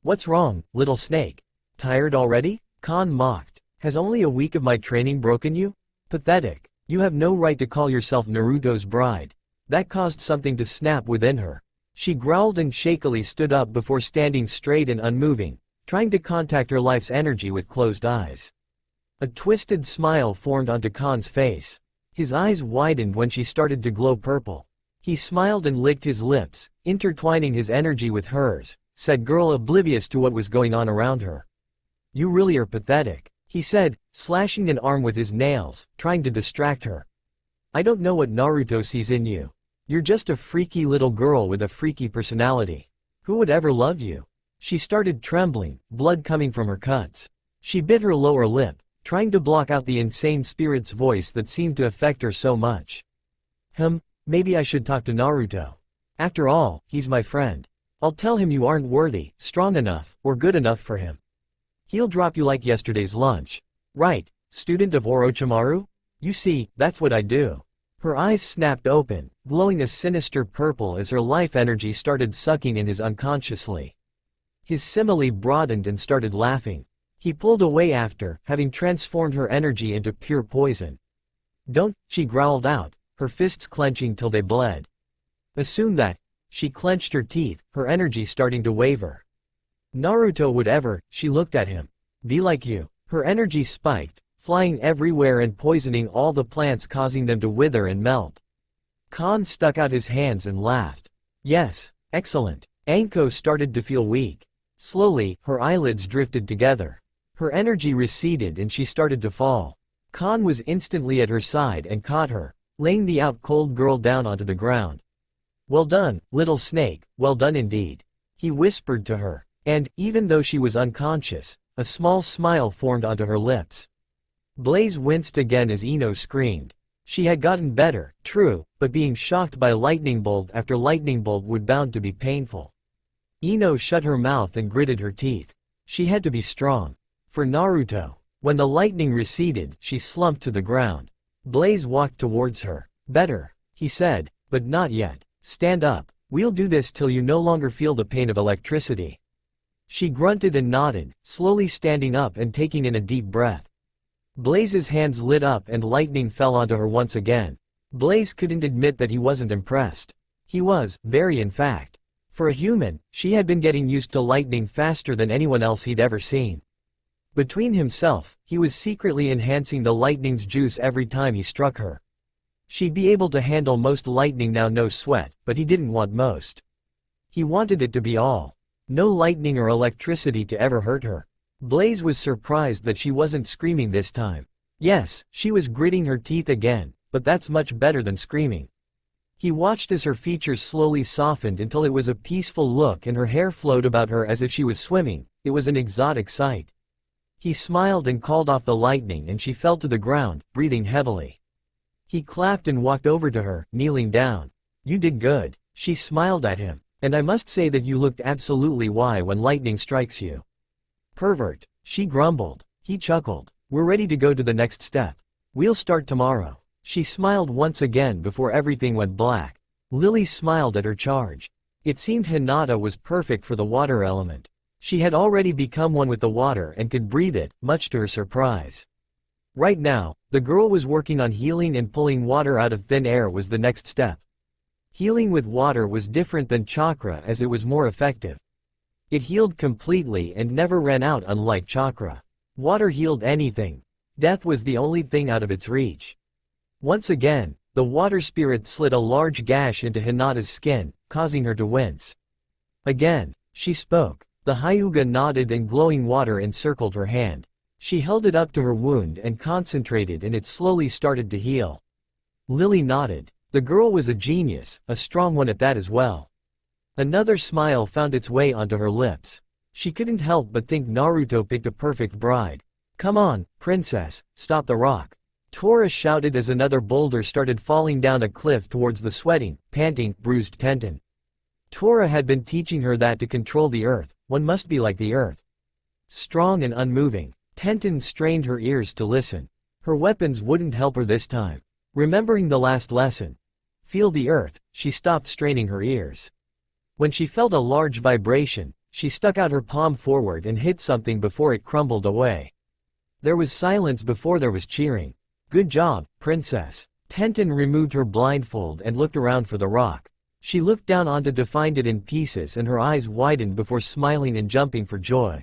"What's wrong, little snake? Tired already?" Khan mocked. "Has only a week of my training broken you? Pathetic. You have no right to call yourself Naruto's bride." That caused something to snap within her. She growled and shakily stood up before standing straight and unmoving, trying to contact her life's energy with closed eyes. A twisted smile formed onto Khan's face. His eyes widened when she started to glow purple. He smiled and licked his lips, intertwining his energy with hers, said girl, oblivious to what was going on around her. "You really are pathetic," he said, slashing an arm with his nails, trying to distract her. "I don't know what Naruto sees in you. You're just a freaky little girl with a freaky personality. Who would ever love you?" She started trembling, blood coming from her cuts. She bit her lower lip, trying to block out the insane spirit's voice that seemed to affect her so much. Maybe I should talk to Naruto. After all, he's my friend. I'll tell him you aren't worthy, strong enough, or good enough for him. He'll drop you like yesterday's lunch. Right, student of Orochimaru? You see, that's what I do." Her eyes snapped open, glowing a sinister purple as her life energy started sucking in his unconsciously. His simile broadened and started laughing. He pulled away after, having transformed her energy into pure poison. "Don't," she growled out, her fists clenching till they bled. Assume that. She clenched her teeth, her energy starting to waver. "Naruto would ever," she looked at him, "be like you." Her energy spiked, flying everywhere and poisoning all the plants, causing them to wither and melt. Khan stuck out his hands and laughed. "Yes, excellent." Anko started to feel weak. Slowly, her eyelids drifted together. Her energy receded and she started to fall. Khan was instantly at her side and caught her, laying the out-cold girl down onto the ground. "Well done, little snake, well done indeed," he whispered to her, and, even though she was unconscious, a small smile formed onto her lips. Blaze winced again as Ino screamed. She had gotten better, true, but being shocked by lightning bolt after lightning bolt would bound to be painful. Ino shut her mouth and gritted her teeth. She had to be strong. For Naruto. When the lightning receded, she slumped to the ground. Blaze walked towards her. "Better," he said, "but not yet. Stand up. We'll do this till you no longer feel the pain of electricity." She grunted and nodded, slowly standing up and taking in a deep breath. Blaze's hands lit up and lightning fell onto her once again. Blaze couldn't admit that he wasn't impressed. He was, very in fact. For a human, she had been getting used to lightning faster than anyone else he'd ever seen. Between himself, he was secretly enhancing the lightning's juice every time he struck her. She'd be able to handle most lightning now, no sweat, but he didn't want most. He wanted it to be all. No lightning or electricity to ever hurt her. Blaze was surprised that she wasn't screaming this time. Yes, she was gritting her teeth again, but that's much better than screaming. He watched as her features slowly softened until it was a peaceful look and her hair flowed about her as if she was swimming. It was an exotic sight. He smiled and called off the lightning and she fell to the ground, breathing heavily. He clapped and walked over to her, kneeling down. "You did good." She smiled at him. "And I must say that you looked absolutely why when lightning strikes you." "Pervert," she grumbled. He chuckled. "We're ready to go to the next step. We'll start tomorrow." She smiled once again before everything went black. Lily smiled at her charge. It seemed Hinata was perfect for the water element. She had already become one with the water and could breathe it, much to her surprise. Right now, the girl was working on healing, and pulling water out of thin air was the next step. Healing with water was different than chakra as it was more effective. It healed completely and never ran out, unlike chakra. Water healed anything. Death was the only thing out of its reach. Once again, the water spirit slit a large gash into Hinata's skin, causing her to wince. Again, she spoke. The Hyuga nodded and glowing water encircled her hand. She held it up to her wound and concentrated, and it slowly started to heal. Lily nodded. The girl was a genius, a strong one at that as well. Another smile found its way onto her lips. She couldn't help but think Naruto picked a perfect bride. Come on, princess, stop the rock. Tora shouted as another boulder started falling down a cliff towards the sweating, panting, bruised Tenten. Tora had been teaching her that to control the earth, one must be like the earth. Strong and unmoving. Tenten strained her ears to listen. Her weapons wouldn't help her this time. Remembering the last lesson. Feel the earth, she stopped straining her ears. When she felt a large vibration, she stuck out her palm forward and hit something before it crumbled away. There was silence before there was cheering. Good job, princess. Tenten removed her blindfold and looked around for the rock. She looked down onto to find it in pieces, and her eyes widened before smiling and jumping for joy.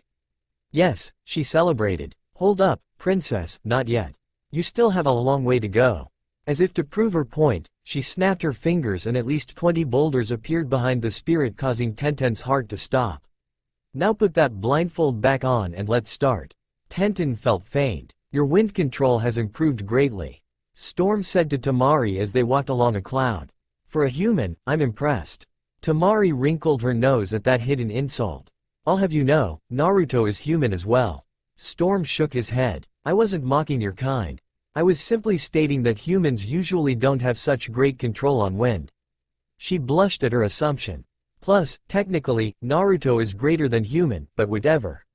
Yes, she celebrated. Hold up, princess, not yet. You still have a long way to go. As if to prove her point, she snapped her fingers and at least 20 boulders appeared behind the spirit, causing Tenten's heart to stop. Now put that blindfold back on and let's start. Tenten felt faint. Your wind control has improved greatly. Storm said to Temari as they walked along a cloud. For a human, I'm impressed. Temari wrinkled her nose at that hidden insult. I'll have you know, Naruto is human as well. Storm shook his head. I wasn't mocking your kind. I was simply stating that humans usually don't have such great control on wind. She blushed at her assumption. Plus, technically, Naruto is greater than human, but whatever.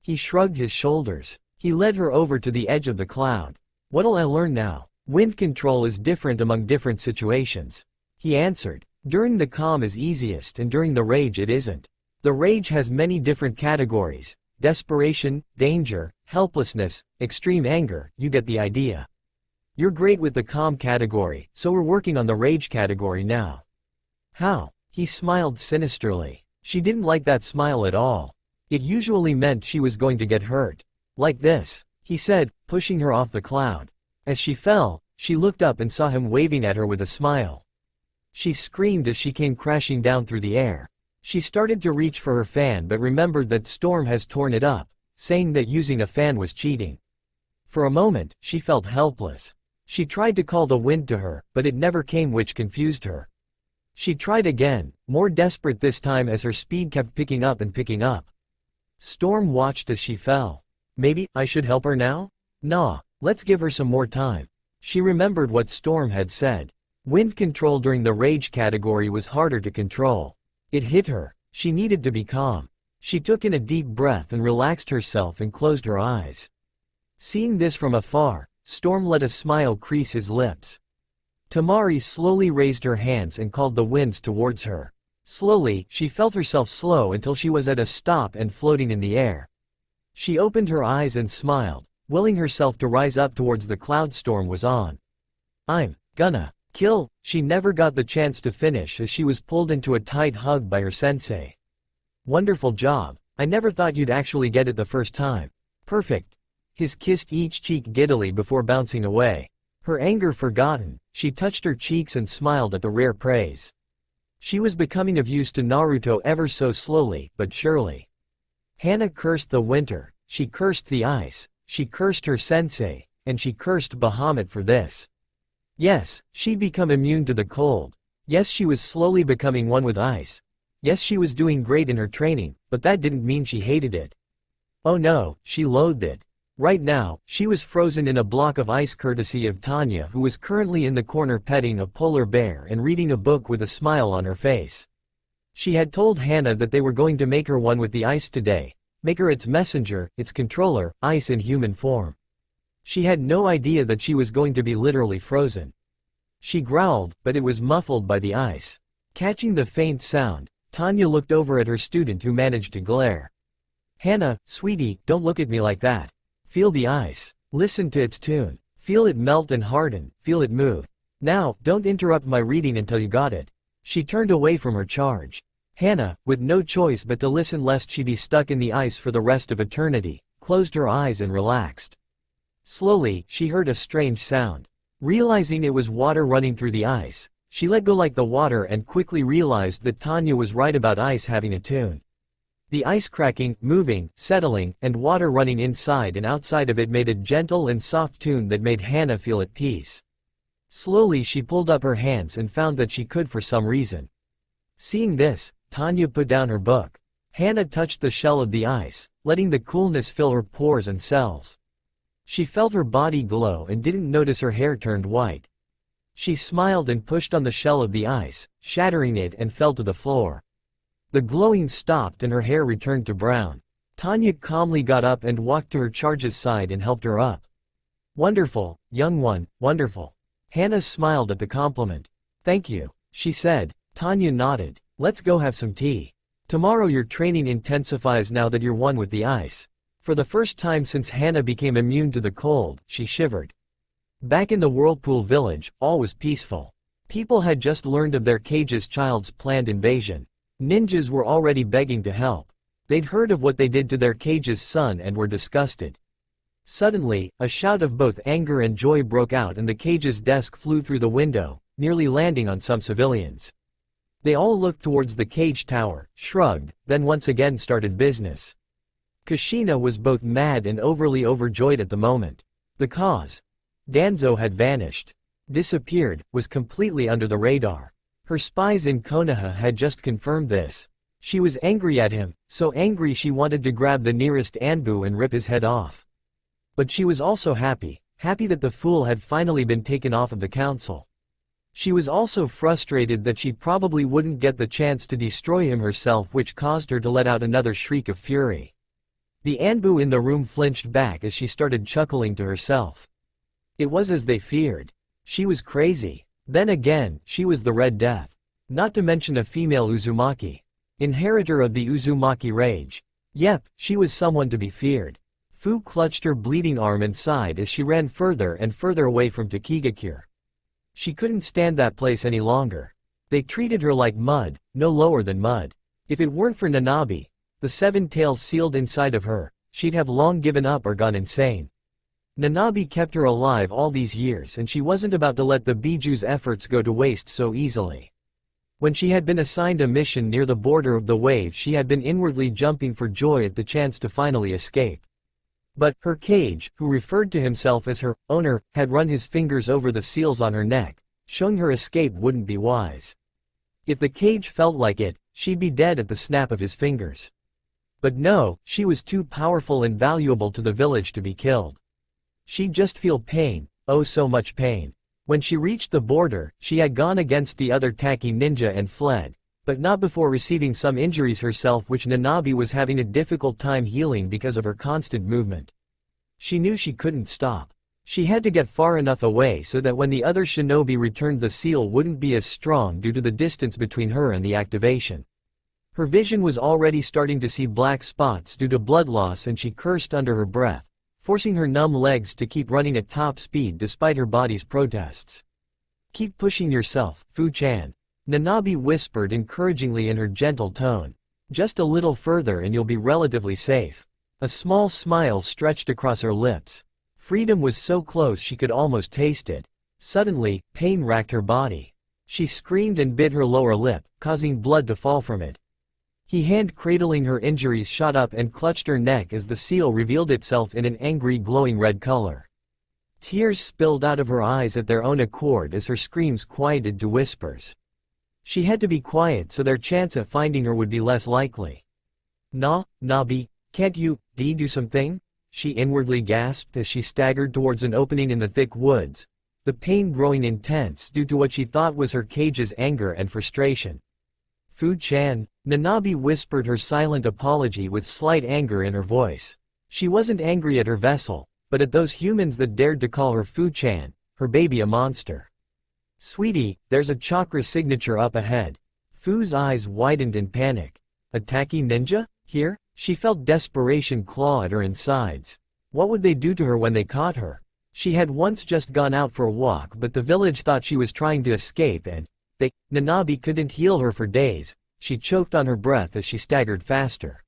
He shrugged his shoulders. He led her over to the edge of the cloud. What'll I learn now? Wind control is different among different situations. He answered. During the calm is easiest and during the rage it isn't. The rage has many different categories. Desperation, danger, helplessness, extreme anger, you get the idea. You're great with the calm category, so we're working on the rage category now. How? He smiled sinisterly. She didn't like that smile at all. It usually meant she was going to get hurt. Like this, he said, pushing her off the cloud. As she fell, she looked up and saw him waving at her with a smile. She screamed as she came crashing down through the air. She started to reach for her fan but remembered that Storm has torn it up, saying that using a fan was cheating. For a moment, she felt helpless. She tried to call the wind to her, but it never came, which confused her. She tried again, more desperate this time as her speed kept picking up and picking up. Storm watched as she fell. Maybe I should help her now? Nah, let's give her some more time. She remembered what Storm had said. Wind control during the rage category was harder to control. It hit her. She needed to be calm. She took in a deep breath and relaxed herself and closed her eyes. Seeing this from afar, Storm let a smile crease his lips. Temari slowly raised her hands and called the winds towards her. Slowly, she felt herself slow until she was at a stop and floating in the air. She opened her eyes and smiled, willing herself to rise up towards the cloud Storm was on. I'm gonna kill. She never got the chance to finish as she was pulled into a tight hug by her sensei. Wonderful job. I never thought you'd actually get it the first time. Perfect. His kissed each cheek giddily before bouncing away. Her anger forgotten, she touched her cheeks and smiled at the rare praise. She was becoming of use to Naruto ever so slowly, but surely. Hana cursed the winter, she cursed the ice, she cursed her sensei, and she cursed Bahamut for this. Yes, she'd become immune to the cold. Yes, she was slowly becoming one with ice. Yes, she was doing great in her training, but that didn't mean she hated it. Oh no, she loathed it. Right now, she was frozen in a block of ice courtesy of Tanya, who was currently in the corner petting a polar bear and reading a book with a smile on her face. She had told Hana that they were going to make her one with the ice today, make her its messenger, its controller, ice in human form. She had no idea that she was going to be literally frozen. She growled, but it was muffled by the ice. Catching the faint sound, Tanya looked over at her student who managed to glare. Hana, sweetie, don't look at me like that. Feel the ice. Listen to its tune. Feel it melt and harden, feel it move. Now, don't interrupt my reading until you got it. She turned away from her charge. Hana, with no choice but to listen lest she be stuck in the ice for the rest of eternity, closed her eyes and relaxed. Slowly, she heard a strange sound. Realizing it was water running through the ice, she let go like the water and quickly realized that Tanya was right about ice having a tune. The ice cracking, moving, settling, and water running inside and outside of it made a gentle and soft tune that made Hannah feel at peace. Slowly she pulled up her hands and found that she could for some reason. Seeing this, Tanya put down her book. Hannah touched the shell of the ice, letting the coolness fill her pores and cells. She felt her body glow and didn't notice her hair turned white. She smiled and pushed on the shell of the ice, shattering it and fell to the floor. The glowing stopped and her hair returned to brown. Tanya calmly got up and walked to her charge's side and helped her up. "Wonderful, young one, wonderful." Hannah smiled at the compliment. "Thank you," she said. Tanya nodded. "Let's go have some tea. Tomorrow your training intensifies now that you're one with the ice." For the first time since Hannah became immune to the cold, she shivered. Back in the Whirlpool village, all was peaceful. People had just learned of their cage's child's planned invasion. Ninjas were already begging to help. They'd heard of what they did to their cage's son and were disgusted. Suddenly, a shout of both anger and joy broke out and the cage's desk flew through the window, nearly landing on some civilians. They all looked towards the cage tower, shrugged, then once again started business. Kushina was both mad and overly overjoyed at the moment. The cause. Danzo had vanished. Disappeared, was completely under the radar. Her spies in Konoha had just confirmed this. She was angry at him, so angry she wanted to grab the nearest Anbu and rip his head off. But she was also happy that the fool had finally been taken off of the council. She was also frustrated that she probably wouldn't get the chance to destroy him herself, which caused her to let out another shriek of fury. The Anbu in the room flinched back as she started chuckling to herself. It was as they feared. She was crazy. Then again, she was the Red Death. Not to mention a female Uzumaki. Inheritor of the Uzumaki rage. Yep, she was someone to be feared. Fu clutched her bleeding arm and sighed as she ran further and further away from Takigakure. She couldn't stand that place any longer. They treated her like mud, no lower than mud. If it weren't for Nanabi, the seven tails sealed inside of her, she'd have long given up or gone insane. Nanabi kept her alive all these years and she wasn't about to let the Biju's efforts go to waste so easily. When she had been assigned a mission near the border of the wave, she had been inwardly jumping for joy at the chance to finally escape. But, her cage, who referred to himself as her owner, had run his fingers over the seals on her neck, showing her escape wouldn't be wise. If the cage felt like it, she'd be dead at the snap of his fingers. But no, she was too powerful and valuable to the village to be killed. She'd just feel pain, oh so much pain. When she reached the border, she had gone against the other Taki ninja and fled, but not before receiving some injuries herself, which Nanabi was having a difficult time healing because of her constant movement. She knew she couldn't stop. She had to get far enough away so that when the other shinobi returned the seal wouldn't be as strong due to the distance between her and the activation. Her vision was already starting to see black spots due to blood loss and she cursed under her breath, forcing her numb legs to keep running at top speed despite her body's protests. "Keep pushing yourself, Fu-chan," Nanabi whispered encouragingly in her gentle tone. "Just a little further and you'll be relatively safe." A small smile stretched across her lips. Freedom was so close she could almost taste it. Suddenly, pain racked her body. She screamed and bit her lower lip, causing blood to fall from it. He, hand cradling her injuries, shot up and clutched her neck as the seal revealed itself in an angry glowing red color. Tears spilled out of her eyes at their own accord as her screams quieted to whispers. She had to be quiet so their chance at finding her would be less likely. Nabi, can't you do something?" she inwardly gasped as she staggered towards an opening in the thick woods, the pain growing intense due to what she thought was her cage's anger and frustration. "Fu-chan," Nanabi whispered her silent apology with slight anger in her voice. She wasn't angry at her vessel, but at those humans that dared to call her Fu-chan, her baby, a monster. "Sweetie, there's a chakra signature up ahead." Fu's eyes widened in panic. "A Taki ninja? Here?" She felt desperation claw at her insides. What would they do to her when they caught her? She had once just gone out for a walk, but the village thought she was trying to escape and Nanabi couldn't heal her for days. She choked on her breath as she staggered faster.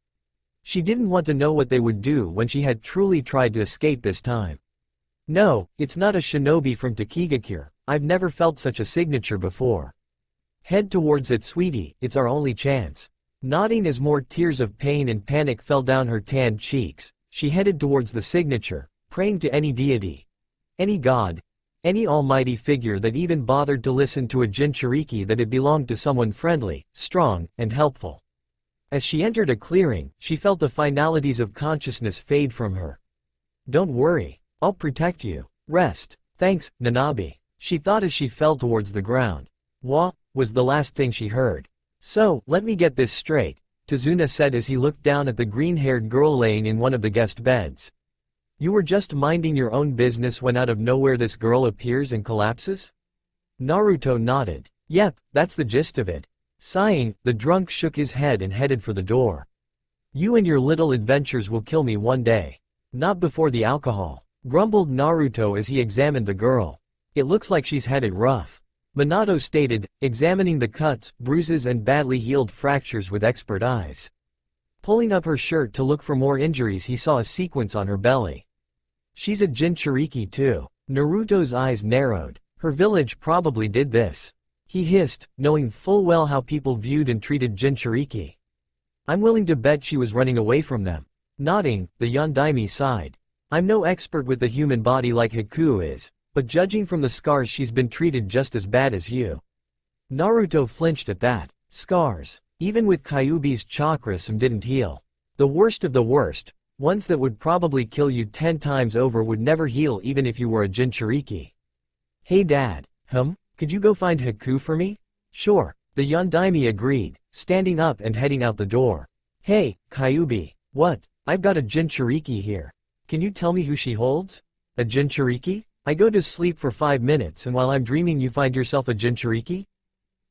She didn't want to know what they would do when she had truly tried to escape this time. No, it's not a shinobi from Takigakure. I've never felt such a signature before. Head towards it, sweetie, it's our only chance. Nodding as more tears of pain and panic fell down her tanned cheeks, she headed towards the signature, praying to any deity, any god, any almighty figure that even bothered to listen to a jinchuriki that it belonged to someone friendly, strong, and helpful. As she entered a clearing, she felt the finalities of consciousness fade from her. Don't worry, I'll protect you. Rest. Thanks, Nanabe, she thought as she fell towards the ground. Wah, was the last thing she heard. So, let me get this straight, Tazuna said as he looked down at the green-haired girl laying in one of the guest beds. You were just minding your own business when out of nowhere this girl appears and collapses? Naruto nodded. Yep, that's the gist of it. Sighing, the drunk shook his head and headed for the door. You and your little adventures will kill me one day. Not before the alcohol, grumbled Naruto as he examined the girl. It looks like she's had it rough, Minato stated, examining the cuts, bruises and badly healed fractures with expert eyes. Pulling up her shirt to look for more injuries, he saw a sequence on her belly. She's a jinchuriki too. Naruto's eyes narrowed. Her village probably did this. He hissed, knowing full well how people viewed and treated jinchuriki. I'm willing to bet she was running away from them. Nodding, the Yondaime sighed. I'm no expert with the human body like Haku is, but judging from the scars she's been treated just as bad as you. Naruto flinched at that. Scars. Even with Kyuubi's chakra, some didn't heal. The worst of the worst, ones that would probably kill you 10 times over, would never heal even if you were a jinchuriki. Hey dad. Could you go find Haku for me? Sure, the Yondaime agreed, standing up and heading out the door. Hey, Kyuubi. What? I've got a jinchuriki here. Can you tell me who she holds? A jinchuriki? I go to sleep for 5 minutes and while I'm dreaming you find yourself a jinchuriki?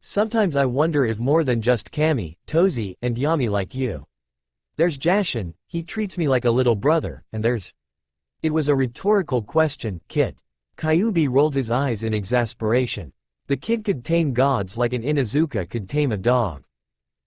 Sometimes I wonder if more than just Kami, Tozi, and Yami like you. There's Jashin, he treats me like a little brother, and there's... It was a rhetorical question, Kit. Kyuubi rolled his eyes in exasperation. The kid could tame gods like an Inuzuka could tame a dog.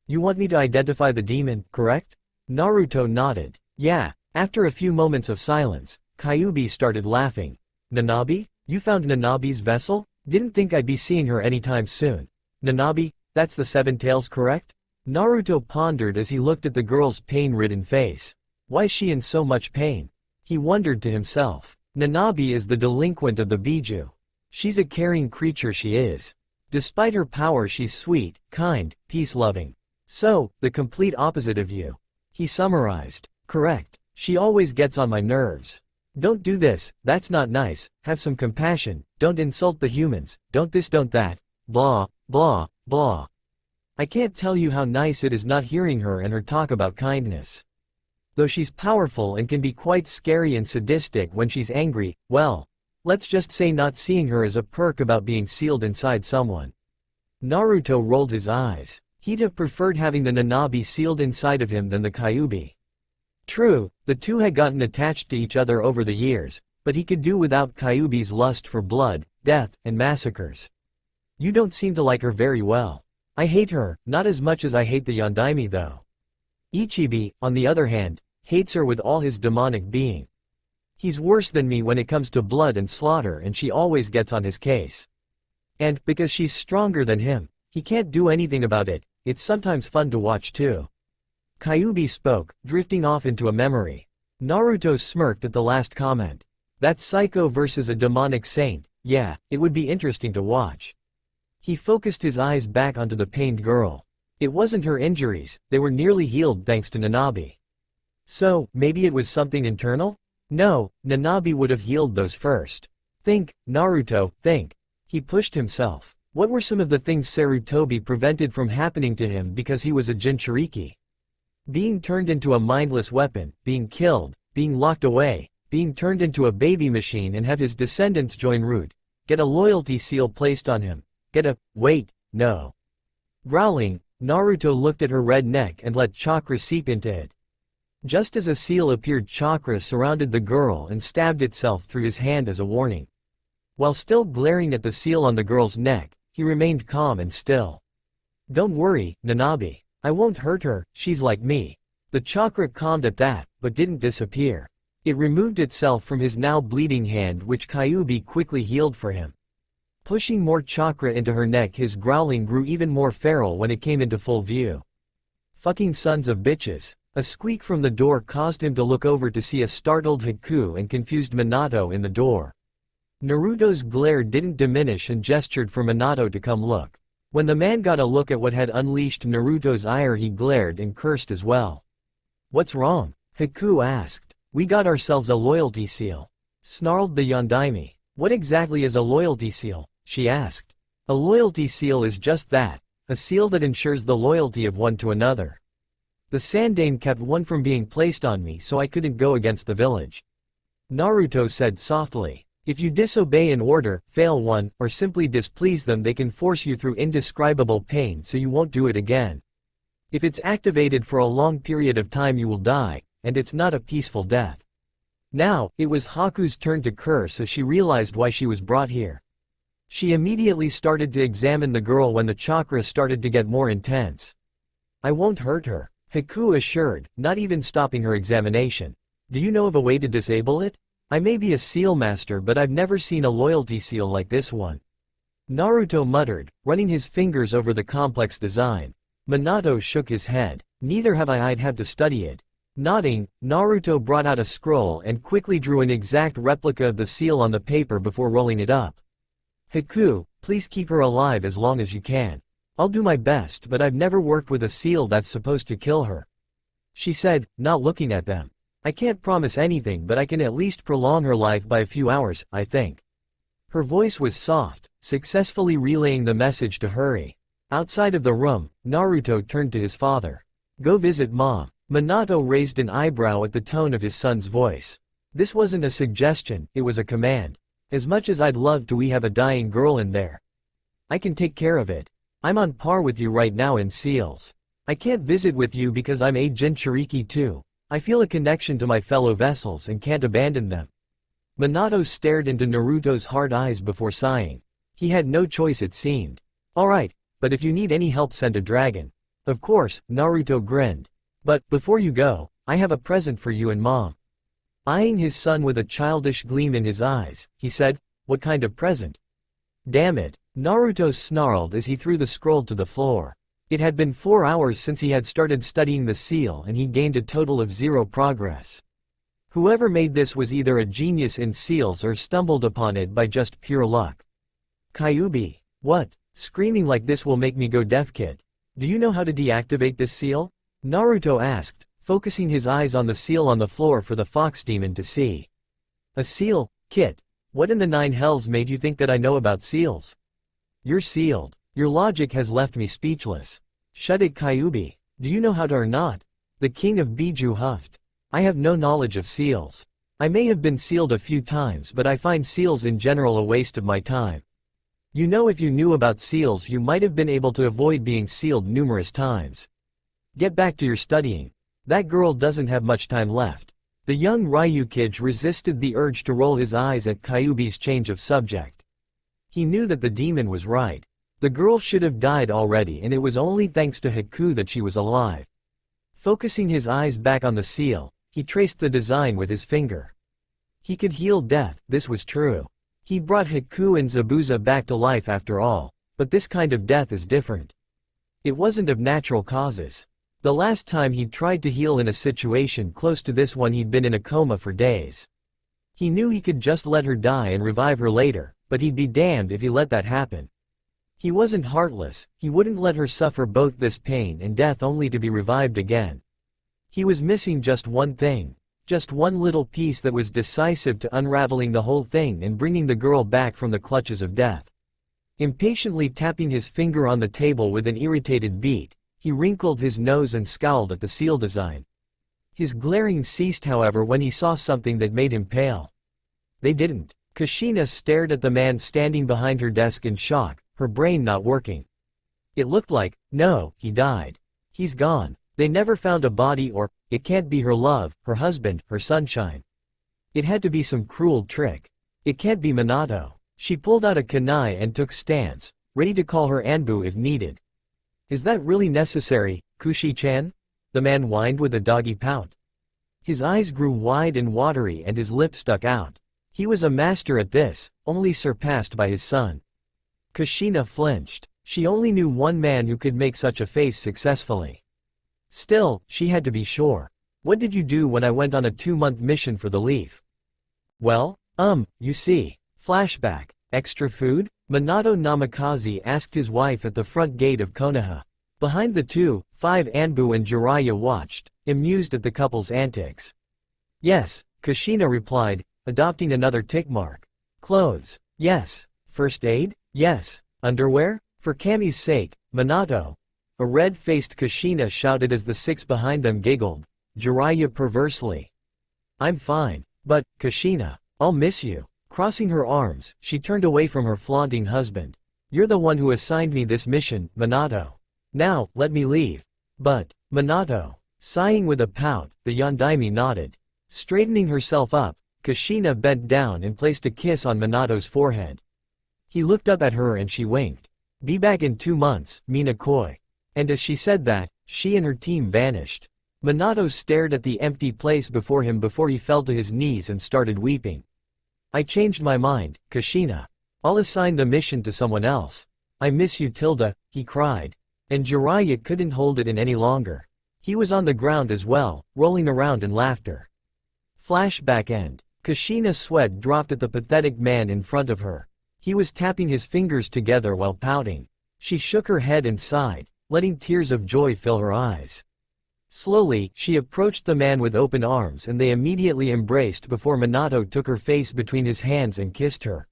You want me to identify the demon, correct? Naruto nodded. Yeah. After a few moments of silence, Kyuubi started laughing. Nanabe? You found Nanabe's vessel? Didn't think I'd be seeing her anytime soon. Nanabe, that's the Seven Tails, correct? Naruto pondered as he looked at the girl's pain-ridden face. Why is she in so much pain? He wondered to himself. Nanabe is the delinquent of the Biju. She's a caring creature, she is. Despite her power, she's sweet, kind, peace-loving. So, the complete opposite of you. He summarized. Correct. She always gets on my nerves. Don't do this, that's not nice, have some compassion, don't insult the humans, don't this, don't that, blah, blah, blah. I can't tell you how nice it is not hearing her and her talk about kindness. Though she's powerful and can be quite scary and sadistic when she's angry, well, let's just say not seeing her is a perk about being sealed inside someone. Naruto rolled his eyes. He'd have preferred having the Nanabe sealed inside of him than the Kyuubi. True, the two had gotten attached to each other over the years, but he could do without Kyuubi's lust for blood, death, and massacres. You don't seem to like her very well. I hate her, not as much as I hate the Yondaime though. Ichibi, on the other hand, hates her with all his demonic being. He's worse than me when it comes to blood and slaughter, and she always gets on his case. And, because she's stronger than him, he can't do anything about it. It's sometimes fun to watch too. Kyuubi spoke, drifting off into a memory. Naruto smirked at the last comment. That psycho versus a demonic saint, yeah, it would be interesting to watch. He focused his eyes back onto the pained girl. It wasn't her injuries, they were nearly healed thanks to Nanabe. So, maybe it was something internal? No, Nanabe would have healed those first. Think, Naruto, think. He pushed himself. What were some of the things Sarutobi prevented from happening to him because he was a jinchuriki? Being turned into a mindless weapon, being killed, being locked away, being turned into a baby machine and have his descendants join Root, get a loyalty seal placed on him, get a, wait, no. Growling, Naruto looked at her red neck and let chakra seep into it. Just as a seal appeared, chakra surrounded the girl and stabbed itself through his hand as a warning. While still glaring at the seal on the girl's neck, he remained calm and still. Don't worry, Nanabe. I won't hurt her, she's like me. The chakra calmed at that, but didn't disappear. It removed itself from his now bleeding hand, which Kyuubi quickly healed for him. Pushing more chakra into her neck, his growling grew even more feral when it came into full view. Fucking sons of bitches. A squeak from the door caused him to look over to see a startled Haku and confused Minato in the door. Naruto's glare didn't diminish and gestured for Minato to come look. When the man got a look at what had unleashed Naruto's ire, he glared and cursed as well. "What's wrong?" Haku asked. "We got ourselves a loyalty seal," snarled the Yondaime. "What exactly is a loyalty seal?" she asked. "A loyalty seal is just that, a seal that ensures the loyalty of one to another. The Sandaime kept one from being placed on me so I couldn't go against the village," Naruto said softly. "If you disobey an order, fail one, or simply displease them, they can force you through indescribable pain so you won't do it again. If it's activated for a long period of time you will die, and it's not a peaceful death." Now, it was Haku's turn to curse as she realized why she was brought here. She immediately started to examine the girl when the chakra started to get more intense. "I won't hurt her," Haku assured, not even stopping her examination. "Do you know of a way to disable it? I may be a seal master, but I've never seen a loyalty seal like this one," Naruto muttered, running his fingers over the complex design. Minato shook his head. "Neither have I. I'd have to study it." Nodding, Naruto brought out a scroll and quickly drew an exact replica of the seal on the paper before rolling it up. "Haku, please keep her alive as long as you can. I'll do my best, but I've never worked with a seal that's supposed to kill her," she said, not looking at them. "I can't promise anything, but I can at least prolong her life by a few hours, I think." Her voice was soft, successfully relaying the message to hurry. Outside of the room, Naruto turned to his father. "Go visit Mom." Minato raised an eyebrow at the tone of his son's voice. This wasn't a suggestion, it was a command. "As much as I'd love to, we have a dying girl in there. I can take care of it. I'm on par with you right now in seals. I can't visit with you because I'm a Jinchuriki too. I feel a connection to my fellow vessels and can't abandon them." Minato stared into Naruto's hard eyes before sighing. He had no choice, it seemed. "Alright, but if you need any help, send a dragon." "Of course," Naruto grinned. "But, before you go, I have a present for you and Mom." Eyeing his son with a childish gleam in his eyes, he said, "What kind of present?" "Damn it," Naruto snarled as he threw the scroll to the floor. It had been 4 hours since he had started studying the seal and he gained a total of 0 progress. Whoever made this was either a genius in seals or stumbled upon it by just pure luck. "Kyuubi, what? Screaming like this will make me go deaf, kid. Do you know how to deactivate this seal?" Naruto asked, focusing his eyes on the seal on the floor for the fox demon to see. "A seal, kid? What in the 9 hells made you think that I know about seals? You're sealed. Your logic has left me speechless." "Shut it, Kyuubi. Do you know how to or not?" The king of Biju huffed. "I have no knowledge of seals. I may have been sealed a few times, but I find seals in general a waste of my time. You know, if you knew about seals you might have been able to avoid being sealed numerous times. Get back to your studying. That girl doesn't have much time left." The young Ryukage resisted the urge to roll his eyes at Kyuubi's change of subject. He knew that the demon was right. The girl should have died already, and it was only thanks to Haku that she was alive. Focusing his eyes back on the seal, he traced the design with his finger. He could heal death, this was true. He brought Haku and Zabuza back to life after all, but this kind of death is different. It wasn't of natural causes. The last time he'd tried to heal in a situation close to this one, he'd been in a coma for days. He knew he could just let her die and revive her later, but he'd be damned if he let that happen. He wasn't heartless, he wouldn't let her suffer both this pain and death only to be revived again. He was missing just one thing, just one little piece that was decisive to unraveling the whole thing and bringing the girl back from the clutches of death. Impatiently tapping his finger on the table with an irritated beat, he wrinkled his nose and scowled at the seal design. His glaring ceased, however, when he saw something that made him pale. They didn't. Kushina stared at the man standing behind her desk in shock, her brain not working. It looked like, no, he died. He's gone. They never found a body, or, it can't be her love, her husband, her sunshine. It had to be some cruel trick. It can't be Minato. She pulled out a kunai and took stance, ready to call her Anbu if needed. "Is that really necessary, Kushi-chan?" the man whined with a doggy pout. His eyes grew wide and watery and his lips stuck out. He was a master at this, only surpassed by his son. Kushina flinched. She only knew one man who could make such a face successfully. Still, she had to be sure. What did you do when I went on a 2-month mission for the leaf? Well, you see. Flashback. Extra food? Minato Namikaze asked his wife at the front gate of Konoha. Behind the two, 5 Anbu and Jiraiya watched, amused at the couple's antics. Yes, Kushina replied, adopting another tick mark. Clothes? Yes. First aid? Yes. Underwear? For Kami's sake, Minato. A red-faced Kushina shouted as the 6 behind them giggled. Jiraiya perversely. I'm fine. But, Kushina, I'll miss you. Crossing her arms, she turned away from her flaunting husband. You're the one who assigned me this mission, Minato. Now, let me leave. But, Minato. Sighing with a pout, the Yondaime nodded. Straightening herself up, Kushina bent down and placed a kiss on Minato's forehead. He looked up at her and she winked. Be back in 2 months, Minakoi. And as she said that, she and her team vanished. Minato stared at the empty place before him before he fell to his knees and started weeping. I changed my mind, Kushina. I'll assign the mission to someone else. I miss you Tilda, he cried. And Jiraiya couldn't hold it in any longer. He was on the ground as well, rolling around in laughter. Flashback end. Kushina's sweat dropped at the pathetic man in front of her. He was tapping his fingers together while pouting. She shook her head and sighed, letting tears of joy fill her eyes. Slowly, she approached the man with open arms and they immediately embraced before Minato took her face between his hands and kissed her.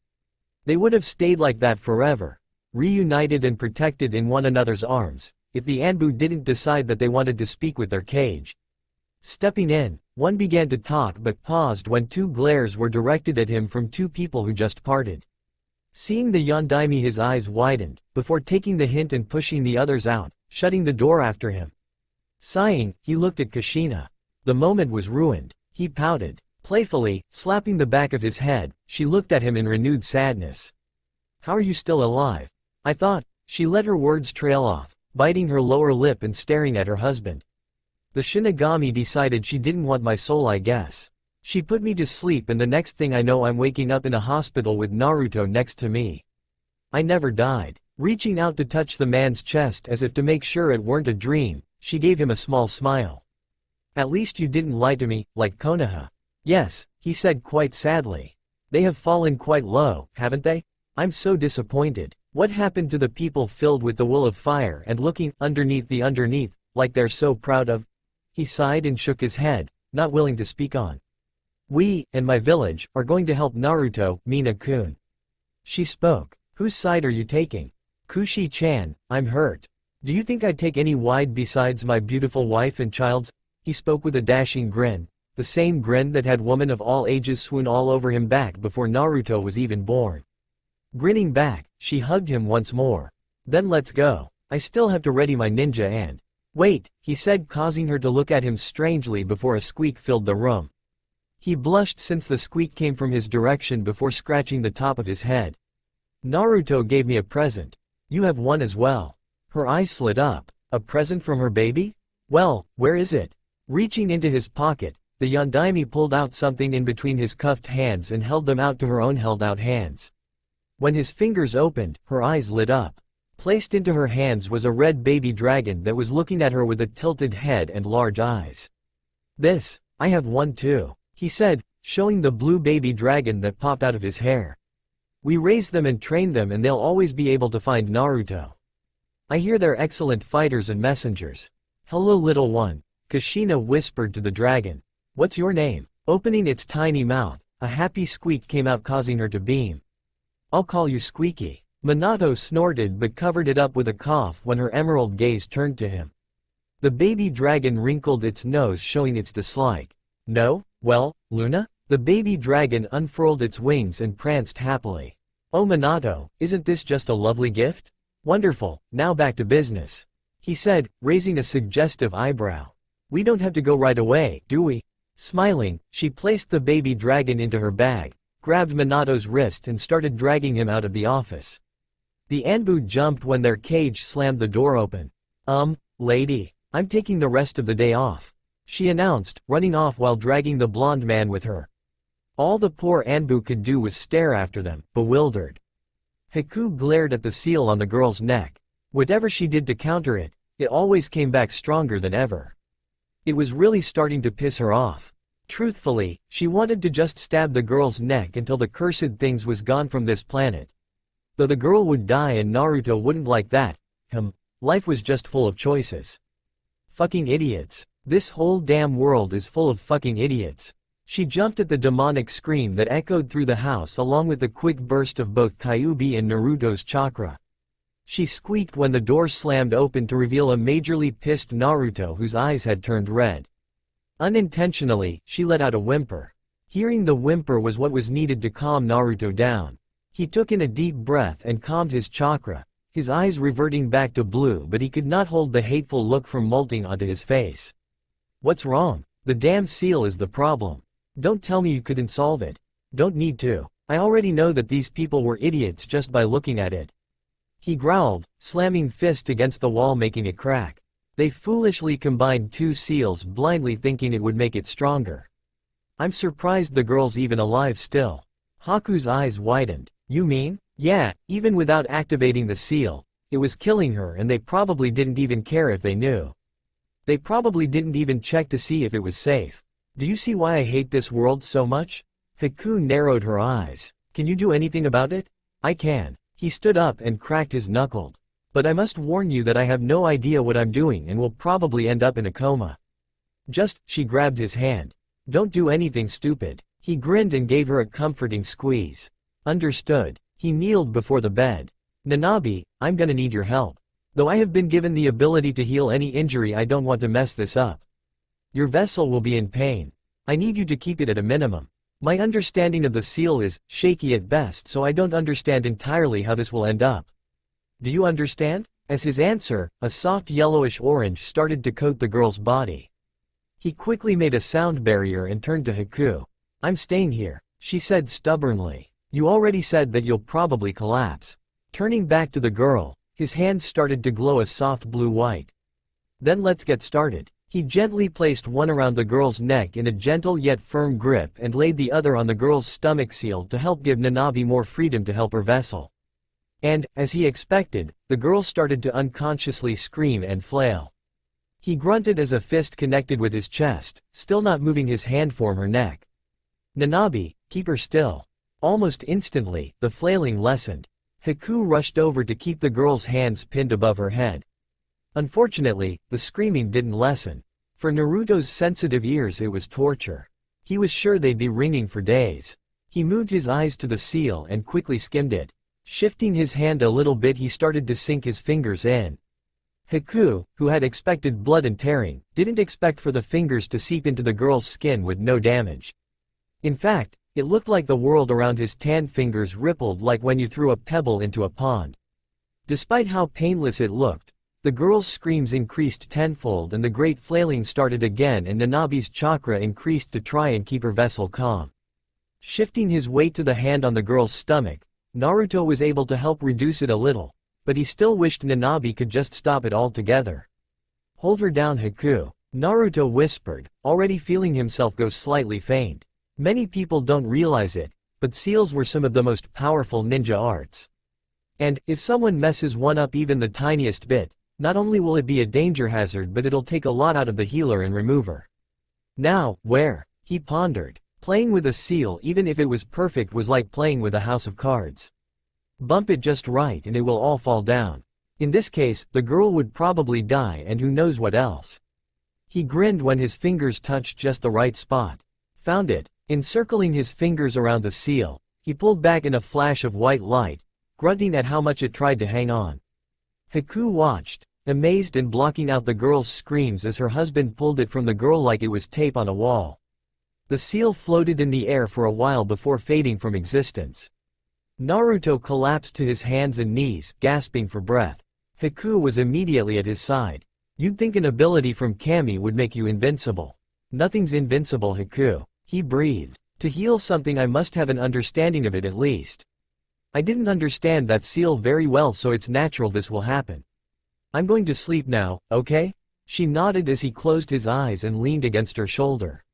They would have stayed like that forever, reunited and protected in one another's arms, if the Anbu didn't decide that they wanted to speak with their cage. Stepping in, one began to talk but paused when 2 glares were directed at him from 2 people who just parted. Seeing the Yondaime, his eyes widened, before taking the hint and pushing the others out, shutting the door after him. Sighing, he looked at Kushina. The moment was ruined. He pouted. Playfully, slapping the back of his head, she looked at him in renewed sadness. How are you still alive? I thought. She let her words trail off, biting her lower lip and staring at her husband. The Shinigami decided she didn't want my soul, I guess. She put me to sleep and the next thing I know I'm waking up in a hospital with Naruto next to me. I never died. Reaching out to touch the man's chest as if to make sure it weren't a dream, she gave him a small smile. At least you didn't lie to me, like Konoha. Yes, he said quite sadly. They have fallen quite low, haven't they? I'm so disappointed. What happened to the people filled with the will of fire and looking underneath, like they're so proud of? He sighed and shook his head, not willing to speak on. We, and my village, are going to help Naruto, Mina-kun. She spoke. Whose side are you taking? Kushi-chan, I'm hurt. Do you think I'd take any wide besides my beautiful wife and child's? He spoke with a dashing grin, the same grin that had women of all ages swoon all over him back before Naruto was even born. Grinning back, she hugged him once more. Then let's go. I still have to ready my ninja and… Wait, he said, causing her to look at him strangely before a squeak filled the room. He blushed since the squeak came from his direction before scratching the top of his head. Naruto gave me a present. You have one as well. Her eyes slid up. A present from her baby? Well, where is it? Reaching into his pocket, the Yondaime pulled out something in between his cuffed hands and held them out to her own held out hands. When his fingers opened, her eyes lit up. Placed into her hands was a red baby dragon that was looking at her with a tilted head and large eyes. This, I have one too, he said, showing the blue baby dragon that popped out of his hair. We raise them and train them and they'll always be able to find Naruto. I hear they're excellent fighters and messengers. Hello little one, Kushina whispered to the dragon. What's your name? Opening its tiny mouth, a happy squeak came out causing her to beam. I'll call you Squeaky. Minato snorted but covered it up with a cough when her emerald gaze turned to him. The baby dragon wrinkled its nose showing its dislike. No? Well, Luna? The baby dragon unfurled its wings and pranced happily. Oh Minato, isn't this just a lovely gift? Wonderful, now back to business. He said, raising a suggestive eyebrow. We don't have to go right away, do we? Smiling, she placed the baby dragon into her bag, grabbed Minato's wrist and started dragging him out of the office. The Anbu jumped when their cage slammed the door open. Lady, I'm taking the rest of the day off. she announced, running off while dragging the blonde man with her. All the poor Anbu could do was stare after them, bewildered. Haku glared at the seal on the girl's neck. Whatever she did to counter it, it always came back stronger than ever. It was really starting to piss her off. Truthfully, she wanted to just stab the girl's neck until the cursed things was gone from this planet. Though the girl would die and Naruto wouldn't like that, life was just full of choices. Fucking idiots. This whole damn world is full of fucking idiots. She jumped at the demonic scream that echoed through the house along with the quick burst of both Kyuubi and Naruto's chakra. She squeaked when the door slammed open to reveal a majorly pissed Naruto whose eyes had turned red. Unintentionally, she let out a whimper. Hearing the whimper was what was needed to calm Naruto down. He took in a deep breath and calmed his chakra, his eyes reverting back to blue, but he could not hold the hateful look from molting onto his face. What's wrong? The damn seal is the problem. Don't tell me you couldn't solve it. Don't need to. I already know that these people were idiots just by looking at it. He growled, slamming fist against the wall making it crack. They foolishly combined two seals blindly thinking it would make it stronger. I'm surprised the girl's even alive still. Haku's eyes widened. You mean? Yeah, even without activating the seal, it was killing her and they probably didn't even care if they knew. They probably didn't even check to see if it was safe. Do you see why I hate this world so much? Haku narrowed her eyes. Can you do anything about it? I can. He stood up and cracked his knuckle. But I must warn you that I have no idea what I'm doing and will probably end up in a coma. She grabbed his hand. Don't do anything stupid. He grinned and gave her a comforting squeeze. Understood. He kneeled before the bed. Nanabi, I'm gonna need your help. Though I have been given the ability to heal any injury, I don't want to mess this up. Your vessel will be in pain. I need you to keep it at a minimum. My understanding of the seal is shaky at best, so I don't understand entirely how this will end up. Do you understand? As his answer, a soft yellowish orange started to coat the girl's body. He quickly made a sound barrier and turned to Haku. I'm staying here, she said stubbornly. You already said that you'll probably collapse. Turning back to the girl, his hands started to glow a soft blue-white. Then let's get started. He gently placed one around the girl's neck in a gentle yet firm grip and laid the other on the girl's stomach seal to help give Nanabi more freedom to help her vessel. And, as he expected, the girl started to unconsciously scream and flail. He grunted as a fist connected with his chest, still not moving his hand from her neck. Nanabi, keep her still. Almost instantly, the flailing lessened. Haku rushed over to keep the girl's hands pinned above her head. Unfortunately, the screaming didn't lessen. For Naruto's sensitive ears it was torture. He was sure they'd be ringing for days. He moved his eyes to the seal and quickly skimmed it. Shifting his hand a little bit, he started to sink his fingers in. Haku, who had expected blood and tearing, didn't expect for the fingers to seep into the girl's skin with no damage. In fact, it looked like the world around his tanned fingers rippled like when you threw a pebble into a pond. Despite how painless it looked, the girl's screams increased tenfold and the great flailing started again, and Nanabi's chakra increased to try and keep her vessel calm. Shifting his weight to the hand on the girl's stomach, Naruto was able to help reduce it a little, but he still wished Nanabi could just stop it altogether. Hold her down, Haku, Naruto whispered, already feeling himself go slightly faint. Many people don't realize it, but seals were some of the most powerful ninja arts. And, if someone messes one up even the tiniest bit, not only will it be a danger hazard, but it'll take a lot out of the healer and remover. Now, where? He pondered. Playing with a seal, even if it was perfect, was like playing with a house of cards. Bump it just right and it will all fall down. In this case, the girl would probably die and who knows what else. He grinned when his fingers touched just the right spot. Found it. Encircling his fingers around the seal, he pulled back in a flash of white light, grunting at how much it tried to hang on. Haku watched, amazed and blocking out the girl's screams as her husband pulled it from the girl like it was tape on a wall. The seal floated in the air for a while before fading from existence. Naruto collapsed to his hands and knees, gasping for breath. Haku was immediately at his side. You'd think an ability from Kami would make you invincible. Nothing's invincible, Haku. He breathed. To heal something I must have an understanding of it at least. I didn't understand that seal very well, so it's natural this will happen. I'm going to sleep now, okay? She nodded as he closed his eyes and leaned against her shoulder.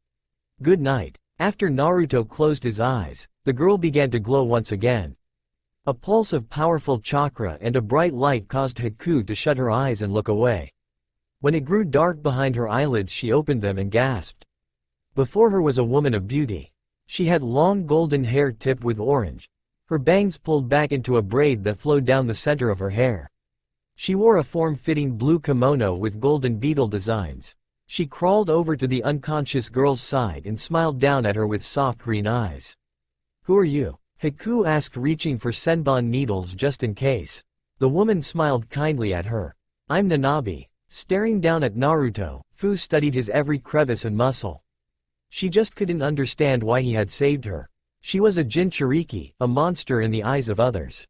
Good night. After Naruto closed his eyes, the girl began to glow once again. A pulse of powerful chakra and a bright light caused Haku to shut her eyes and look away. When it grew dark behind her eyelids, she opened them and gasped. Before her was a woman of beauty. She had long golden hair tipped with orange, her bangs pulled back into a braid that flowed down the center of her hair. She wore a form-fitting blue kimono with golden beetle designs. She crawled over to the unconscious girl's side and smiled down at her with soft green eyes. "Who are you?" Haku asked, reaching for senbon needles just in case. The woman smiled kindly at her. "I'm Nanabe." Staring down at Naruto, Fu studied his every crevice and muscle. She just couldn't understand why he had saved her. She was a Jinchuriki, a monster in the eyes of others.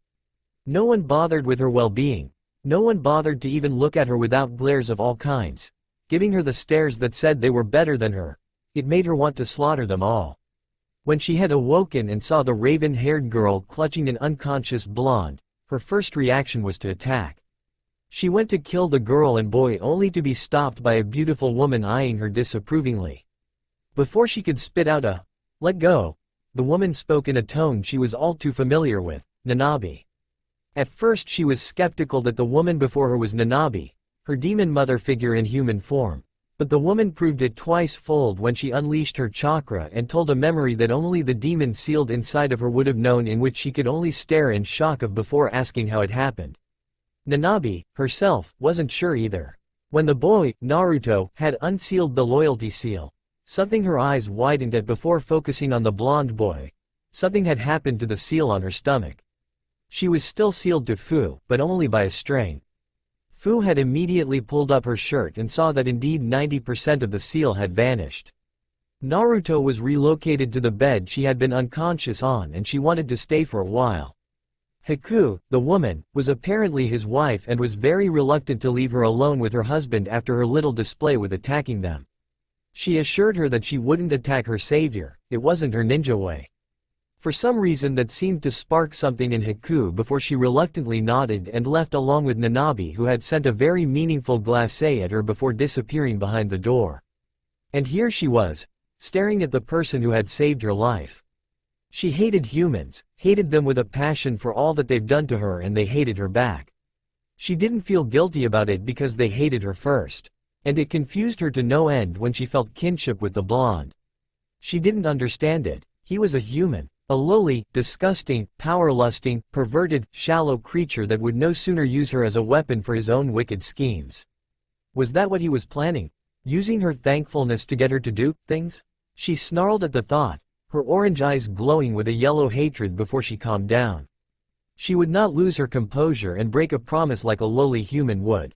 No one bothered with her well-being. No one bothered to even look at her without glares of all kinds, giving her the stares that said they were better than her. It made her want to slaughter them all. When she had awoken and saw the raven-haired girl clutching an unconscious blonde, her first reaction was to attack. She went to kill the girl and boy only to be stopped by a beautiful woman eyeing her disapprovingly. Before she could spit out a, "Let go," the woman spoke in a tone she was all too familiar with, "Nanabe." At first she was skeptical that the woman before her was Nanabe, her demon mother figure in human form. But the woman proved it twice-fold when she unleashed her chakra and told a memory that only the demon sealed inside of her would have known, in which she could only stare in shock of before asking how it happened. Nanabe, herself, wasn't sure either. When the boy, Naruto, had unsealed the loyalty seal, something her eyes widened at before focusing on the blonde boy. Something had happened to the seal on her stomach. She was still sealed to Fu, but only by a string. Fu had immediately pulled up her shirt and saw that indeed 90% of the seal had vanished. Naruto was relocated to the bed she had been unconscious on, and she wanted to stay for a while. Haku, the woman, was apparently his wife and was very reluctant to leave her alone with her husband after her little display with attacking them. She assured her that she wouldn't attack her savior, it wasn't her ninja way. For some reason that seemed to spark something in Haku before she reluctantly nodded and left along with Nanabe, who had sent a very meaningful glacé at her before disappearing behind the door. And here she was, staring at the person who had saved her life. She hated humans, hated them with a passion for all that they've done to her, and they hated her back. She didn't feel guilty about it because they hated her first. And it confused her to no end when she felt kinship with the blonde. She didn't understand it. He was a human. A lowly, disgusting, power-lusting, perverted, shallow creature that would no sooner use her as a weapon for his own wicked schemes. Was that what he was planning? Using her thankfulness to get her to do things? She snarled at the thought, her orange eyes glowing with a yellow hatred before she calmed down. She would not lose her composure and break a promise like a lowly human would.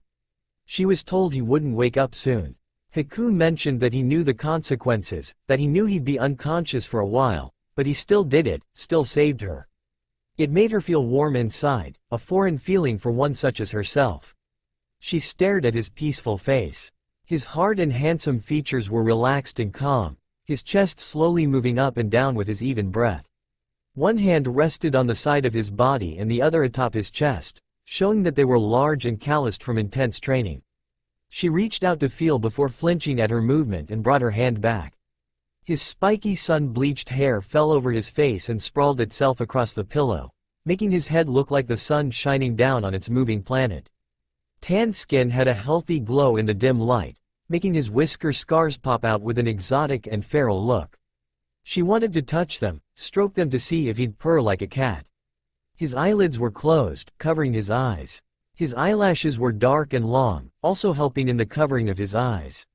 She was told he wouldn't wake up soon. Haku mentioned that he knew the consequences, that he knew he'd be unconscious for a while, but he still did it, still saved her. It made her feel warm inside, a foreign feeling for one such as herself. She stared at his peaceful face. His hard and handsome features were relaxed and calm, his chest slowly moving up and down with his even breath. One hand rested on the side of his body and the other atop his chest, showing that they were large and calloused from intense training. She reached out to feel before flinching at her movement and brought her hand back. His spiky sun-bleached hair fell over his face and sprawled itself across the pillow, making his head look like the sun shining down on its moving planet. Tan skin had a healthy glow in the dim light, making his whisker scars pop out with an exotic and feral look. She wanted to touch them, stroke them to see if he'd purr like a cat. His eyelids were closed, covering his eyes. His eyelashes were dark and long, also helping in the covering of his eyes.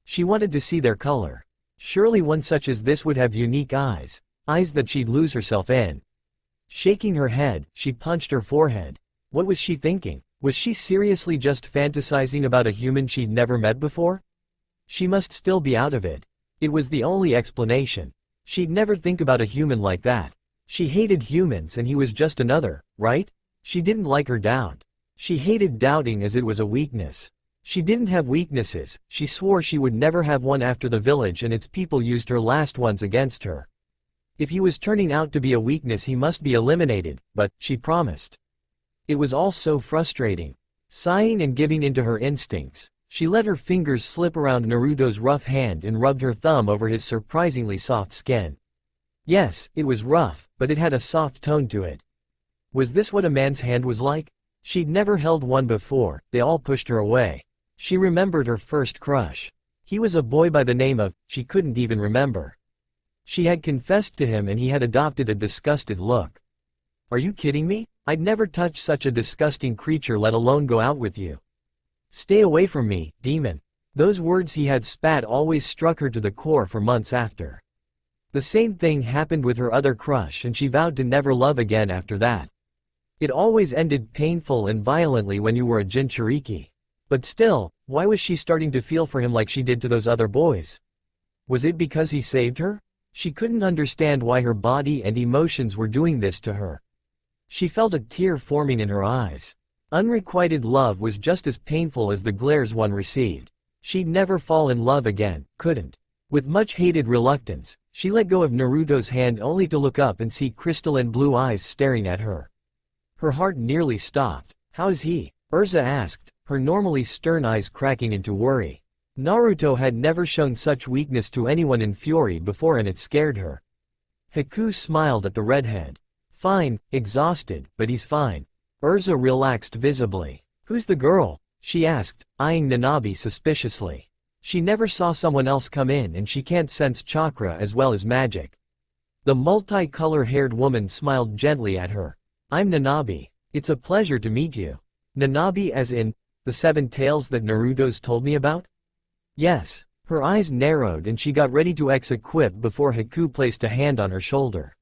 She wanted to see their color. Surely one such as this would have unique eyes, eyes that she'd lose herself in. Shaking her head, she punched her forehead. What was she thinking? Was she seriously just fantasizing about a human she'd never met before? She must still be out of it. It was the only explanation. She'd never think about a human like that. She hated humans and he was just another, right? She didn't like her doubt. She hated doubting as it was a weakness. She didn't have weaknesses, she swore she would never have one after the village and its people used her last ones against her. If he was turning out to be a weakness he must be eliminated, but, she promised. It was all so frustrating. Sighing and giving in to her instincts, She let her fingers slip around Naruto's rough hand and rubbed her thumb over his surprisingly soft skin. Yes, it was rough, but it had a soft tone to it. Was this what a man's hand was like? She'd never held one before. They all pushed her away. She remembered her first crush. He was a boy by the name of, she couldn't even remember. She had confessed to him and he had adopted a disgusted look. Are you kidding me? I'd never touch such a disgusting creature, let alone go out with you. Stay away from me, demon. Those words he had spat always struck her to the core for months after. The same thing happened with her other crush and she vowed to never love again after that. It always ended painful and violently when you were a Jinchuriki. But still, why was she starting to feel for him like she did to those other boys? Was it because he saved her? She couldn't understand why her body and emotions were doing this to her. She felt a tear forming in her eyes. Unrequited love was just as painful as the glares one received. She'd never fall in love again, couldn't. With much hated reluctance, she let go of Naruto's hand only to look up and see crystalline blue eyes staring at her. Her heart nearly stopped. How's he? Urza asked, her normally stern eyes cracking into worry. Naruto had never shown such weakness to anyone in Fury before and it scared her. Haku smiled at the redhead. Fine, exhausted, but he's fine. Urza relaxed visibly. Who's the girl? She asked, eyeing Nanabi suspiciously. She never saw someone else come in and she can't sense chakra as well as magic. The multi-color-haired woman smiled gently at her. I'm Nanabi. It's a pleasure to meet you. Nanabi as in, the 7 tails that Naruto's told me about? Yes. Her eyes narrowed and she got ready to equip before Haku placed a hand on her shoulder.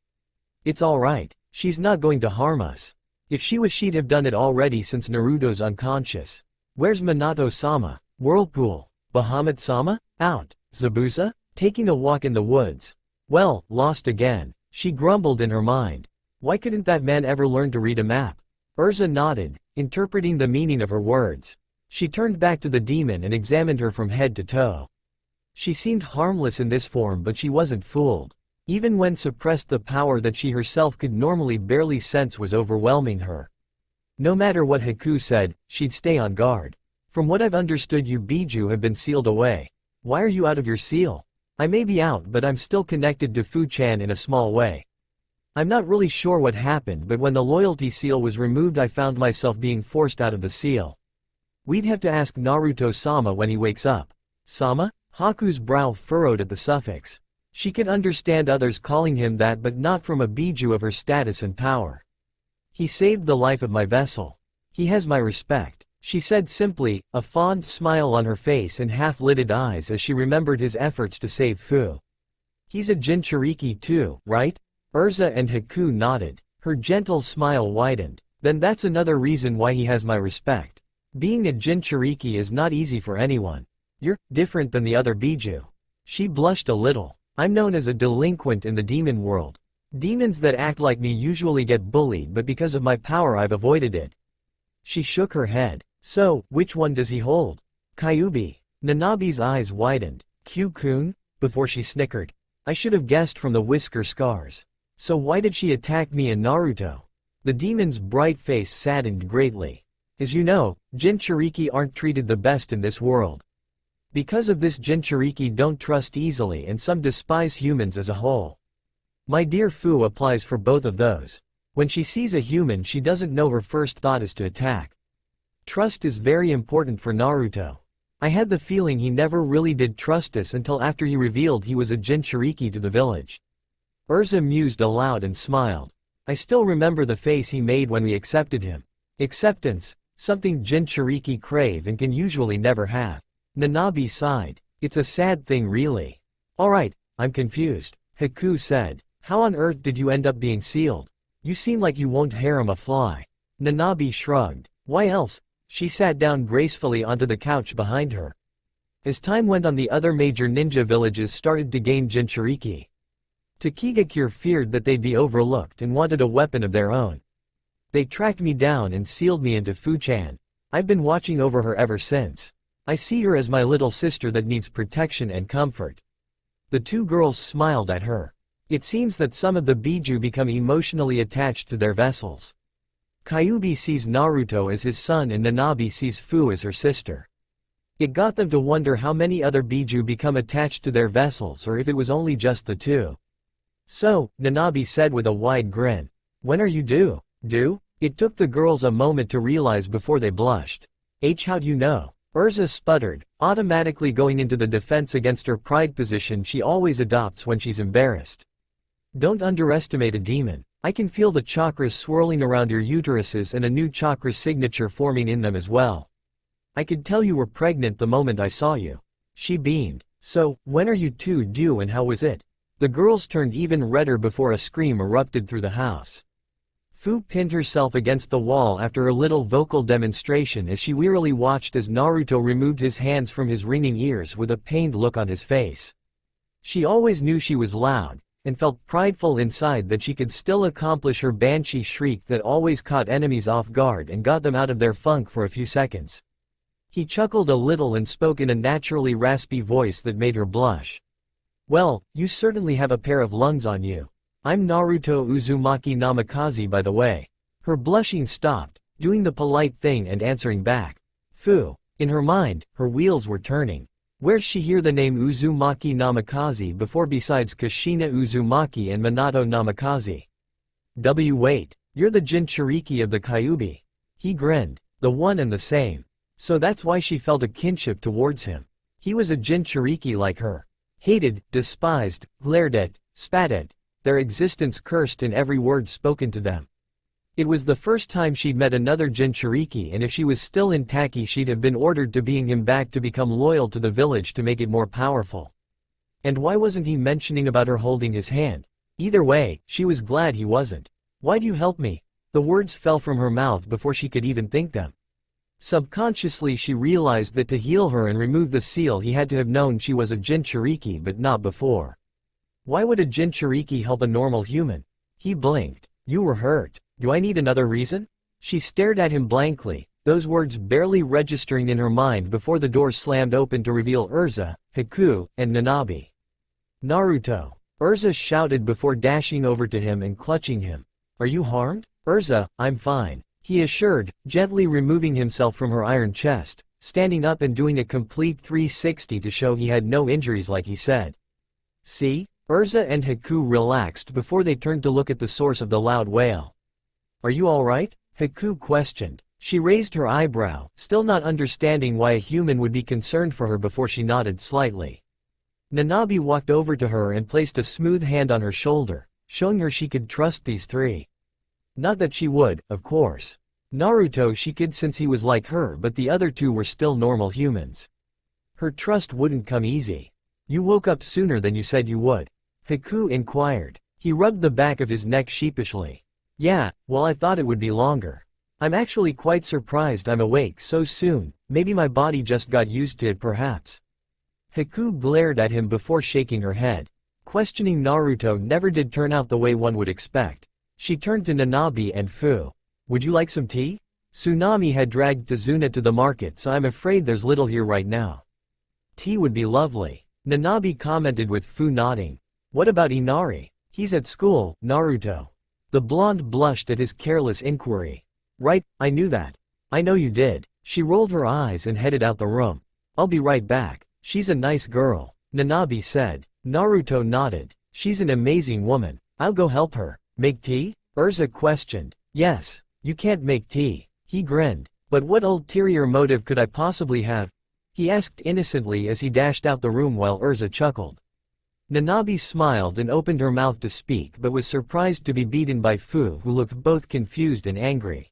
It's alright. She's not going to harm us. If she was, she'd have done it already since Naruto's unconscious. Where's Minato-sama? Whirlpool. Bahamut-sama? Out. Zabuza? Taking a walk in the woods. Well, lost again. She grumbled in her mind. Why couldn't that man ever learn to read a map? Urza nodded, interpreting the meaning of her words. She turned back to the demon and examined her from head to toe. She seemed harmless in this form, but she wasn't fooled. Even when suppressed, the power that she herself could normally barely sense was overwhelming her. No matter what Haku said, she'd stay on guard. From what I've understood, you Biju have been sealed away. Why are you out of your seal? I may be out, but I'm still connected to Fu-chan in a small way. I'm not really sure what happened, but when the loyalty seal was removed I found myself being forced out of the seal. We'd have to ask Naruto-sama when he wakes up. Sama? Haku's brow furrowed at the suffix. She could understand others calling him that, but not from a Biju of her status and power. He saved the life of my vessel. He has my respect, she said simply, a fond smile on her face and half-lidded eyes as she remembered his efforts to save Fu. He's a Jinchuriki too, right? Urza and Haku nodded. Her gentle smile widened. Then that's another reason why he has my respect. Being a Jinchuriki is not easy for anyone. You're different than the other Biju. She blushed a little. I'm known as a delinquent in the demon world. Demons that act like me usually get bullied, but because of my power I've avoided it. She shook her head. So, which one does he hold? Kyuubi. Nanabi's eyes widened. Q-kun? Before she snickered. I should have guessed from the whisker scars. So why did she attack me and Naruto? The demon's bright face saddened greatly. As you know, Jinchuriki aren't treated the best in this world. Because of this, Jinchuriki don't trust easily and some despise humans as a whole. My dear Fu applies for both of those. When she sees a human, she doesn't know her first thought is to attack. Trust is very important for Naruto. I had the feeling he never really did trust us until after he revealed he was a Jinchuriki to the village. Urza mused aloud and smiled. I still remember the face he made when we accepted him. Acceptance, something Jinchuriki crave and can usually never have. Nanabi sighed. It's a sad thing really. Alright, I'm confused. Haku said. How on earth did you end up being sealed? You seem like you won't harm a fly. Nanabi shrugged. Why else? She sat down gracefully onto the couch behind her. As time went on, the other major ninja villages started to gain Jinchuriki. Takigakure feared that they'd be overlooked and wanted a weapon of their own. They tracked me down and sealed me into Fu-chan. I've been watching over her ever since. I see her as my little sister that needs protection and comfort. The two girls smiled at her. It seems that some of the Biju become emotionally attached to their vessels. Kyuubi sees Naruto as his son and Nanabi sees Fu as her sister. It got them to wonder how many other Biju become attached to their vessels or if it was only just the two. So, Nanabe said with a wide grin. When are you due? Due? It took the girls a moment to realize before they blushed. How'd you know? Urza sputtered, automatically going into the defense against her pride position she always adopts when she's embarrassed. Don't underestimate a demon. I can feel the chakras swirling around your uteruses and a new chakra signature forming in them as well. I could tell you were pregnant the moment I saw you. She beamed. So, when are you two due and how was it? The girls turned even redder before a scream erupted through the house. Fu pinned herself against the wall after a little vocal demonstration as she wearily watched as Naruto removed his hands from his ringing ears with a pained look on his face. She always knew she was loud, and felt prideful inside that she could still accomplish her banshee shriek that always caught enemies off guard and got them out of their funk for a few seconds. He chuckled a little and spoke in a naturally raspy voice that made her blush. Well, you certainly have a pair of lungs on you. I'm Naruto Uzumaki Namikaze by the way. Her blushing stopped, doing the polite thing and answering back. Fu. In her mind, her wheels were turning. Where's she hear the name Uzumaki Namikaze before besides Kushina Uzumaki and Minato Namikaze? Wait, you're the Jinchuriki of the Kyuubi. He grinned. The one and the same. So that's why she felt a kinship towards him. He was a Jinchuriki like her. Hated, despised, glared at, spat at, their existence cursed in every word spoken to them. It was the first time she'd met another Jinchuriki and if she was still in Taki she'd have been ordered to bring him back to become loyal to the village to make it more powerful. And why wasn't he mentioning about her holding his hand? Either way, she was glad he wasn't. Why'd you help me? The words fell from her mouth before she could even think them. Subconsciously she realized that to heal her and remove the seal he had to have known she was a Jinchuriki but not before. Why would a Jinchuriki help a normal human? He blinked. You were hurt. Do I need another reason? She stared at him blankly, those words barely registering in her mind before the door slammed open to reveal Urza, Haku, and Nanabe. Naruto. Urza shouted before dashing over to him and clutching him. Are you harmed? Urza, I'm fine. He assured, gently removing himself from her iron chest, standing up and doing a complete 360 to show he had no injuries like he said. See? Urza and Haku relaxed before they turned to look at the source of the loud wail. Are you alright? Haku questioned. She raised her eyebrow, still not understanding why a human would be concerned for her before she nodded slightly. Nanabe walked over to her and placed a smooth hand on her shoulder, showing her she could trust these three. Not that she would, of course. Naruto she could since he was like her but the other two were still normal humans. Her trust wouldn't come easy. You woke up sooner than you said you would. Haku inquired. He rubbed the back of his neck sheepishly. Yeah, well I thought it would be longer. I'm actually quite surprised I'm awake so soon, maybe my body just got used to it perhaps. Haku glared at him before shaking her head. Questioning Naruto never did turn out the way one would expect. She turned to Nanabe and Fu. Would you like some tea? Tsunami had dragged Tazuna to the market so I'm afraid there's little here right now. Tea would be lovely. Nanabe commented with Fu nodding. What about Inari? He's at school, Naruto. The blonde blushed at his careless inquiry. Right, I knew that. I know you did. She rolled her eyes and headed out the room. I'll be right back. She's a nice girl, Nanabe said. Naruto nodded. She's an amazing woman. I'll go help her. Make tea? Urza questioned. Yes. You can't make tea. He grinned. But what ulterior motive could I possibly have? He asked innocently as he dashed out the room while Urza chuckled. Nanabe smiled and opened her mouth to speak but was surprised to be beaten by Fu who looked both confused and angry.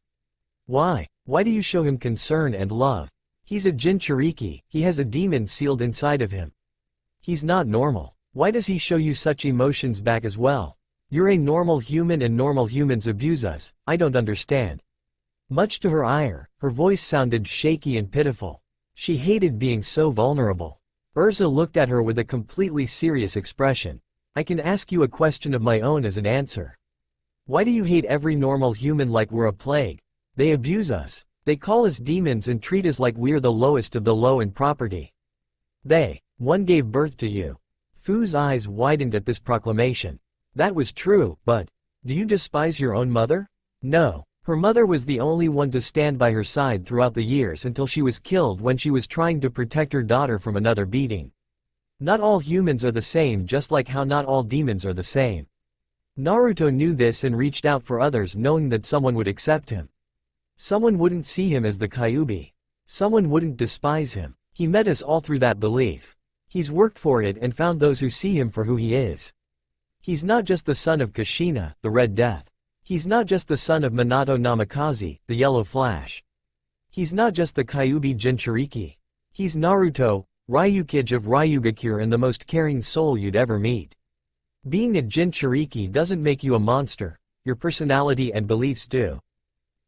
Why? Why do you show him concern and love? He's a Jinchuriki, he has a demon sealed inside of him. He's not normal. Why does he show you such emotions back as well? You're a normal human and normal humans abuse us, I don't understand. Much to her ire, her voice sounded shaky and pitiful. She hated being so vulnerable. Urza looked at her with a completely serious expression. I can ask you a question of my own as an answer. Why do you hate every normal human like we're a plague? They abuse us. They call us demons and treat us like we're the lowest of the low in property. One gave birth to you. Fu's eyes widened at this proclamation. That was true, but, do you despise your own mother? No. Her mother was the only one to stand by her side throughout the years until she was killed when she was trying to protect her daughter from another beating. Not all humans are the same, just like how not all demons are the same. Naruto knew this and reached out for others, knowing that someone would accept him. Someone wouldn't see him as the Kyuubi. Someone wouldn't despise him. He met us all through that belief. He's worked for it and found those who see him for who he is. He's not just the son of Kushina, the Red Death. He's not just the son of Minato Namikaze, the Yellow Flash. He's not just the Kyuubi Jinchuriki. He's Naruto, Ryukage of Ryugakure, and the most caring soul you'd ever meet. Being a Jinchuriki doesn't make you a monster, your personality and beliefs do.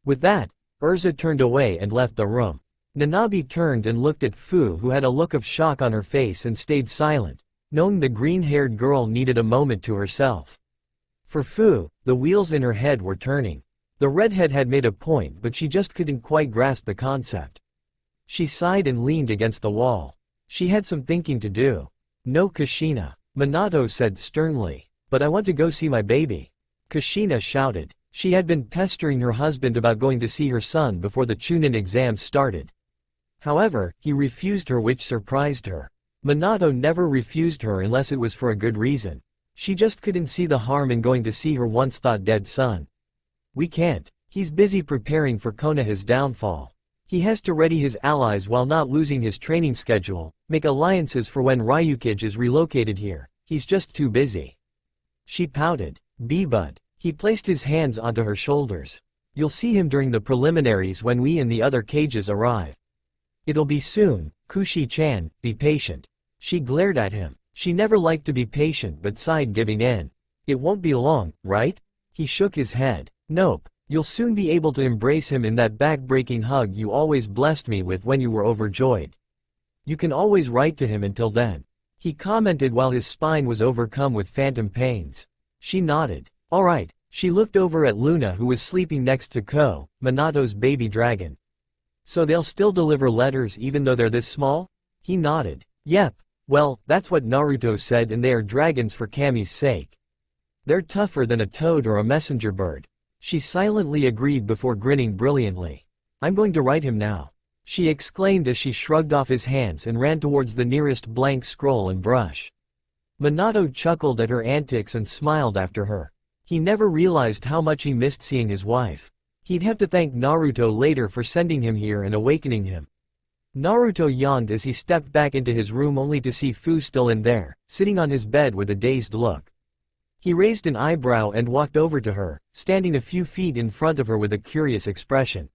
With that, Erza turned away and left the room. Nanabe turned and looked at Fu, who had a look of shock on her face and stayed silent, knowing the green-haired girl needed a moment to herself. For Fu, the wheels in her head were turning. The redhead had made a point, but she just couldn't quite grasp the concept. She sighed and leaned against the wall. She had some thinking to do. No, Kushina, Minato said sternly. But I want to go see my baby. Kushina shouted. She had been pestering her husband about going to see her son before the Chunin exams started. However, he refused her, which surprised her. Minato never refused her unless it was for a good reason. She just couldn't see the harm in going to see her once thought dead son. We can't. He's busy preparing for Konoha's downfall. He has to ready his allies while not losing his training schedule, make alliances for when Ryukage is relocated here. He's just too busy. She pouted. But he placed his hands onto her shoulders. You'll see him during the preliminaries when we and the other cages arrive. It'll be soon, Kushi-chan, be patient. She glared at him. She never liked to be patient but sighed, giving in. It won't be long, right? He shook his head. Nope. You'll soon be able to embrace him in that back-breaking hug you always blessed me with when you were overjoyed. You can always write to him until then. He commented while his spine was overcome with phantom pains. She nodded. Alright. She looked over at Luna, who was sleeping next to Ko, Minato's baby dragon. So they'll still deliver letters even though they're this small? He nodded. Yep. Well, that's what Naruto said, and they are dragons for Kami's sake. They're tougher than a toad or a messenger bird. She silently agreed before grinning brilliantly. I'm going to write him now, she exclaimed as she shrugged off his hands and ran towards the nearest blank scroll and brush. Minato chuckled at her antics and smiled after her. He never realized how much he missed seeing his wife. He'd have to thank Naruto later for sending him here and awakening him. Naruto yawned as he stepped back into his room only to see Fu still in there, sitting on his bed with a dazed look. He raised an eyebrow and walked over to her, standing a few feet in front of her with a curious expression.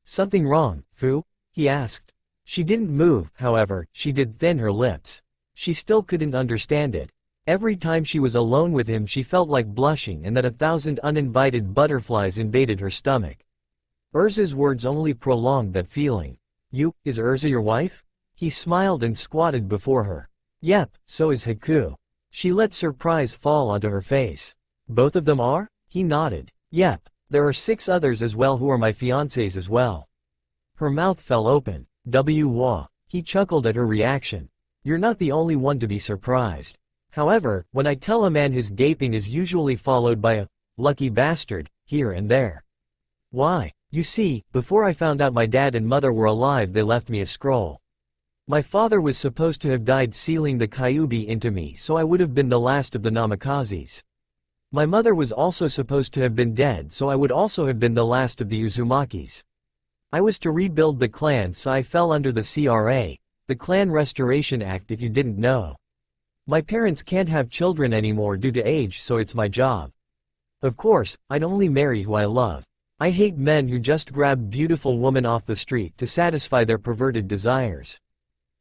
Something wrong, Fu? He asked. She didn't move, however, she did thin her lips. She still couldn't understand it. Every time she was alone with him she felt like blushing and that 1,000 uninvited butterflies invaded her stomach. Erza's words only prolonged that feeling. Is Erza your wife? He smiled and squatted before her. Yep, so is Haku. She let surprise fall onto her face. Both of them are? He nodded. Yep, there are 6 others as well who are my fiancés as well. Her mouth fell open. Wah. He chuckled at her reaction. You're not the only one to be surprised. However, when I tell a man his gaping is usually followed by a lucky bastard here and there. Why? You see, before I found out my dad and mother were alive they left me a scroll. My father was supposed to have died sealing the Kyuubi into me, so I would have been the last of the Namikazes. My mother was also supposed to have been dead, so I would also have been the last of the Uzumakis. I was to rebuild the clan, so I fell under the CRA, the Clan Restoration Act, if you didn't know. My parents can't have children anymore due to age, so it's my job. Of course, I'd only marry who I love. I hate men who just grab beautiful women off the street to satisfy their perverted desires.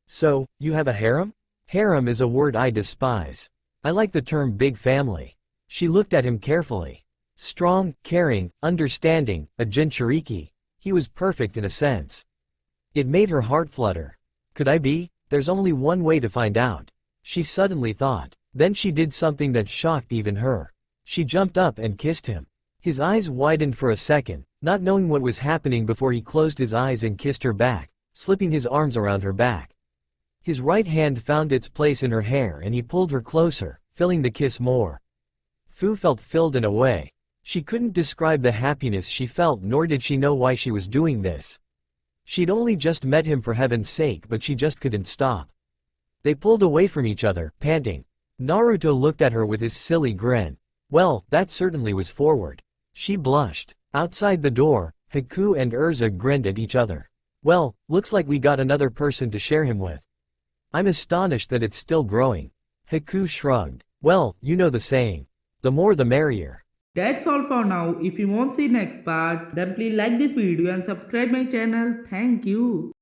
So, you have a harem? Harem is a word I despise. I like the term big family. She looked at him carefully. Strong, caring, understanding, a Jinchuriki. He was perfect in a sense. It made her heart flutter. Could I be? There's only one way to find out. She suddenly thought. Then she did something that shocked even her. She jumped up and kissed him. His eyes widened for a second, not knowing what was happening before he closed his eyes and kissed her back, slipping his arms around her back. His right hand found its place in her hair and he pulled her closer, filling the kiss more. Fu felt filled in a way. She couldn't describe the happiness she felt, nor did she know why she was doing this. She'd only just met him, for heaven's sake, but she just couldn't stop. They pulled away from each other, panting. Naruto looked at her with his silly grin. Well, that certainly was forward. She blushed. Outside the door, Haku and Urza grinned at each other. Well, looks like we got another person to share him with. I'm astonished that it's still growing. Haku shrugged. Well, you know the saying. The more the merrier. That's all for now. If you want to see next part, then please like this video and subscribe my channel. Thank you.